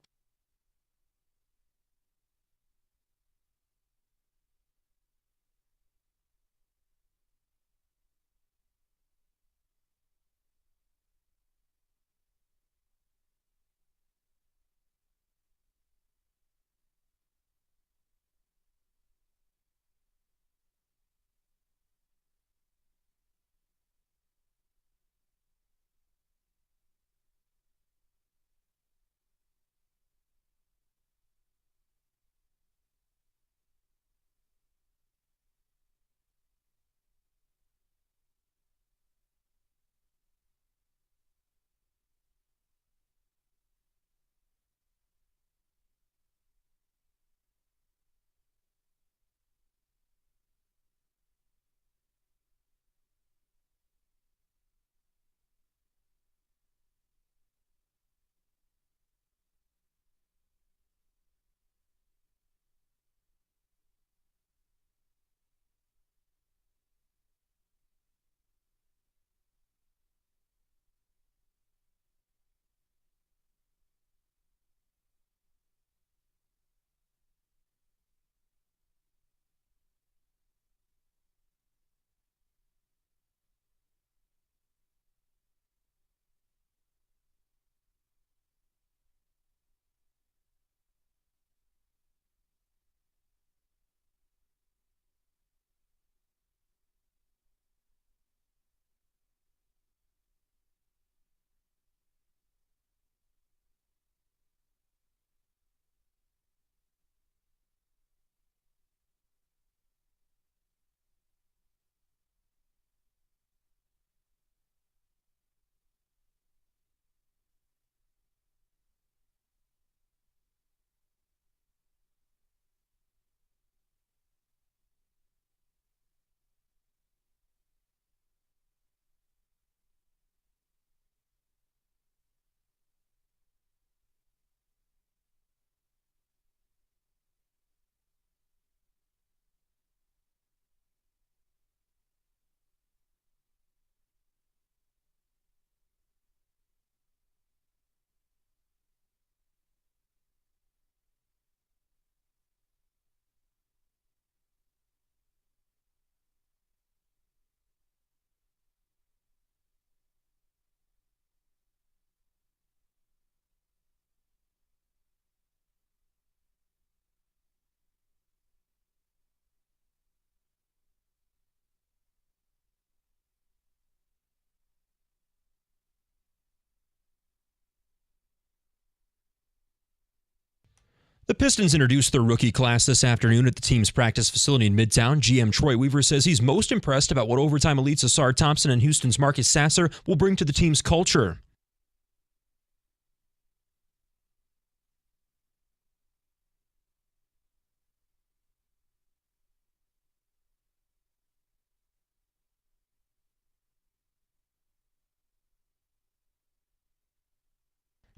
The Pistons introduced their rookie class this afternoon at the team's practice facility in Midtown. GM Troy Weaver says he's most impressed about what overtime elites Ausar Thompson and Houston's Marcus Sasser will bring to the team's culture.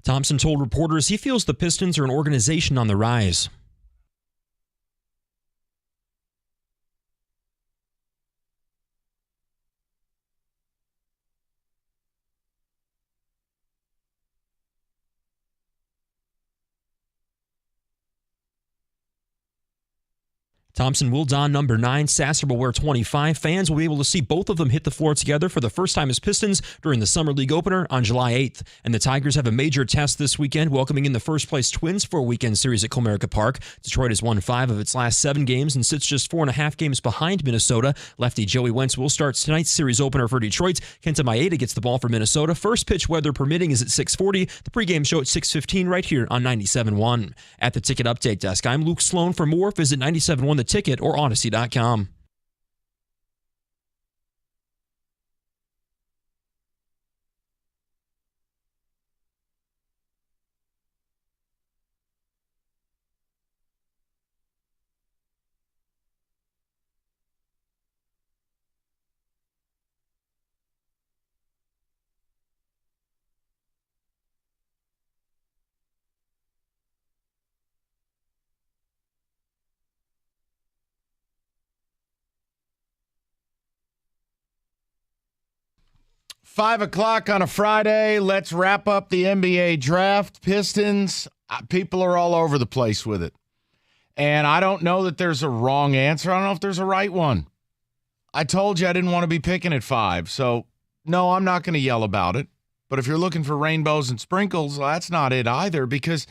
Thompson told reporters he feels the Pistons are an organization on the rise. Thompson will don number 9. Sasser will wear 25. Fans will be able to see both of them hit the floor together for the first time as Pistons during the Summer League opener on July 8th. And the Tigers have a major test this weekend, welcoming in the first-place Twins for a weekend series at Comerica Park. Detroit has won 5 of its last 7 games and sits just 4.5 games behind Minnesota. Lefty Joey Wentz will start tonight's series opener for Detroit. Kenta Maeda gets the ball for Minnesota. First pitch, weather permitting, is at 6:40. The pregame show at 6:15 right here on 97.1. At the Ticket Update Desk, I'm Luke Sloan. For more, visit 97.1 The Ticket or Odyssey.com. Five o'clock on a Friday. Let's wrap up the NBA draft. Pistons, people are all over the place with it. And I don't know that there's a wrong answer. I don't know if there's a right one. I told you I didn't want to be picking at 5. So, no, I'm not going to yell about it. But if you're looking for rainbows and sprinkles, well, that's not it either. Because,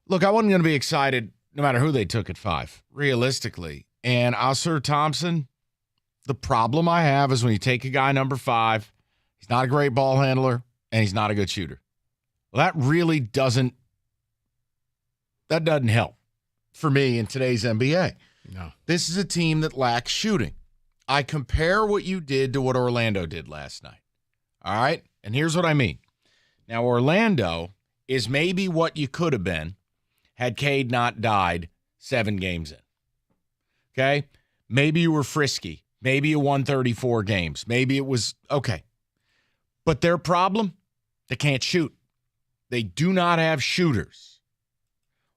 look, I wasn't going to be excited no matter who they took at 5, realistically. And Ausar Thompson, the problem I have is when you take a guy number 5, he's not a great ball handler, and he's not a good shooter. Well, that really doesn't help for me in today's NBA. No. This is a team that lacks shooting. I compare what you did to what Orlando did last night. All right? And here's what I mean. Now, Orlando is maybe what you could have been had Cade not died 7 games in. Okay? Maybe you were frisky. Maybe you won 34 games. Maybe it was okay. But their problem, they can't shoot. They do not have shooters.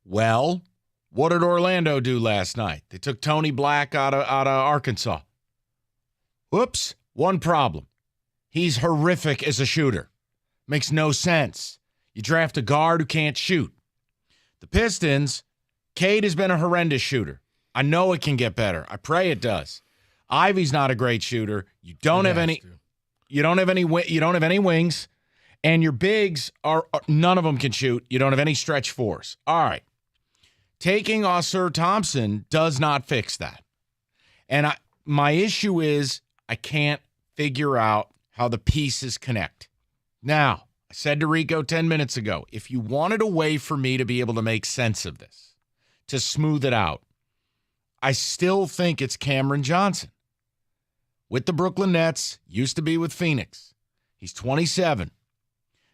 Well, what did Orlando do last night? They took Tony Black out of Arkansas. Whoops, one problem. He's horrific as a shooter. Makes no sense. You draft a guard who can't shoot. The Pistons, Cade has been a horrendous shooter. I know it can get better. I pray it does. Ivy's not a great shooter. You don't have any wings, and your bigs are none of them can shoot. You don't have any stretch fours. All right. Taking Ausar Thompson does not fix that. And my issue is I can't figure out how the pieces connect. Now, I said to Rico 10 minutes ago, if you wanted a way for me to be able to make sense of this, to smooth it out, I still think it's Cameron Johnson. With the Brooklyn Nets, used to be with Phoenix. He's 27.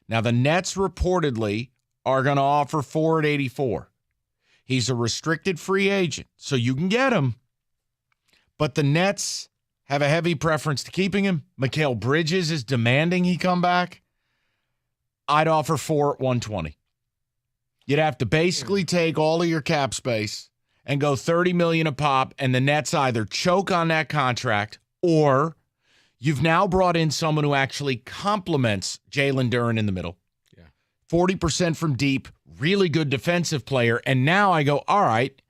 Now, the Nets reportedly are going to offer 4 at 84. He's a restricted free agent, so you can get him. But the Nets have a heavy preference to keeping him. Mikal Bridges is demanding he come back. I'd offer 4 at 120. You'd have to basically take all of your cap space and go $30 million a pop, and the Nets either choke on that contract or you've now brought in someone who actually complements Jalen Duren in the middle. Yeah. 40% from deep, really good defensive player. And now I go, all right,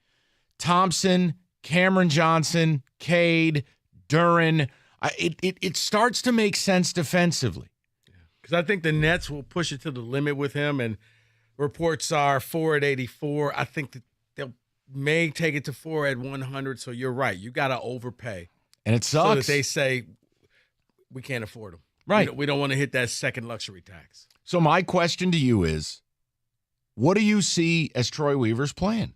Thompson, Cameron Johnson, Cade, Duren. It starts to make sense defensively. Because I think the Nets will push it to the limit with him, and reports are 4 at 84. I think that they'll may take it to 4 at 100. So you're right. You got to overpay. And it sucks. So that they say, we can't afford them. Right. We don't want to hit that second luxury tax. So my question to you is, What do you see as Troy Weaver's plan?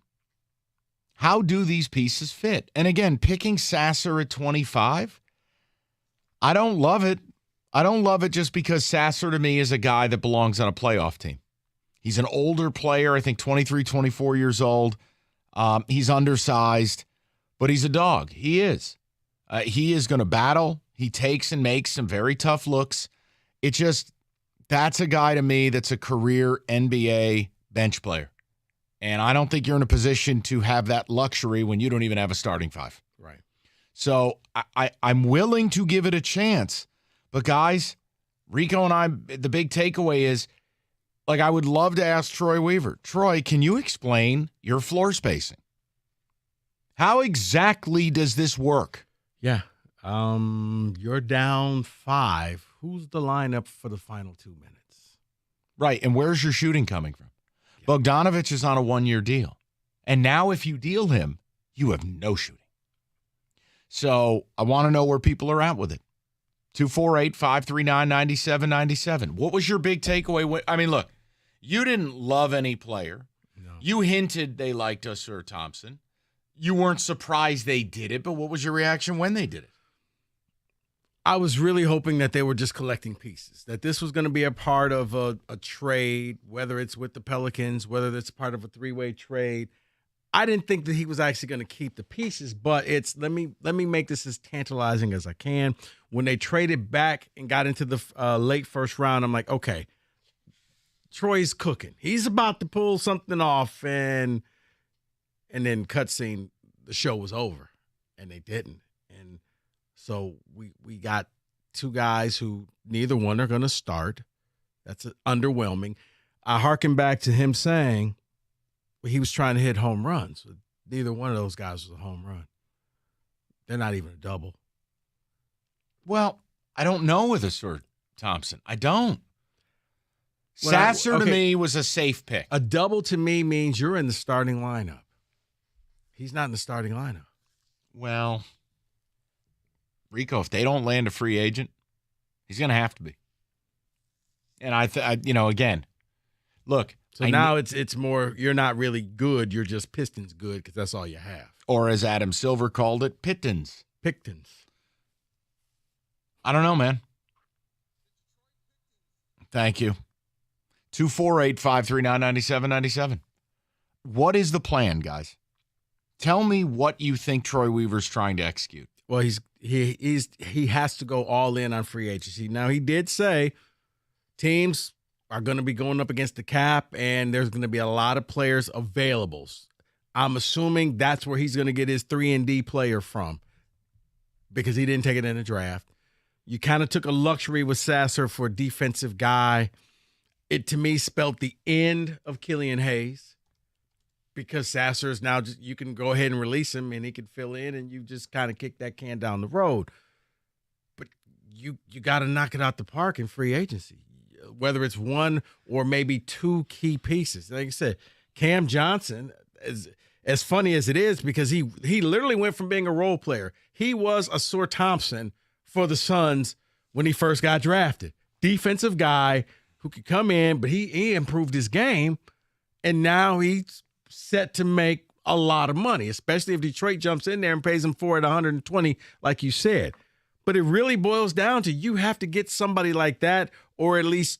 How do these pieces fit? And again, picking Sasser at 25, I don't love it. I don't love it just because Sasser to me is a guy that belongs on a playoff team. He's an older player, I think 23, 24 years old. He's undersized, but he's a dog. He is. He is going to battle. He takes and makes some very tough looks. That's a guy to me that's a career NBA bench player. And I don't think you're in a position to have that luxury when you don't even have a starting five. Right. So I'm willing to give it a chance. But guys, Rico and I, the big takeaway is, like, I would love to ask Troy Weaver, Troy, can you explain your floor spacing? How exactly does this work? Yeah. You're down 5. Who's the lineup for the final 2 minutes? Right. And where's your shooting coming from? Yeah. Bogdanovich is on a 1-year deal. And now if you deal him, you have no shooting. So I want to know where people are at with it. 248-539-9797. What was your big takeaway? I mean, look, you didn't love any player. No. You hinted they liked Ausar Thompson. You weren't surprised they did it, but what was your reaction when they did it? I was really hoping that they were just collecting pieces, that this was going to be a part of a trade, whether it's with the Pelicans, whether it's part of a 3-way trade. I didn't think that he was actually going to keep the pieces, but it's let me make this as tantalizing as I can. When they traded back and got into the late first round, I'm like, okay, Troy's cooking. He's about to pull something off, and then cutscene, the show was over, and they didn't. And so we got 2 guys who neither one are going to start. That's underwhelming. I hearken back to him saying he was trying to hit home runs. Neither one of those guys was a home run. They're not even a double. Well, I don't know with Ausar Thompson. I don't. Sasser to me was a safe pick. A double to me means you're in the starting lineup. He's not in the starting lineup. Well, Rico, if they don't land a free agent, he's going to have to be. And again, look. So now it's more, you're not really good. You're just Pistons good because that's all you have. Or as Adam Silver called it, Pictons. I don't know, man. Thank you. 248-539-9797. What is the plan, guys? Tell me what you think Troy Weaver's trying to execute. Well, he has to go all in on free agency. Now, he did say teams are going to be going up against the cap, and there's going to be a lot of players available. I'm assuming that's where he's going to get his 3-and-D player from because he didn't take it in the draft. You kind of took a luxury with Sasser for a defensive guy. It, to me, spelled the end of Killian Hayes because Sasser is now just, you can go ahead and release him and he can fill in and you just kind of kick that can down the road. But you got to knock it out the park in free agency, whether it's 1 or maybe 2 key pieces. Like I said, Cam Johnson, as funny as it is, because he literally went from being a role player. He was Ausar Thompson for the Suns when he first got drafted. Defensive guy who could come in, but he improved his game, and now he's set to make a lot of money, especially if Detroit jumps in there and pays him for it 120, like you said. But it really boils down to you have to get somebody like that, or at least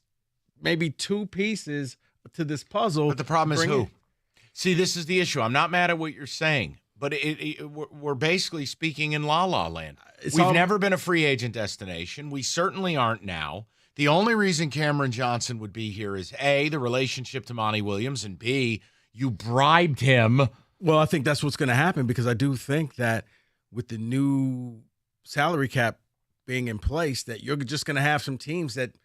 maybe 2 pieces to this puzzle. But the problem is who? See, this is the issue. I'm not mad at what you're saying, but we're basically speaking in la-la land. We've never been a free agent destination. We certainly aren't now. The only reason Cameron Johnson would be here is, A, the relationship to Monty Williams, and B, you bribed him. Well, I think that's what's going to happen because I do think that with the new salary cap being in place, that you're just going to have some teams that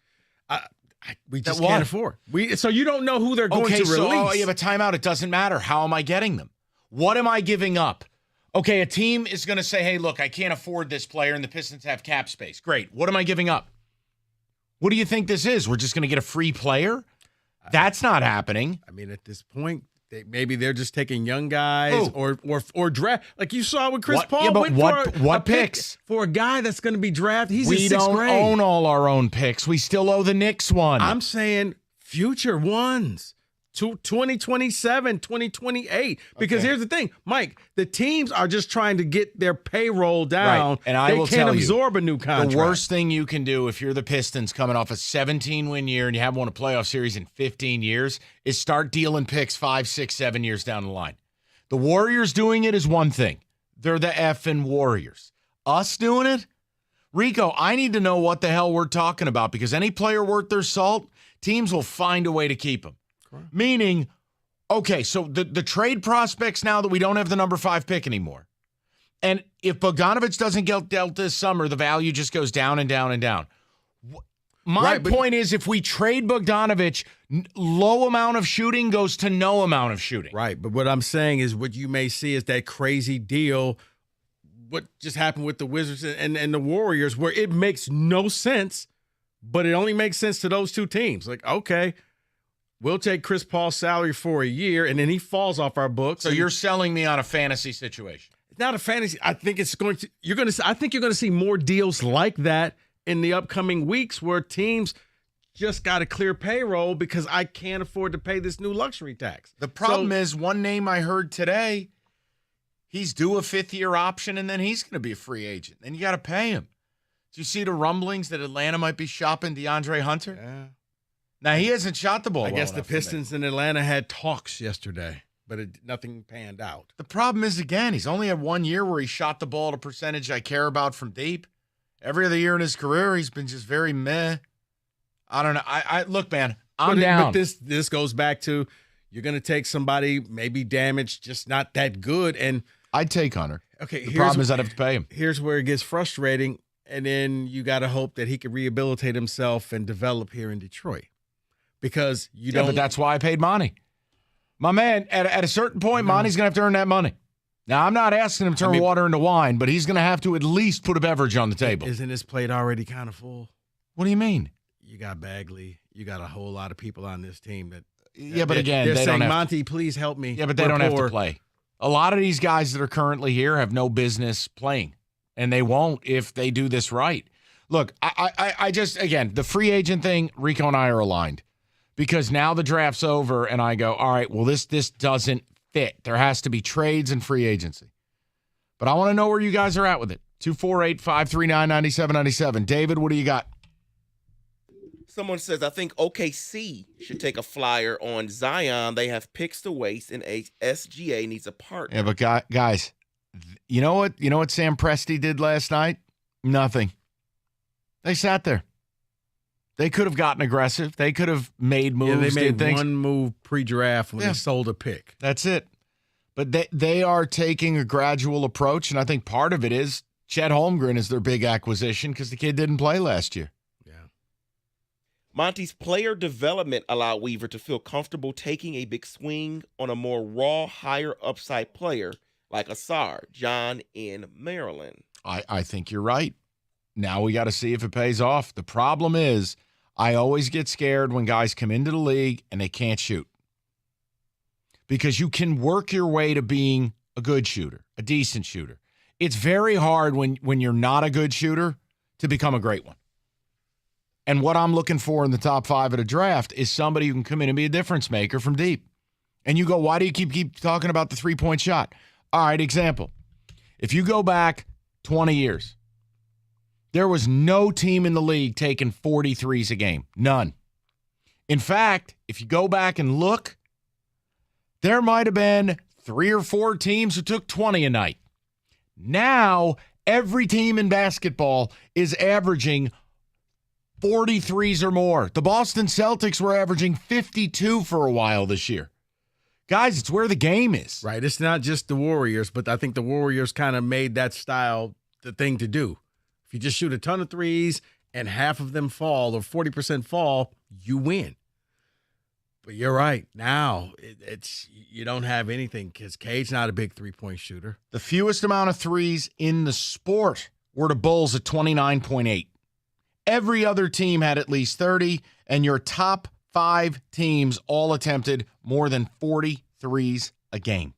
we just can't afford. So you don't know who they're going to release. So you have a timeout. It doesn't matter. How am I getting them? What am I giving up? Okay, a team is going to say, hey, look, I can't afford this player, and the Pistons have cap space. Great. What am I giving up? What do you think this is? We're just going to get a free player? That's not happening. I mean, at this point, maybe they're just taking young guys or draft, like you saw with Chris Paul. Yeah, but what picks for a guy that's going to be drafted? We don't own all our own picks. We still owe the Knicks one. I'm saying future ones. 2027, 2028. Because here's the thing, Mike, the teams are just trying to get their payroll down. Right. And I will can't tell absorb a new contract. The worst thing you can do if you're the Pistons coming off a 17-win year and you haven't won a playoff series in 15 years is start dealing picks 5, 6, 7 years down the line. The Warriors doing it is one thing. They're the effing Warriors. Us doing it? Rico, I need to know what the hell we're talking about because any player worth their salt, teams will find a way to keep them. Correct. Meaning, okay, so the trade prospects now that we don't have the number 5 pick anymore. And if Bogdanović doesn't get dealt this summer, the value just goes down and down and down. My point is if we trade Bogdanović, low amount of shooting goes to no amount of shooting. Right, but what I'm saying is what you may see is that crazy deal what just happened with the Wizards and the Warriors where it makes no sense, but it only makes sense to those two teams. Like, okay, we'll take Chris Paul's salary for a year, and then he falls off our books. So you're selling me on a fantasy situation. It's not a fantasy. I think it's going to I think you're going to see more deals like that in the upcoming weeks where teams just got to clear payroll because I can't afford to pay this new luxury tax. The problem is one name I heard today, he's due a 5th-year option, and then he's going to be a free agent. Then you got to pay him. Do you see the rumblings that Atlanta might be shopping DeAndre Hunter? Yeah. Now, he hasn't shot the ball I well guess the enough for Pistons in Atlanta had talks yesterday, but nothing panned out. The problem is, again, he's only had 1 year where he shot the ball at a percentage I care about from deep. Every other year in his career, he's been just very meh. I don't know. I look, man, I'm down. But this goes back to you're going to take somebody maybe damaged, just not that good, and I'd take Hunter. Okay, the problem is I'd have to pay him. Here's where it gets frustrating, and then you got to hope that he can rehabilitate himself and develop here in Detroit. Because you don't. But that's why I paid Monty. My man, at a certain point, Monty's going to have to earn that money. Now, I'm not asking him to turn water into wine, but he's going to have to at least put a beverage on the table. Isn't his plate already kind of full? What do you mean? You got Bagley. You got a whole lot of people on this team that. Yeah, but again, they're they saying, don't have Monty, please help me. Yeah, but they don't have to play. A lot of these guys that are currently here have no business playing, and they won't if they do this right. Look, I just, again, the free agent thing, Rico and I are aligned because now the draft's over, and I go, all right, well, this doesn't fit. There has to be trades and free agency. But I want to know where you guys are at with it. 248-539-9797. David, what do you got? Someone says, I think OKC should take a flyer on Zion. They have picks to waste, and SGA needs a partner. Yeah, but guys, you know what? You know what Sam Presti did last night? Nothing. They sat there. They could have gotten aggressive. They could have made moves. Yeah, they made one move pre-draft when they sold a pick. That's it. But they are taking a gradual approach, and I think part of it is Chet Holmgren is their big acquisition because the kid didn't play last year. Monty's player development allowed Weaver to feel comfortable taking a big swing on a more raw, higher upside player like Asar, John in Maryland. I think you're right. Now we got to see if it pays off. The problem is I always get scared when guys come into the league and they can't shoot. Because you can work your way to being a good shooter, a decent shooter. It's very hard when you're not a good shooter to become a great one. And what I'm looking for in the top 5 at a draft is somebody who can come in and be a difference maker from deep. And you go, why do you keep talking about the three-point shot? All right, example. If you go back 20 years, there was no team in the league taking 43s a game. None. In fact, if you go back and look, there might have been 3 or 4 teams who took 20 a night. Now, every team in basketball is averaging 43s or more. The Boston Celtics were averaging 52 for a while this year. Guys, it's where the game is. Right. It's not just the Warriors, but I think the Warriors kind of made that style the thing to do. If you just shoot a ton of threes and half of them fall or 40% fall, you win. But you're right. Now, it's you don't have anything because Cade's not a big three-point shooter. The fewest amount of threes in the sport were the Bulls at 29.8. Every other team had at least 30, and your top 5 teams all attempted more than 40 threes a game.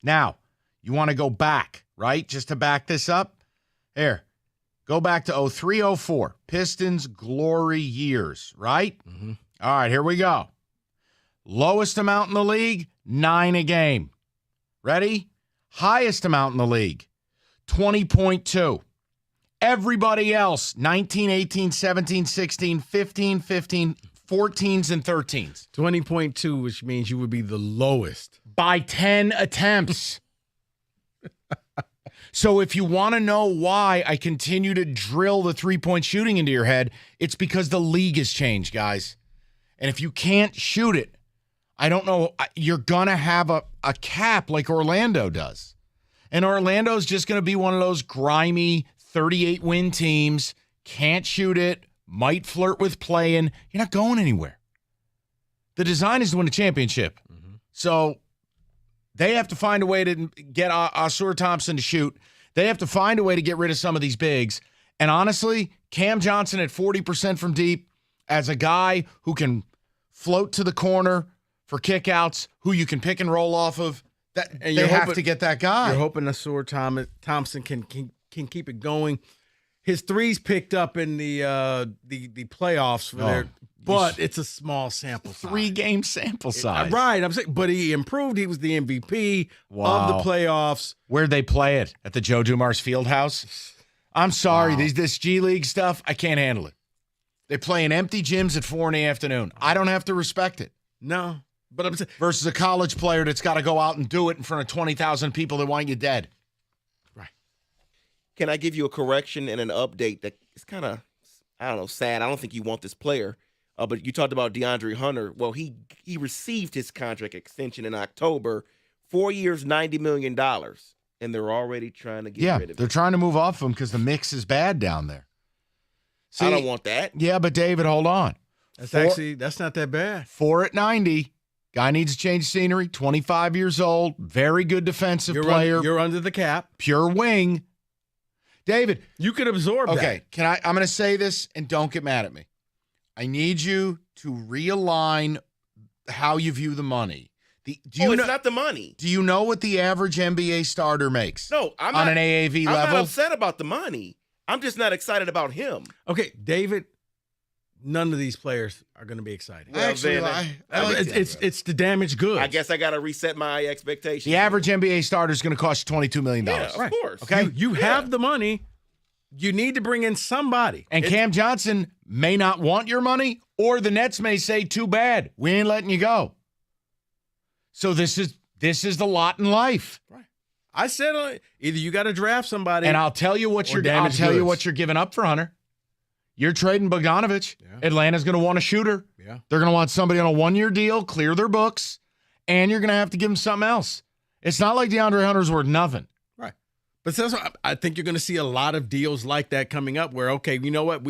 Now, you want to go back, right? Just to back this up? Here, go back to 03-04, Pistons glory years, right? Mm-hmm. All right, here we go. Lowest amount in the league, 9 a game. Ready? Highest amount in the league, 20.2. Everybody else, 19, 18, 17, 16, 15, 15, 14s, and 13s. 20.2, which means you would be the lowest. By 10 attempts. So if you want to know why I continue to drill the three-point shooting into your head, it's because the league has changed, guys. And if you can't shoot it, I don't know, you're going to have a cap like Orlando does. And Orlando's just going to be one of those grimy 38-win teams, can't shoot it, might flirt with playing. You're not going anywhere. The design is to win a championship. So they have to find a way to get Ausar Thompson to shoot. They have to find a way to get rid of some of these bigs. And honestly, Cam Johnson at 40% from deep as a guy who can float to the corner for kickouts, who you can pick and roll off of, that they have to get that guy. You're hoping Ausar Thompson can keep it going. His threes picked up in the playoffs for there, but it's a small sample size. 3-game sample size. Right. I'm saying, but he improved. He was the MVP of the playoffs. Where'd they play it? At the Joe Dumars Fieldhouse? I'm sorry. This G League stuff, I can't handle it. They play in empty gyms at 4 in the afternoon. I don't have to respect it. No. But I'm saying, versus a college player that's got to go out and do it in front of 20,000 people that want you dead. Can I give you a correction and an update that is kind of, I don't know, sad? I don't think you want this player. But you talked about DeAndre Hunter. Well, he received his contract extension in October, 4 years, $90 million. And they're already trying to get rid of him. They're trying to move off him because the mix is bad down there. See, I don't want that. Yeah, but David, hold on. That's not that bad. 4 at 90. Guy needs to change scenery. 25 years old. Very good defensive player. You're under the cap. Pure wing. David, you could absorb that. Okay, I'm going to say this, and don't get mad at me. I need you to realign how you view the money. It's not the money. Do you know what the average NBA starter makes? No, I'm on not, an AAV level. I'm not upset about the money. I'm just not excited about him. Okay, David. None of these players are going to be exciting. Well, it's the damaged goods. I guess I got to reset my expectations. The average NBA starter is going to cost you $22 million. Yeah, of course. Okay, you have the money. You need to bring in somebody. And Cam Johnson may not want your money, or the Nets may say, "Too bad, we ain't letting you go." So this is the lot in life. Right. I said either you got to draft somebody, and I'll tell you what you're giving up for Hunter. You're trading Bogdanovich. Yeah. Atlanta's going to want a shooter. Yeah. They're going to want somebody on a 1-year deal, clear their books, and you're going to have to give them something else. It's not like DeAndre Hunter's worth nothing. Right. But I think you're going to see a lot of deals like that coming up where, okay, you know what?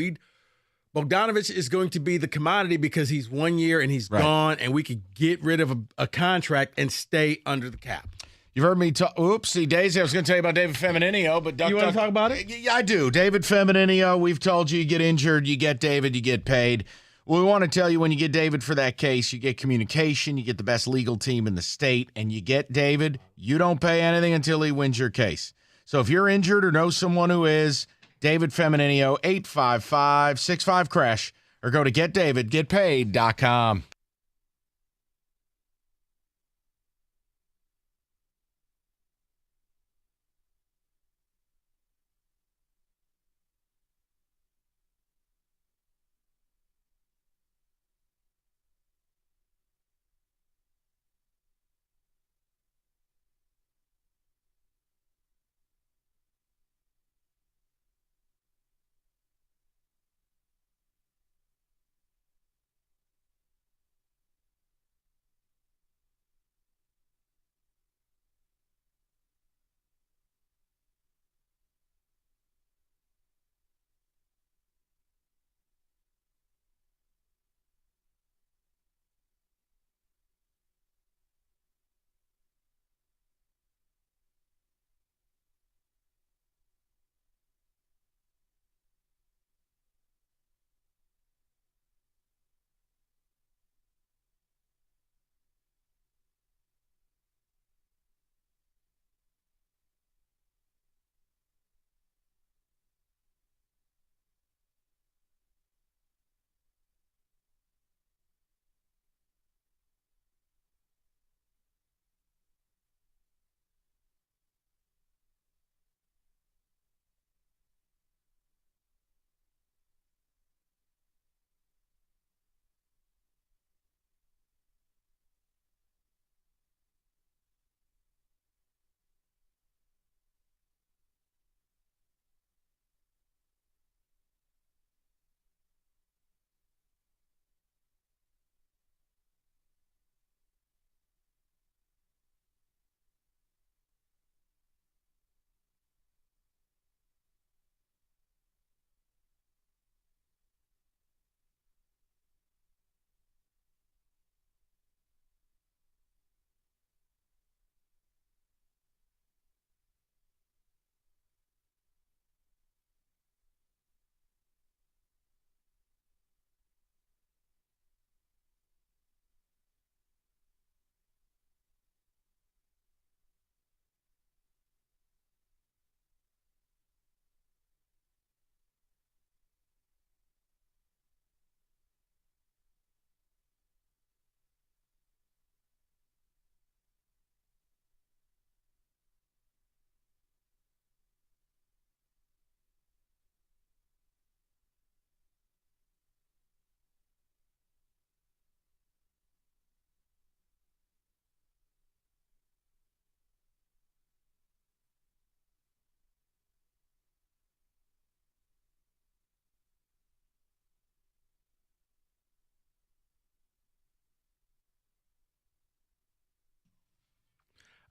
Bogdanovich is going to be the commodity because he's 1 year and he's gone, and we could get rid of a contract and stay under the cap. You've heard me talk. Oopsie daisy. I was going to tell you about David Femininio, but you want to talk about it? Yeah, I do. David Femininio, we've told you get injured, you get David, you get paid. Well, we want to tell you when you get David for that case, you get communication, you get the best legal team in the state, and you get David, you don't pay anything until he wins your case. So if you're injured or know someone who is, David Femininio, 855-65-CRASH, or go to getdavidgetpaid.com.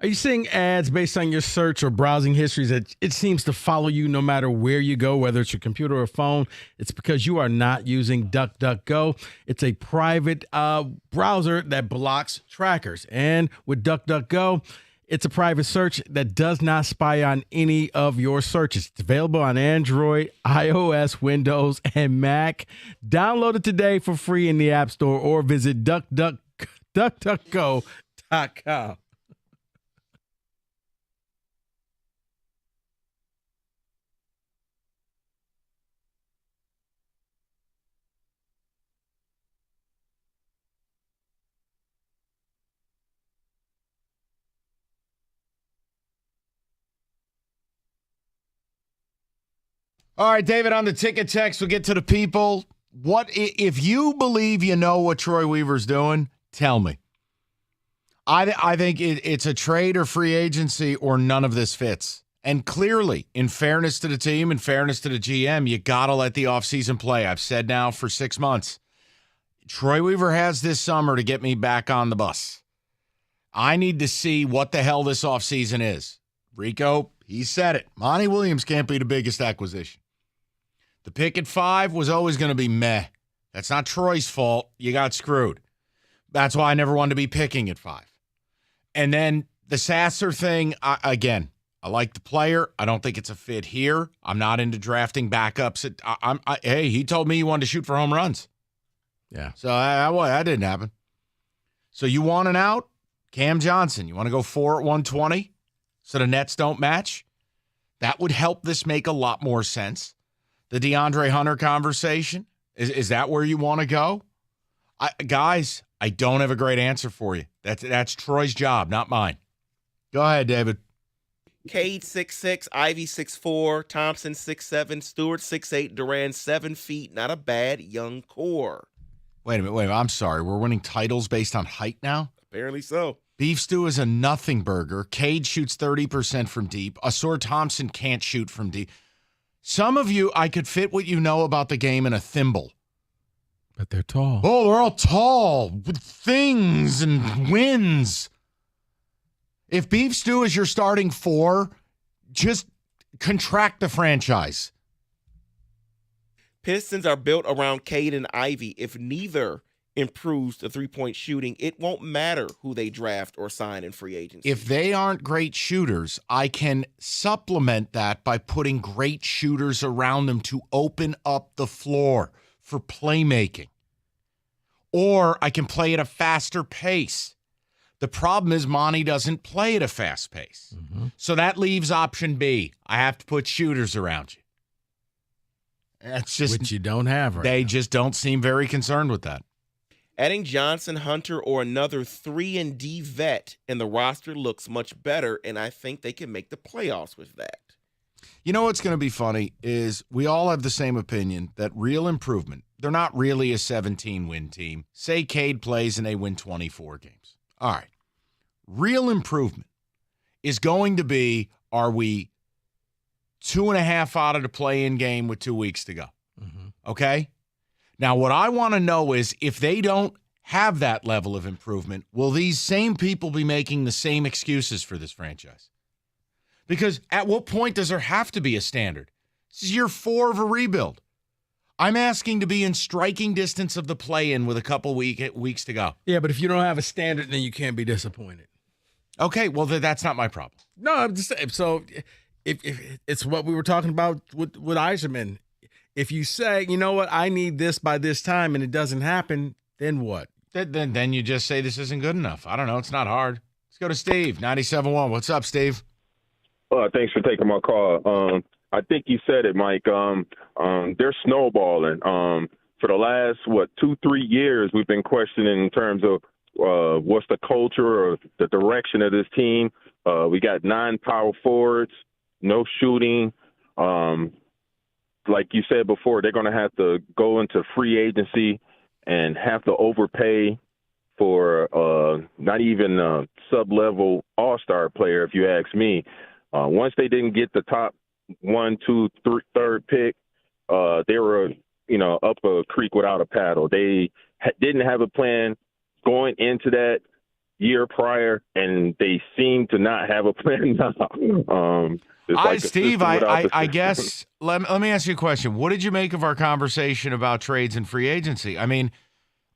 Are you seeing ads based on your search or browsing histories that it seems to follow you no matter where you go, whether it's your computer or phone? It's because you are not using DuckDuckGo. It's a private browser that blocks trackers. And with DuckDuckGo, it's a private search that does not spy on any of your searches. It's available on Android, iOS, Windows, and Mac. Download it today for free in the App Store or visit DuckDuckGo.com. All right, David, on the ticket text, we'll get to the people. What if you believe you know what Troy Weaver's doing? Tell me. I think it's a trade or free agency or none of this fits. And clearly, in fairness to the team, in fairness to the GM, you got to let the offseason play. I've said now for 6 months. Troy Weaver has this summer to get me back on the bus. I need to see what the hell this offseason is. Rico, he said it. Monty Williams can't be the biggest acquisition. The pick at 5 was always going to be meh. That's not Troy's fault. You got screwed. That's why I never wanted to be picking at 5. And then the Sasser thing, I like the player. I don't think it's a fit here. I'm not into drafting backups. Hey, he told me he wanted to shoot for home runs. Yeah. So that didn't happen. So you want an out? Cam Johnson. You want to go 4 at 120 so the Nets don't match? That would help this make a lot more sense. The DeAndre Hunter conversation, is that where you want to go? Guys, I don't have a great answer for you. That's Troy's job, not mine. Go ahead, David. Cade 6'6", Ivy 6'4", Thompson 6'7", Stewart 6'8", Duran 7 feet. Not a bad young core. Wait a minute. I'm sorry. We're winning titles based on height now? Apparently so. Beef stew is a nothing burger. Cade shoots 30% from deep. Asor Thompson can't shoot from deep. Some of you, I could fit what you know about the game in a thimble. But they're tall. Oh, they're all tall with things and wins. If Beef Stew is your starting 4, just contract the franchise. Pistons are built around Cade and Ivy. If neither improves the three-point shooting, it won't matter who they draft or sign in free agency. If they aren't great shooters, I can supplement that by putting great shooters around them to open up the floor for playmaking. Or I can play at a faster pace. The problem is Monty doesn't play at a fast pace. Mm-hmm. So that leaves option B. I have to put shooters around you. That's just which you don't have right They now. just don't seem very concerned with that. Adding Johnson, Hunter, or another 3-and-D vet in the roster looks much better, and I think they can make the playoffs with that. You know what's going to be funny is we all have the same opinion that real improvement, they're not really a 17-win team. Say Cade plays and they win 24 games. All right. Real improvement is going to be, are we 2.5 out of the play-in game with 2 weeks to go? Mm-hmm. Okay? Now, what I want to know is if they don't have that level of improvement, will these same people be making the same excuses for this franchise? Because at what point does there have to be a standard? This is year 4 of a rebuild. I'm asking to be in striking distance of the play-in with a couple weeks to go. Yeah, but if you don't have a standard, then you can't be disappointed. Okay, well, that's not my problem. No, I'm just saying. So if it's what we were talking about with Yzerman. If you say, you know what, I need this by this time, and it doesn't happen, then what? Then you just say this isn't good enough. I don't know. It's not hard. Let's go to Steve, 97.1. What's up, Steve? Thanks for taking my call. I think you said it, Mike. They're snowballing. For the last, 2-3 years, we've been questioning in terms of what's the culture or the direction of this team. We got 9 power forwards, no shooting. Like you said before, they're going to have to go into free agency and have to overpay for not even a sub-level all-star player, if you ask me. Once they didn't get the top 1, 2, 3, third pick, they were, up a creek without a paddle. They didn't have a plan going into that year prior, and they seem to not have a plan now. Steve, I guess let me ask you a question. What did you make of our conversation about trades and free agency? I mean,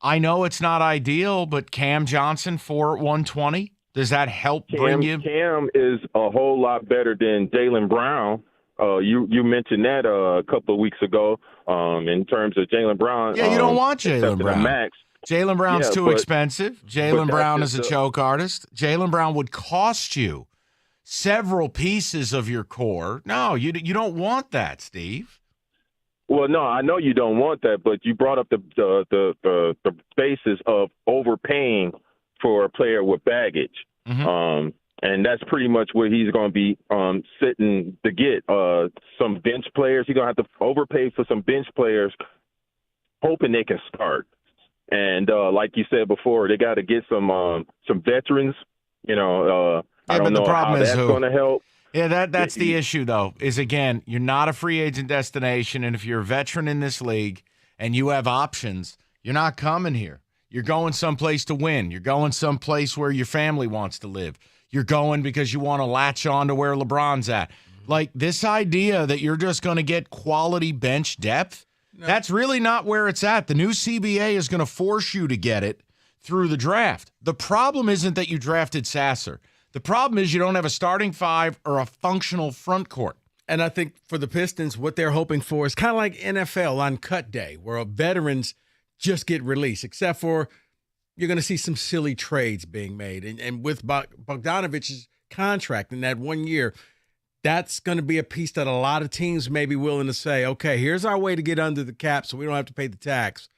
I know it's not ideal, but Cam Johnson 4 at 120, does that help bring you? Cam is a whole lot better than Jaylen Brown. You mentioned that a couple of weeks ago in terms of Jaylen Brown. Yeah, you don't want Jaylen Brown. Max. Jaylen Brown's too expensive. Jaylen Brown is a choke artist. Jaylen Brown would cost you several pieces of your core. No, you don't want that, Steve. Well, no, I know you don't want that, but you brought up the basis of overpaying for a player with baggage, and that's pretty much what he's going to be sitting to get. Some bench players, he's going to have to overpay for some bench players, hoping they can start. And like you said before, they got to get some veterans. I don't know how that's going to help. Yeah, that's the issue, though, is, again, you're not a free agent destination, and if you're a veteran in this league and you have options, you're not coming here. You're going someplace to win. You're going someplace where your family wants to live. You're going because you want to latch on to where LeBron's at. Like, this idea that you're just going to get quality bench depth, that's really not where it's at. The new CBA is going to force you to get it through the draft. The problem isn't that you drafted Sasser. The problem is you don't have a starting five or a functional front court. And I think for the Pistons, what they're hoping for is kind of like NFL on cut day, where veterans just get released, except for you're going to see some silly trades being made. And with Bogdanovich's contract in that 1 year, that's going to be a piece that a lot of teams may be willing to say, okay, here's our way to get under the cap so we don't have to pay the tax.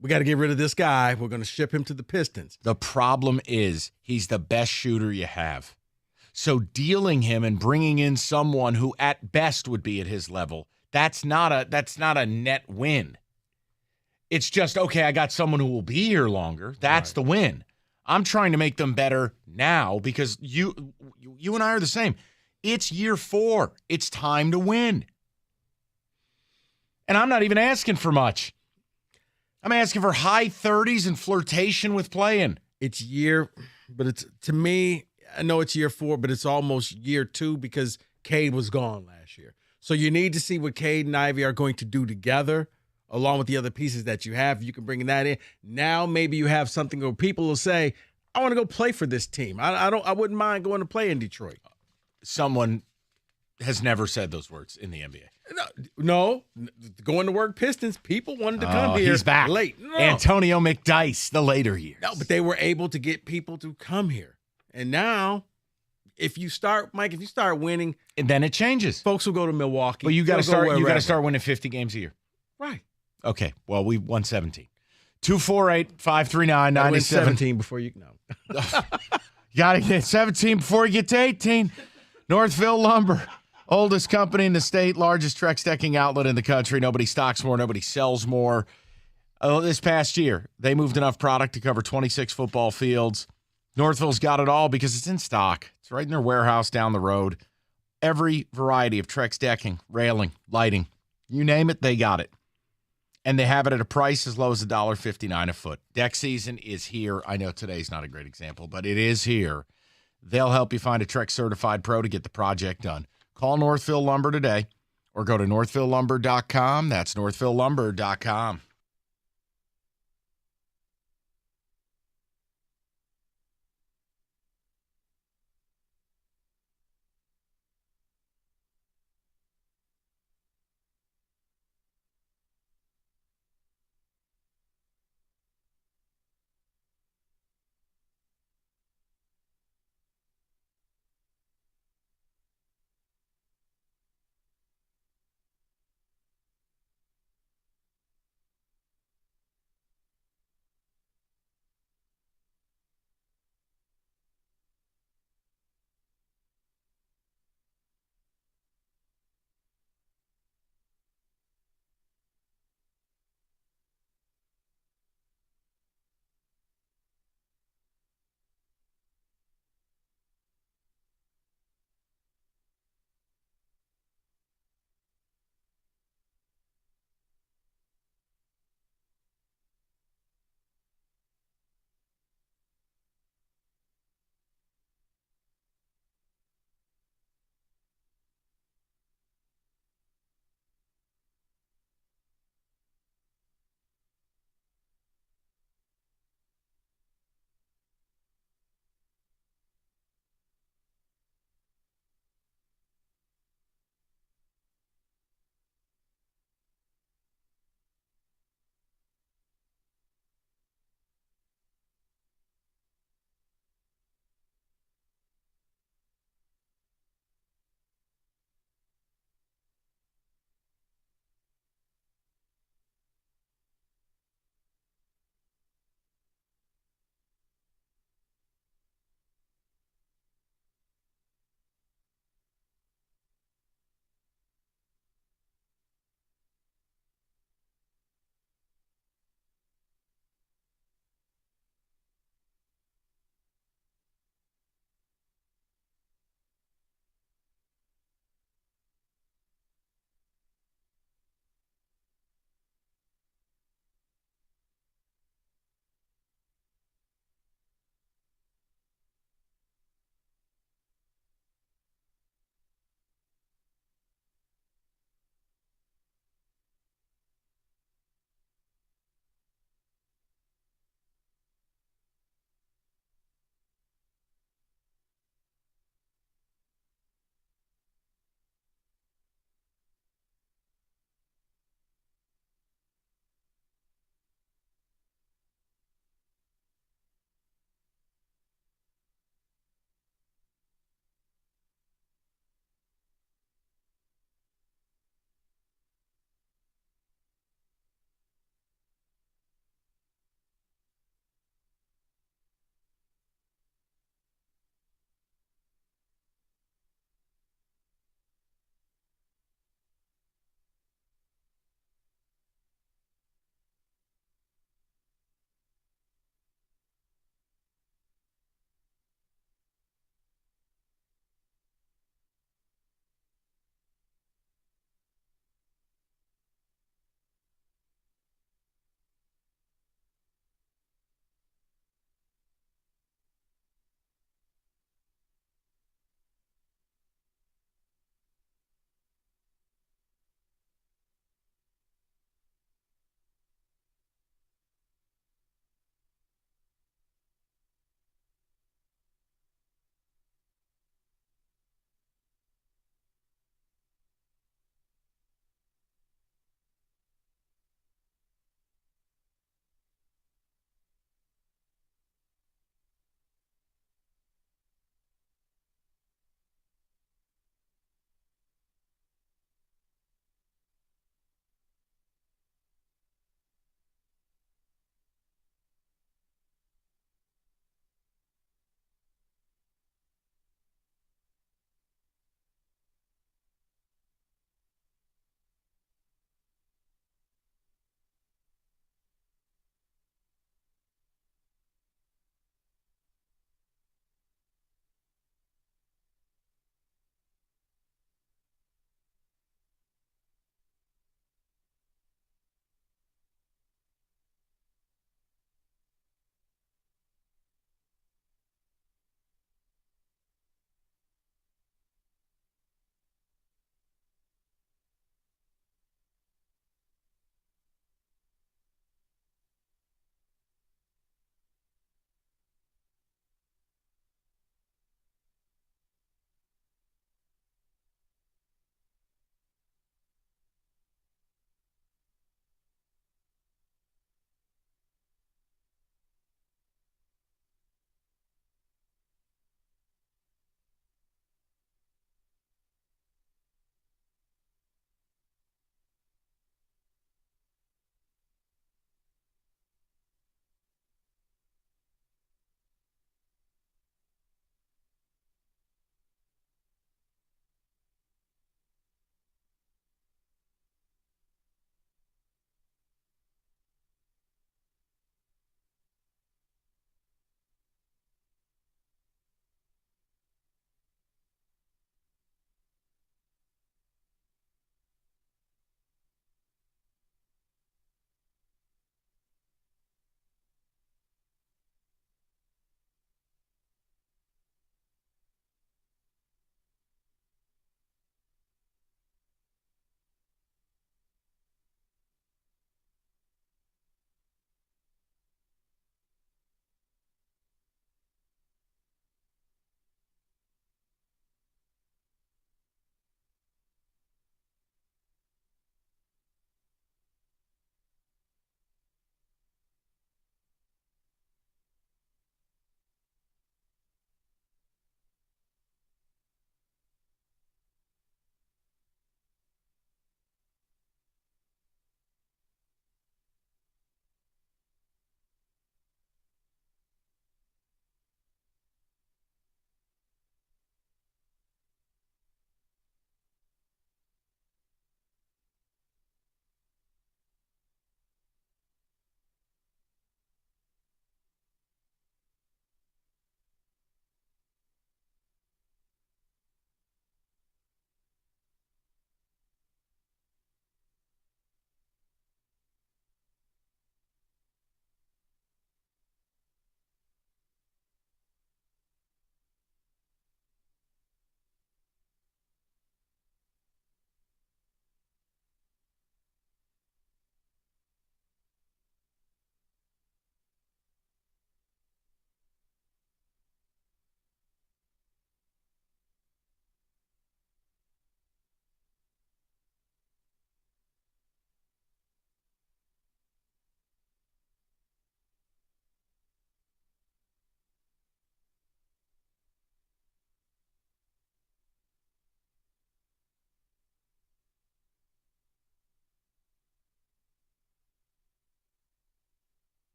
We got to get rid of this guy. We're going to ship him to the Pistons. The problem is he's the best shooter you have. So dealing him and bringing in someone who at best would be at his level, that's not a net win. It's just, okay, I got someone who will be here longer. That's the win. I'm trying to make them better now because you and I are the same. It's year 4. It's time to win. And I'm not even asking for much. I'm asking for high 30s and flirtation with playing. But it's, to me, I know it's year 4, but it's almost year 2 because Cade was gone last year. So you need to see what Cade and Ivy are going to do together, along with the other pieces that you have. You can bring that in. Now maybe you have something where people will say, I want to go play for this team. I wouldn't mind going to play in Detroit. Someone has never said those words in the NBA. No, going to work Pistons, people wanted to come here. He's back. Late. No. Antonio McDyess, the later years. No, but they were able to get people to come here. And now, if you start winning, and then it changes. Folks will go to Milwaukee. Well, you got to start. You got to start winning 50 games a year. Right. Okay. Well, we won 17. 248-539-97. 17 before you know. You got to get 17 before you get to 18. Northville Lumber. Oldest company in the state, largest Trex decking outlet in the country. Nobody stocks more, nobody sells more. This past year, they moved enough product to cover 26 football fields. Northville's got it all because it's in stock. It's right in their warehouse down the road. Every variety of Trex decking, railing, lighting, you name it, they got it. And they have it at a price as low as $1.59 a foot. Deck season is here. I know today's not a great example, but it is here. They'll help you find a Trex certified pro to get the project done. Call Northville Lumber today or go to northvillelumber.com. That's northvillelumber.com.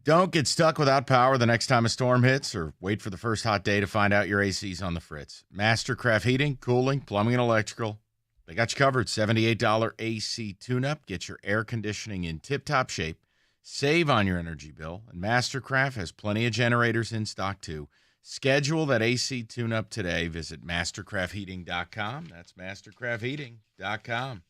Don't get stuck without power the next time a storm hits, or wait for the first hot day to find out your AC's on the fritz. Mastercraft Heating, Cooling, Plumbing, and Electrical. They got you covered. $78 AC tune-up. Get your air conditioning in tip-top shape. Save on your energy bill. And Mastercraft has plenty of generators in stock, too. Schedule that AC tune-up today. Visit mastercraftheating.com. That's mastercraftheating.com.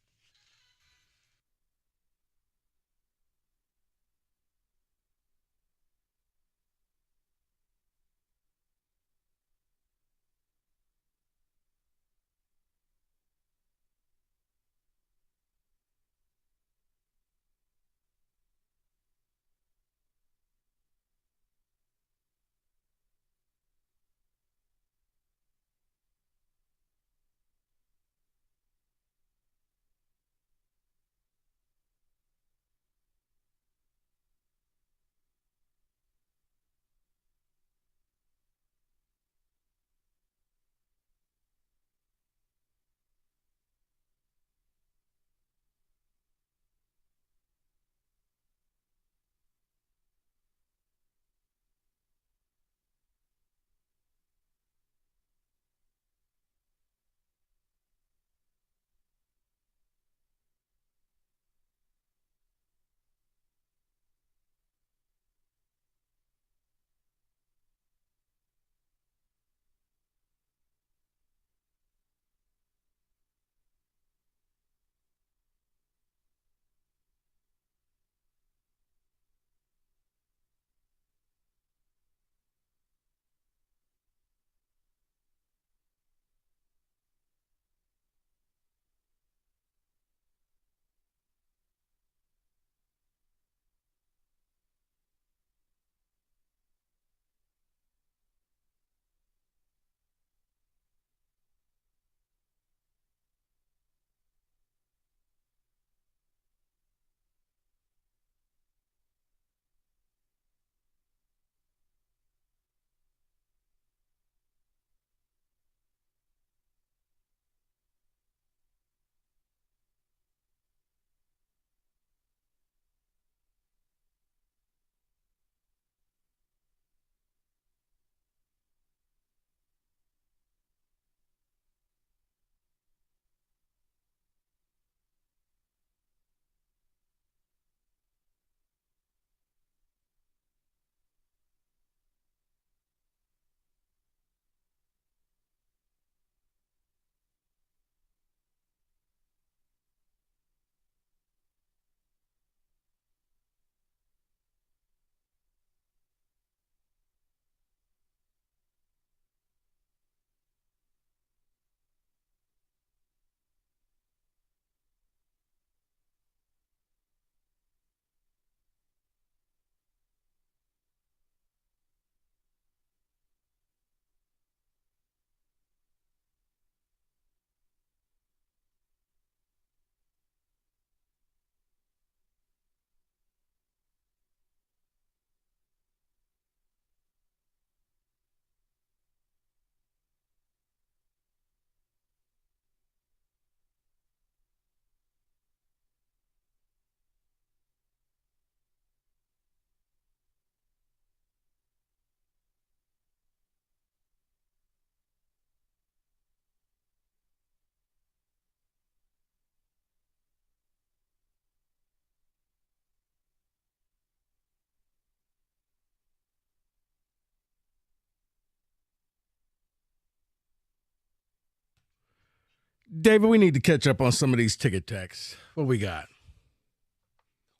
David, we need to catch up on some of these ticket texts. What we got?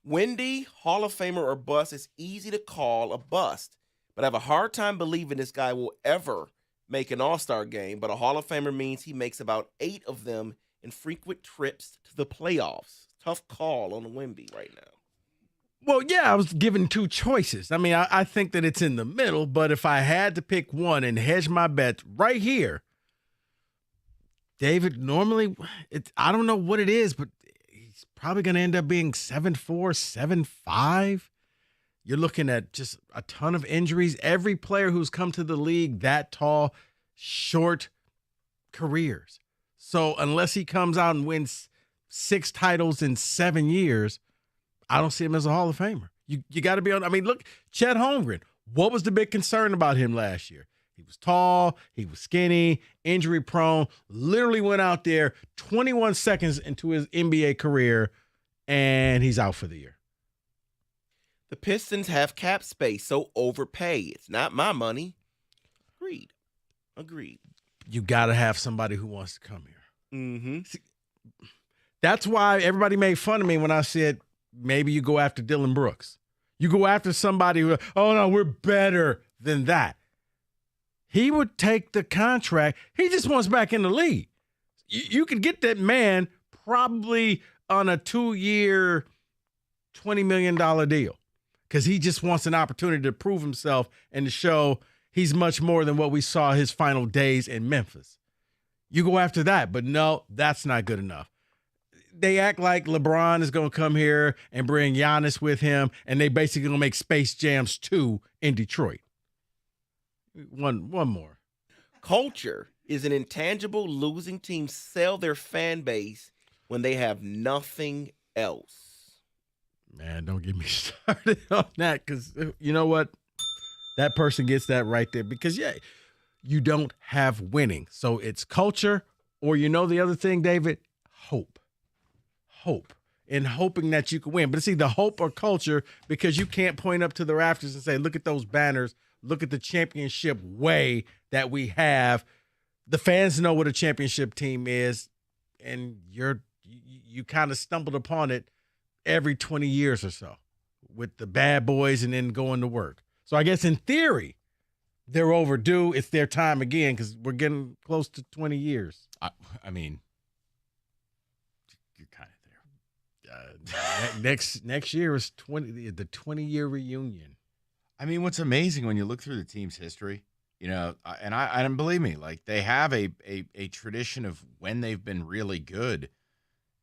Wendy, Hall of Famer or bust, it's easy to call a bust, but I have a hard time believing this guy will ever make an All-Star game, but a Hall of Famer means he makes about 8 of them in frequent trips to the playoffs. Tough call on Wemby right now. Well, yeah, I was given 2 choices. I mean, I think that it's in the middle, but if I had to pick one and hedge my bet right here, David, normally, I don't know what it is, but he's probably going to end up being 7'4", 7'5". You're looking at just a ton of injuries. Every player who's come to the league that tall, short careers. So unless he comes out and wins 6 titles in 7 years, I don't see him as a Hall of Famer. You got to be on. I mean, look, Chet Holmgren. What was the big concern about him last year? He was tall, he was skinny, injury prone, literally went out there 21 seconds into his NBA career, and he's out for the year. The Pistons have cap space, so overpay. It's not my money. Agreed. You got to have somebody who wants to come here. Mm-hmm. See, that's why everybody made fun of me when I said maybe you go after Dylan Brooks. You go after somebody who, oh, no, we're better than that. He would take the contract. He just wants back in the league. You could get that man probably on a 2-year, $20 million deal because he just wants an opportunity to prove himself and to show he's much more than what we saw his final days in Memphis. You go after that, but no, that's not good enough. They act like LeBron is going to come here and bring Giannis with him, and they basically going to make Space Jams 2 in Detroit. One more. Culture is an intangible. Losing teams sell their fan base when they have nothing else. Man, don't get me started on that because you know what? That person gets that right there because, yeah, you don't have winning. So it's culture or the other thing, David, hope. And hoping that you can win. But it's either hope or culture because you can't point up to the rafters and say, look at those banners. Look at the championship way that we have. The fans know what a championship team is, and you kind of stumbled upon it every 20 years or so with the bad boys and then going to work. So I guess in theory, they're overdue. It's their time again because we're getting close to 20 years. I mean, you're kind of there. Next year is the 20-year reunion. I mean, what's amazing when you look through the team's history, and believe me, like they have a tradition of when they've been really good,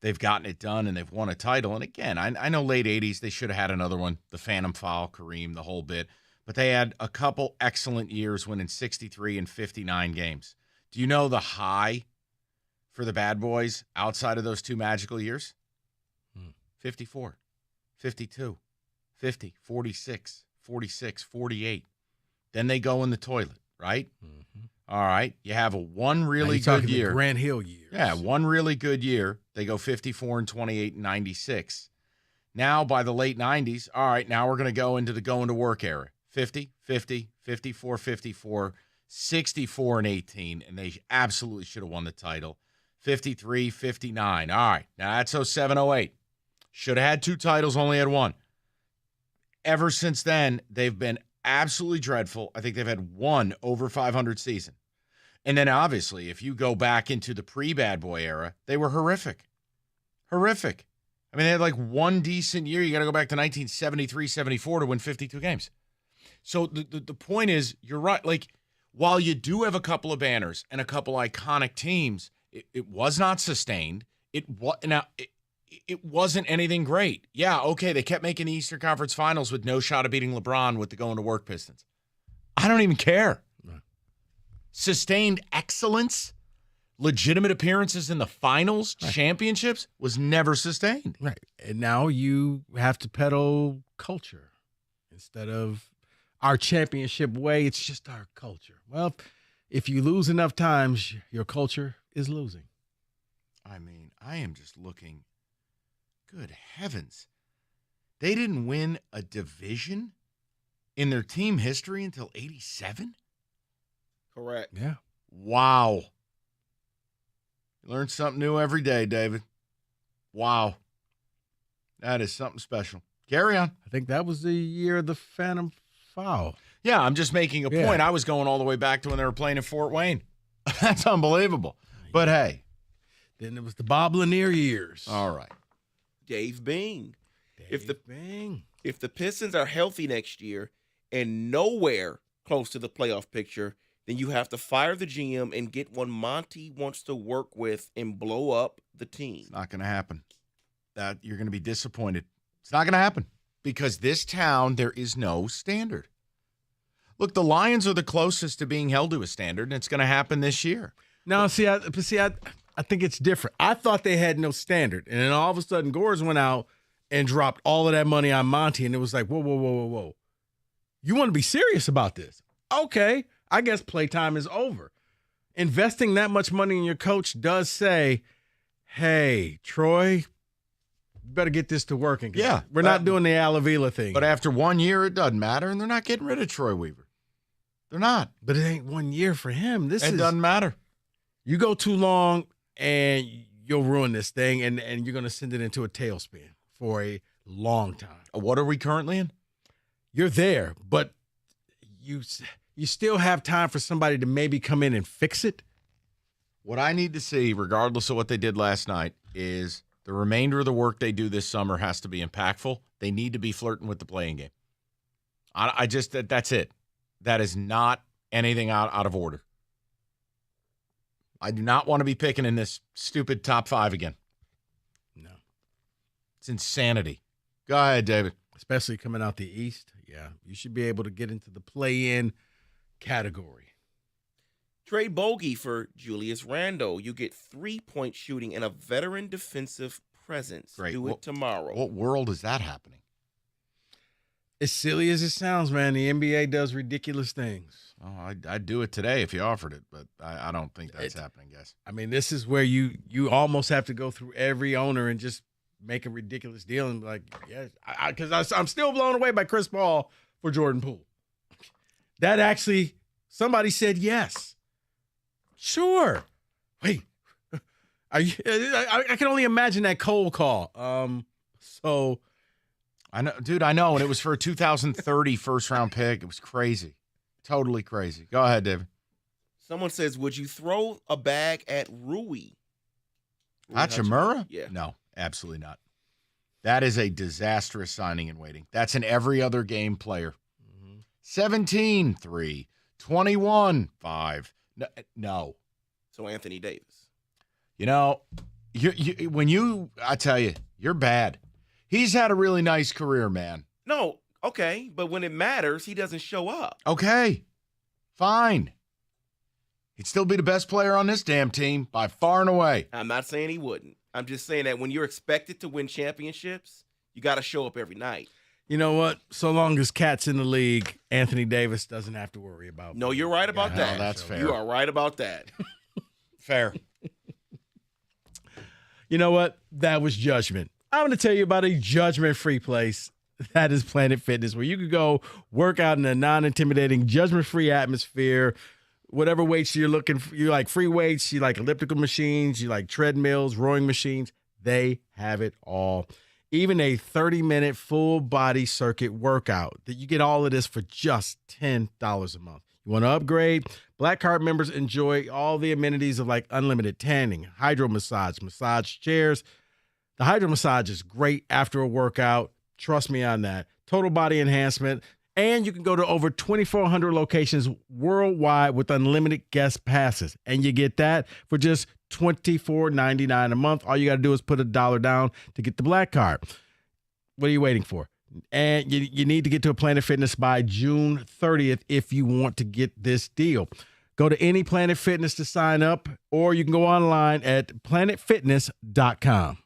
they've gotten it done and they've won a title. And again, I know late 80s, they should have had another one, the Phantom Foul, Kareem, the whole bit. But they had a couple excellent years winning 63 and 59 games. Do you know the high for the Bad Boys outside of those two magical years? 54, 52, 50, 46. 46, 48. Then they go in the toilet, right? Mm-hmm. All right. You have one really good year. Grant Hill years. Yeah, one really good year. They go 54 and 28 and 96. Now, by the late 90s, all right, now we're going to go into the going to work era. 50, 50, 54, 54, 64 and 18, and they absolutely should have won the title. 53, 59. All right. Now that's 07, 08. Should have had 2 titles, only had 1. Ever since then, they've been absolutely dreadful. I think they've had 1 over 500 season. And then obviously, if you go back into the pre-Bad Boy era, they were horrific. Horrific. I mean, they had like 1 decent year. You got to go back to 1973, 74 to win 52 games. So the point is, you're right. Like, while you do have a couple of banners and a couple iconic teams, it was not sustained. It wasn't anything great. Yeah, okay, they kept making the Eastern Conference Finals with no shot of beating LeBron with the going to work Pistons. I don't even care. Right. Sustained excellence, legitimate appearances in the finals, right. Championships was never sustained. Right. And now you have to peddle culture instead of our championship way. It's just our culture. Well, if you lose enough times, your culture is losing. I mean, I am just looking. Good heavens. They didn't win a division in their team history until 87? Correct. Yeah. Wow. You learn something new every day, David. Wow. That is something special. Carry on. I think that was the year of the Phantom Foul. Yeah, I'm just making a point. I was going all the way back to when they were playing in Fort Wayne. That's unbelievable. But hey. Then it was the Bob Lanier years. All right. Dave Bing. If the Pistons are healthy next year and nowhere close to the playoff picture, then you have to fire the GM and get one Monty wants to work with and blow up the team. It's not going to happen. You're going to be disappointed. It's not going to happen because this town, there is no standard. Look, the Lions are the closest to being held to a standard, and it's going to happen this year. No, I think it's different. I thought they had no standard, and then all of a sudden, Gores went out and dropped all of that money on Monty. And it was like, whoa. You want to be serious about this? Okay, I guess playtime is over. Investing that much money in your coach does say, hey, Troy, you better get this to working. Yeah. We're not doing the Al Avila thing. But after 1 year, it doesn't matter, and they're not getting rid of Troy Weaver. They're not. But it ain't 1 year for him. It doesn't matter. You go too long, and you'll ruin this thing, and you're going to send it into a tailspin for a long time. What are we currently in? You're there, but you still have time for somebody to maybe come in and fix it. What I need to see, regardless of what they did last night, is the remainder of the work they do this summer has to be impactful. They need to be flirting with the playing game. That's it. That is not anything out of order. I do not want to be picking in this stupid top 5 again. No. It's insanity. Go ahead, David. Especially coming out the East. Yeah, you should be able to get into the play-in category. Trade Bogey for Julius Randle. You get 3-point shooting and a veteran defensive presence. Great. Do it tomorrow. What world is that happening? As silly as it sounds, man, the NBA does ridiculous things. Oh, I'd do it today if you offered it, but I don't think that's happening, guys. I mean, this is where you almost have to go through every owner and just make a ridiculous deal and be like, yeah, because I'm still blown away by Chris Paul for Jordan Poole. That actually, somebody said yes. Sure. Wait, are you? I can only imagine that cold call. So I know, dude. I know, and it was for a 2030 first-round pick. It was crazy, totally crazy. Go ahead, David. Someone says, would you throw a bag at Rui? Hachimura? Yeah. No, absolutely not. That is a disastrous signing and waiting. That's an every other game player. 17-3, 21-5. No. So Anthony Davis. You know, I tell you, you're bad. He's had a really nice career, man. No, okay, but when it matters, he doesn't show up. Okay, fine. He'd still be the best player on this damn team by far and away. I'm not saying he wouldn't. I'm just saying that when you're expected to win championships, you got to show up every night. You know what? So long as Cat's in the league, Anthony Davis doesn't have to worry about. No, you're right about that. That's fair. You are right about that. Fair. You know what? That was judgment. I'm going to tell you about a judgment-free place. That is Planet Fitness, where you can go work out in a non-intimidating, judgment-free atmosphere. Whatever weights you're looking for, you like free weights, you like elliptical machines, you like treadmills, rowing machines. They have it all. Even a 30-minute full-body circuit workout. That you get all of this for just $10 a month. You want to upgrade? Black Card members enjoy all the amenities of like unlimited tanning, hydro massage chairs. The hydro massage is great after a workout. Trust me on that. Total body enhancement. And you can go to over 2,400 locations worldwide with unlimited guest passes. And you get that for just $24.99 a month. All you got to do is put $1 down to get the Black Card. What are you waiting for? And you need to get to a Planet Fitness by June 30th if you want to get this deal. Go to any Planet Fitness to sign up, or you can go online at planetfitness.com.